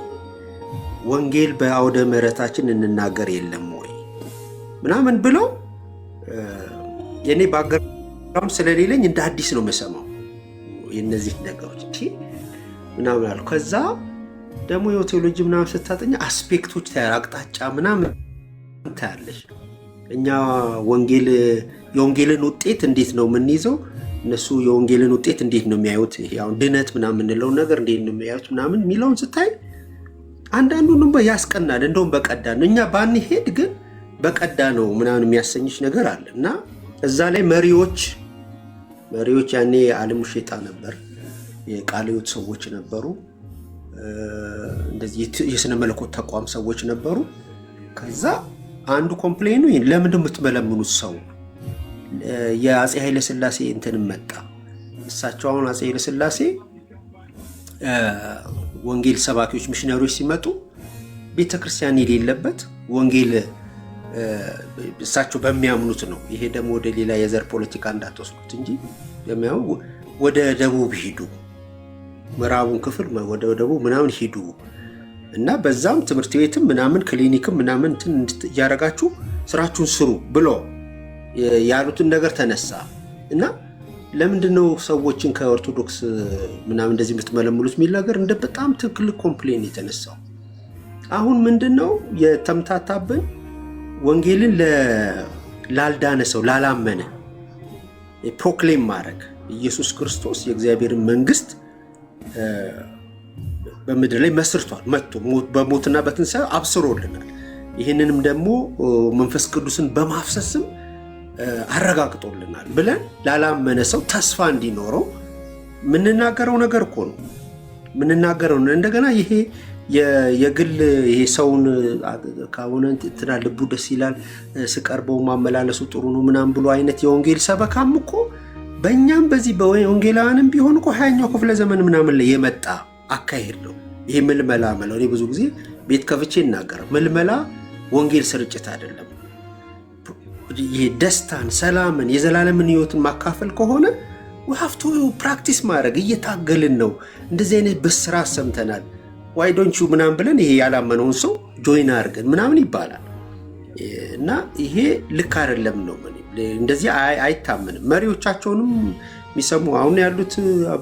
Speaker 9: ወንጌል በአውደ ምሕረታችን እንናገር የለም ወይ ምናምን ብለው የኔ ባክግራውንድ ስለሌለኝ እንደ አዲስ ነው የምሰማው የነዚህ ነገሮች እቺ ምናምን አሉ። ከዛ ደግሞ የቴዎሎጂ ምናምን ስታጠኛ አስፔክቶች አቅጣጫ ምናምን ታያለሽ። እኛ የወንጌልን ውጤት እንዴት ነው የምንይዘው? እነሱ የወንጌልን ውጤት እንዴት ነው የሚያዩት? ያው ድነት ምናምን የምንለው ነገር እንዴት ነው የሚያዩት ምናምን የሚለውን ስታይ አንዳንዱንም ያስቀናል። እንደውም በቀዳ ነው እኛ ባንሄድ ግን በቀዳ ነው ምናምን የሚያሰኝሽ ነገር አለ እና እዛ ላይ መሪዎች ያኔ ዓለሙ ሸይጣን ነበር፣ የቃለ ሕይወት ሰዎች ነበሩ፣ እንደዚህ የስነ መለኮት ተቋም ሰዎች ነበሩ። ከዛ አንዱ ኮምፕሌኑ ለምንድን የምትመለምኑት ሰው የአፄ ኃይለ ሥላሴ እንትን መጣ። እሳቸው አሁን አፄ ኃይለ ሥላሴ ወንጌል ሰባኪዎች ሚሽነሪዎች ሲመጡ ቤተክርስቲያን የሌለበት ወንጌል እሳቸው በሚያምኑት ነው። ይሄ ደግሞ ወደ ሌላ የዘር ፖለቲካ እንዳትወስዱት እንጂ ወደ ደቡብ ሂዱ፣ ምዕራቡን ክፍል ወደ ደቡብ ምናምን ሂዱ እና በዛም ትምህርት ቤትም ምናምን ክሊኒክም ምናምን እያረጋችሁ ስራችሁን ስሩ ብሎ ያሉትን ነገር ተነሳ እና ለምንድነው ሰዎችን ከኦርቶዶክስ ምናምን እንደዚህ የምትመለምሉት የሚል ነገር እንደ በጣም ትክክል ኮምፕሌን የተነሳው። አሁን ምንድነው የተምታታብን? ወንጌልን ላልዳነ ሰው ላላመነ ፕሮክሌም ማድረግ ኢየሱስ ክርስቶስ የእግዚአብሔርን መንግስት በምድር ላይ መስርቷል፣ መጥቶ በሞትና በትንሣኤ አብስሮልናል። ይህንንም ደግሞ መንፈስ ቅዱስን በማፍሰስም አረጋግጦልናል ብለን ላላመነ ሰው ተስፋ እንዲኖረው የምንናገረው ነገር እኮ ነው የምንናገረው። እንደገና ይሄ የግል ይሄ ሰውን ከሆነ እንትና ልቡ ደስ ይላል ስቀርበው ማመላለሱ ጥሩ ነው ምናምን ብሎ አይነት የወንጌል ሰበካም እኮ በእኛም በዚህ በወንጌላውያንም ቢሆን እኮ 20ኛው ክፍለ ዘመን ምናምን ላይ የመጣ አካሄድ ነው ይሄ ምልመላ ማለት። እኔ ብዙ ጊዜ ቤት ከፍቼ እናገር ምልመላ ወንጌል ስርጭት አይደለም። ይሄ ደስታን፣ ሰላምን፣ የዘላለምን ህይወትን ማካፈል ከሆነ we have to ፕራክቲስ ማድረግ እየታገልን ነው። እንደዚህ አይነት በስራ ሰምተናል። why don't you ምናምን ብለን ይሄ ያላመነውን ሰው ጆይን አድርገን ምናምን ይባላል እና ይሄ ልክ አይደለም ነው። እንደዚህ አይታመንም። መሪዎቻቸውንም የሚሰሙ አሁን ያሉት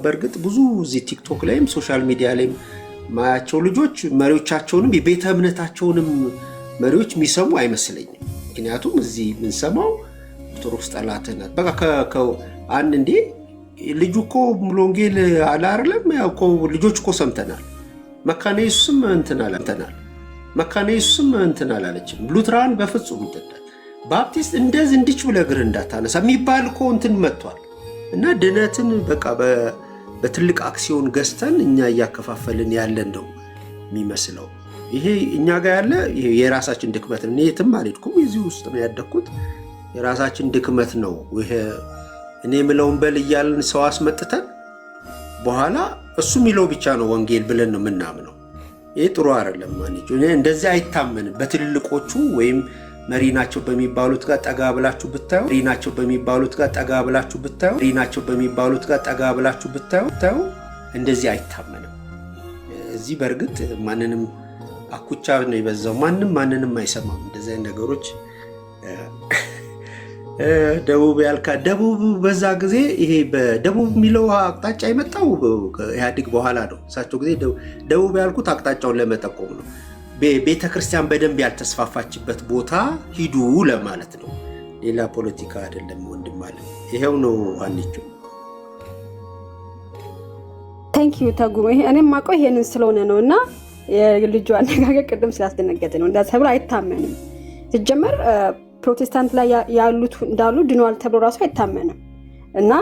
Speaker 9: በእርግጥ ብዙ እዚህ ቲክቶክ ላይም ሶሻል ሚዲያ ላይም ማያቸው ልጆች መሪዎቻቸውንም የቤተ እምነታቸውንም መሪዎች የሚሰሙ አይመስለኝም። ምክንያቱም እዚህ የምንሰማው ኦርቶዶክስ ጠላት ናት በቃ አንድ እንዴ ልጁ እኮ ሙሉ ወንጌል አለ አይደለም ያው እኮ ልጆች እኮ ሰምተናል። መካነ ኢየሱስም መካነ ኢየሱስም አላለችም። ሉትራን በፍጹም እንተዳል ባፕቲስት እንደዚህ እንዲች ብለህ እግር እንዳታነሳ የሚባል እኮ እንትን መጥቷል። እና ድነትን በቃ በትልቅ አክሲዮን ገዝተን እኛ እያከፋፈልን ያለን ነው የሚመስለው። ይሄ እኛ ጋር ያለ የራሳችን ድክመት ነው። የትም አልሄድኩም፣ እዚህ ውስጥ ነው ያደግኩት። የራሳችን ድክመት ነው። ይሄ እኔ የምለውን በል እያልን ሰው አስመጥተን በኋላ እሱ የሚለው ብቻ ነው ወንጌል ብለን ነው የምናምነው። ይሄ ጥሩ አይደለም ማለት ነው። እንደዚህ አይታመንም። በትልልቆቹ ወይም መሪ ናቸው በሚባሉት ጋር ጠጋ ብላችሁ ብታዩ እንደዚህ አይታመንም። እዚህ በእርግጥ ማንንም አኩቻ ነው የበዛው። ማንንም አይሰማም። እንደዚህ አይነት ነገሮች ደቡብ ያልካ ደቡብ በዛ ጊዜ ይሄ በደቡብ የሚለው አቅጣጫ የመጣው ከኢህአዴግ በኋላ ነው። እሳቸው ጊዜ ደቡብ ያልኩት አቅጣጫውን ለመጠቆም ነው። ቤተክርስቲያን በደንብ ያልተስፋፋችበት ቦታ ሂዱ ለማለት ነው። ሌላ ፖለቲካ አይደለም ወንድም አለ። ይሄው ነው አንቺ
Speaker 5: ታንኪዩ ተጉ። እኔም ማቆ ይሄንን ስለሆነ ነውና የልጁ አነጋገር ቅድም ስላስደነገጠ ነው። እንደዛ ተብሎ አይታመንም። ሲጀመር ፕሮቴስታንት ላይ ያሉት እንዳሉ ድኗል ተብሎ ራሱ አይታመንም እና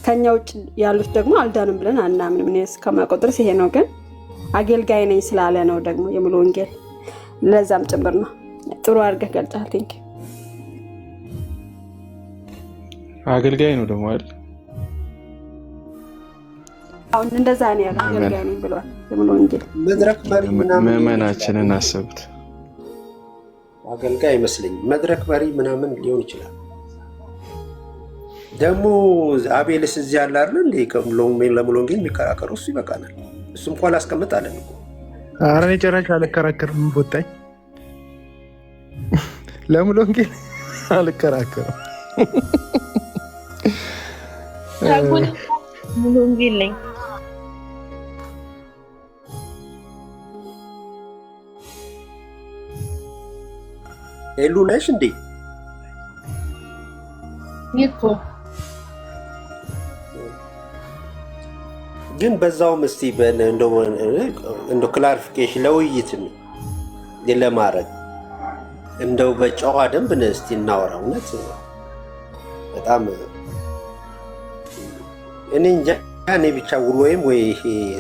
Speaker 5: ከኛ ውጭ ያሉት ደግሞ አልዳንም ብለን አናምንም። እኔ እስከማውቀው ድረስ ይሄ ነው። ግን አገልጋይ ነኝ ስላለ ነው ደግሞ የሙሉ ወንጌል ለዛም ጭምር ነው። ጥሩ አድርገህ ገልጸሃል። ቲንክ
Speaker 8: አገልጋይ ነው ደግሞ አይደል?
Speaker 5: አሁን እንደዛ ነው ያለው። አገልጋይ ነኝ ብሏል የሙሉ ወንጌል።
Speaker 9: መድረክ መሪ ምናምን
Speaker 8: ምዕመናችንን አሰቡት።
Speaker 9: አገልጋይ አይመስለኝም። መድረክ መሪ ምናምን ሊሆን ይችላል። ደግሞ አቤልስ እዚህ ያለ አይደል እንዴ? ለሙሉ ወንጌል የሚከራከሩ እሱ ይበቃናል። እሱም እንኳን አላስቀምጣለን እኮ።
Speaker 1: ኧረ እኔ ጭራሽ አልከራከርም። ቦታኝ ለሙሉ ወንጌል አልከራከርም።
Speaker 7: ሙሉ ወንጌል ነኝ።
Speaker 9: ሄሉ ነሽ እንዴ?
Speaker 7: ይኮ
Speaker 9: ግን በዛውም እስቲ እንደው ክላሪፊኬሽን ለውይይት ለማድረግ እንደው በጨዋ ደንብ እስቲ እናወራ። እውነት በጣም እኔ እንጃ እኔ ብቻ ወይም ወይ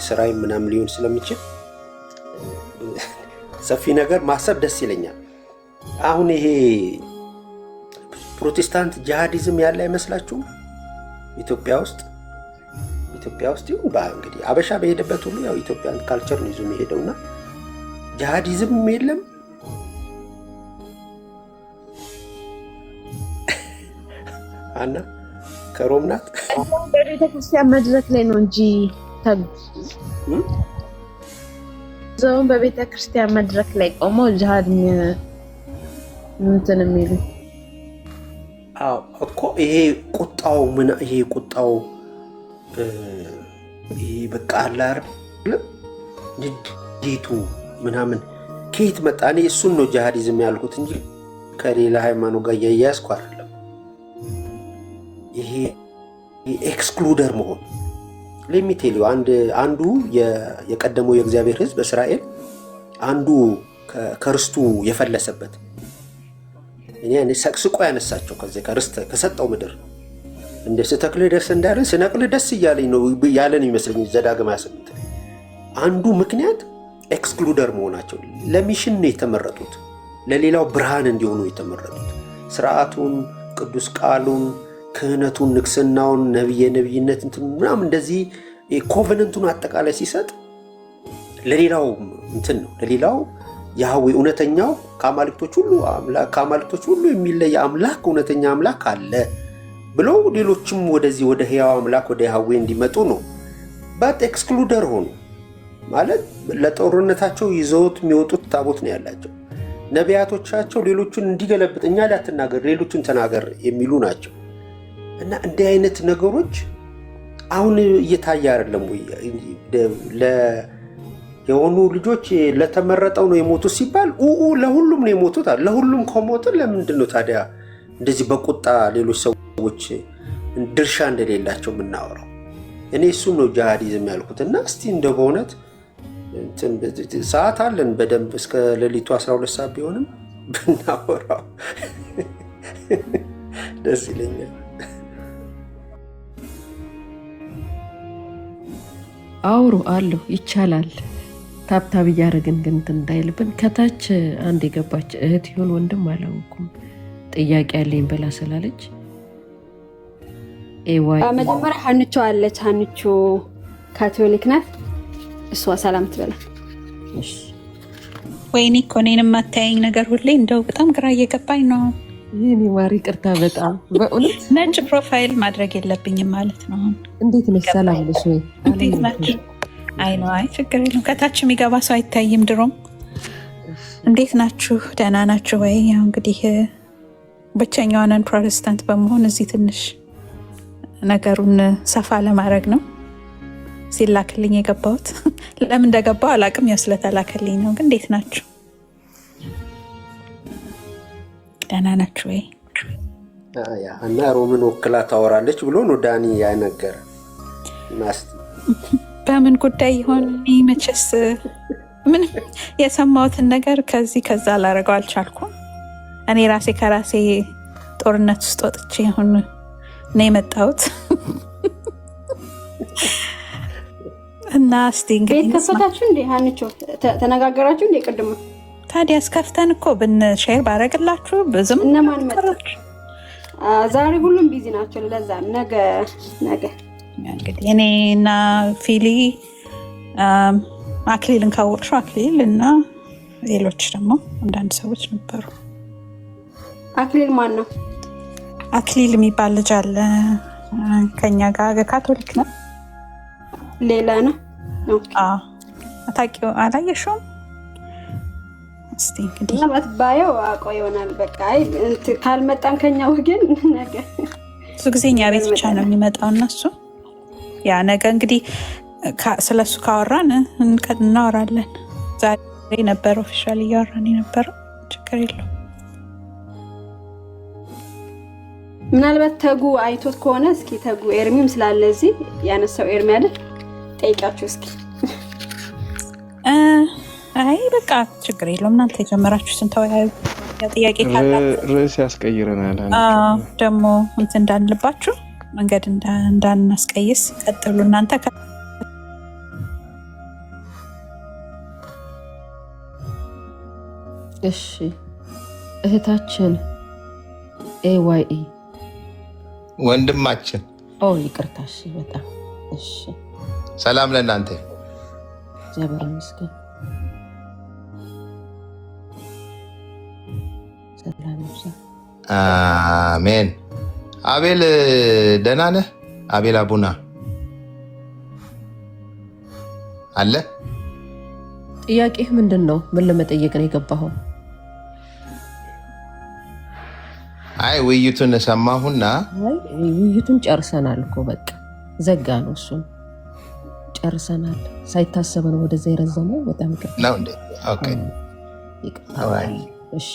Speaker 9: ስራይ ምናምን ሊሆን ስለሚችል ሰፊ ነገር ማሰብ ደስ ይለኛል። አሁን ይሄ ፕሮቴስታንት ጂሃዲዝም ያለ አይመስላችሁም? ኢትዮጵያ ውስጥ ይሁን እንግዲህ አበሻ በሄደበት ሁሉ ያው ኢትዮጵያን ካልቸር ነው ይዞ የሚሄደውና ጂሃዲዝም የለም። አና ከሮም ናት።
Speaker 7: በቤተክርስቲያን መድረክ ላይ ነው እንጂ ዘውን በቤተክርስቲያን መድረክ ላይ ቆመው ጂሃድ እንትን የሚሉ
Speaker 9: እኮ ይሄ ቁጣው ይሄ በቃ አላር ንዴቱ ምናምን ከየት መጣ? እኔ እሱን ነው ጂሃዲዝም ያልኩት እንጂ ከሌላ ሃይማኖት ጋር እያያዝኩ አይደለም። ይሄ ኤክስክሉደር መሆን ለሚቴል አንዱ የቀደመው የእግዚአብሔር ሕዝብ እስራኤል አንዱ ከርስቱ የፈለሰበት እኔ ሰቅስቆ ያነሳቸው ከዚህ ከርስት ከሰጠው ምድር እንደ ስተክልህ ደስ እንዳለን ስነቅልህ ደስ እያለኝ ነው ያለን ይመስለኝ። ዘዳግም 28 አንዱ ምክንያት ኤክስክሉደር መሆናቸው። ለሚሽን ነው የተመረጡት፣ ለሌላው ብርሃን እንዲሆኑ የተመረጡት። ስርዓቱን፣ ቅዱስ ቃሉን፣ ክህነቱን፣ ንግስናውን፣ ነብይነት እንትን ምናምን እንደዚህ ኮቨነንቱን አጠቃላይ ሲሰጥ ለሌላው እንትን ነው። ለሌላው ያህዌ እውነተኛው ከአማልክቶች ሁሉ የሚለይ አምላክ እውነተኛ አምላክ አለ ብሎ ሌሎችም ወደዚህ ወደ ሕያው አምላክ ወደ ያህዌ እንዲመጡ ነው። ባት ኤክስክሉደር ሆኑ ማለት ለጦርነታቸው ይዘውት የሚወጡት ታቦት ነው ያላቸው። ነቢያቶቻቸው ሌሎቹን እንዲገለብጥ እኛ ላትናገር ሌሎቹን ተናገር የሚሉ ናቸው። እና እንዲህ አይነት ነገሮች አሁን እየታየ አይደለም ወይ? የሆኑ ልጆች ለተመረጠው ነው የሞቱት ሲባል ለሁሉም ነው የሞቱት። ለሁሉም ከሞቱ ለምንድን ነው ታዲያ እንደዚህ በቁጣ ሌሎች ሰዎች ድርሻ እንደሌላቸው የምናወራው? እኔ እሱም ነው ጂሃዲዝም ያልኩት። እና እስቲ እንደ በእውነት ሰዓት አለን በደንብ እስከ ሌሊቱ 12 ሰዓት ቢሆንም ብናወራው ደስ ይለኛል።
Speaker 3: አውሩ አለሁ ይቻላል። ታብታብ እያደረግን ግን እንትን እንዳይልብን። ከታች አንድ የገባች እህት ይሁን ወንድም አላውኩም ጥያቄ ያለኝ ብላ ስላለች
Speaker 5: መጀመሪያ ሀንቾ አለች። ሀንቾ ካቶሊክ ናት። እሷ ሰላም ትበላ።
Speaker 10: ወይኔ እኮ እኔንም የማታየኝ ነገር ሁሌ እንደው በጣም ግራ እየገባኝ ነው።
Speaker 3: ይህኔ ማሪ ቅርታ በጣም በእውነት
Speaker 10: ነጭ ፕሮፋይል ማድረግ የለብኝም ማለት ነው።
Speaker 3: እንዴት ነሽ? ሰላም ነሽ ወይ?
Speaker 10: እንዴት ናችሁ? አይ ነው አይ ችግር የለም። ከታች የሚገባ ሰው አይታይም ድሮም። እንዴት ናችሁ? ደህና ናችሁ ወይ? ያው እንግዲህ ብቸኛዋንን ፕሮቴስታንት በመሆን እዚህ ትንሽ ነገሩን ሰፋ ለማድረግ ነው ሲላክልኝ የገባሁት። ለምን እንደገባው አላቅም፣ ያው ስለተላከልኝ ነው። ግን እንዴት ናችሁ? ደህና ናችሁ ወይ?
Speaker 9: እና ሮምን ወክላ ታወራለች ብሎ ነው ዳኒ ያነገረ።
Speaker 10: በምን ጉዳይ ይሆን? መቼስ ምንም የሰማሁትን ነገር ከዛ ላደርገው አልቻልኩም። እኔ ራሴ ከራሴ ጦርነት ውስጥ ወጥቼ አሁን ነው የመጣሁት። እና እስቲ እንግዲህ
Speaker 5: ቤት ከፈታችሁ እንዴ? ሀንቾ ተነጋገራችሁ እንዴ? ቅድም
Speaker 10: ታዲያ እስከፍተን እኮ ሼር ባረግላችሁ ብዙም
Speaker 5: እነማን መጣች? ዛሬ ሁሉም ቢዚ ናቸው። ለዛ ነገ
Speaker 10: እንግዲህ እኔ እና ፊሊ አክሊልን ካወቅሽው አክሊል እና ሌሎች ደግሞ አንዳንድ ሰዎች ነበሩ።
Speaker 5: አክሊል ማን ነው?
Speaker 10: አክሊል የሚባል ልጅ አለ ከኛ ጋር ካቶሊክ ነው።
Speaker 5: ሌላ ነው።
Speaker 10: አታውቂው? አላየሽውም? እስቲ እንግዲህ
Speaker 5: ማለት ባየው አውቀው ይሆናል። በቃ ካልመጣም ከኛ ወገን ነገ
Speaker 10: ብዙ ጊዜ እኛ ቤት ብቻ ነው የሚመጣው እና እሱ ያ ነገ እንግዲህ ስለሱ ካወራን እናወራለን። ዛሬ ነበር ኦፊሻል እያወራን የነበረው። ችግር የለውም።
Speaker 5: ምናልባት ተጉ አይቶት ከሆነ እስኪ ተጉ ኤርሚም ስላለ እዚህ ያነሳው ኤርሚ አለ ጠይቃችሁ እስኪ።
Speaker 10: አይ በቃ ችግር የለውም። እናንተ የጀመራችሁትን ተወያዩ። ጥያቄ ካላችሁ
Speaker 8: ርዕስ ያስቀይረናል።
Speaker 10: ደግሞ እንትን እንዳንልባችሁ መንገድ እንዳናስቀይስ ቀጥሉ እናንተ።
Speaker 3: እሺ እህታችን ኤዋይ
Speaker 11: ወንድማችን
Speaker 3: ይቅርታ። እሺ በጣም እሺ።
Speaker 11: ሰላም ለእናንተ።
Speaker 3: እግዚአብሔር ይመስገን። ሰላም ይብዛ።
Speaker 11: አሜን። አቤል ደህና ነህ? አቤል አቡና አለ?
Speaker 3: ጥያቄህ ምንድን ነው? ምን ለመጠየቅ ነው የገባኸው?
Speaker 11: አይ ውይይቱን ሰማሁና፣
Speaker 3: ውይይቱን ጨርሰናል እኮ በቃ ዘጋ ነው። እሱን ጨርሰናል። ሳይታሰብ ነው ወደዛ የረዘመው። በጣም ይቅርታ
Speaker 11: ነው እንዴ? ኦኬ።
Speaker 3: ይቅርታ። እሺ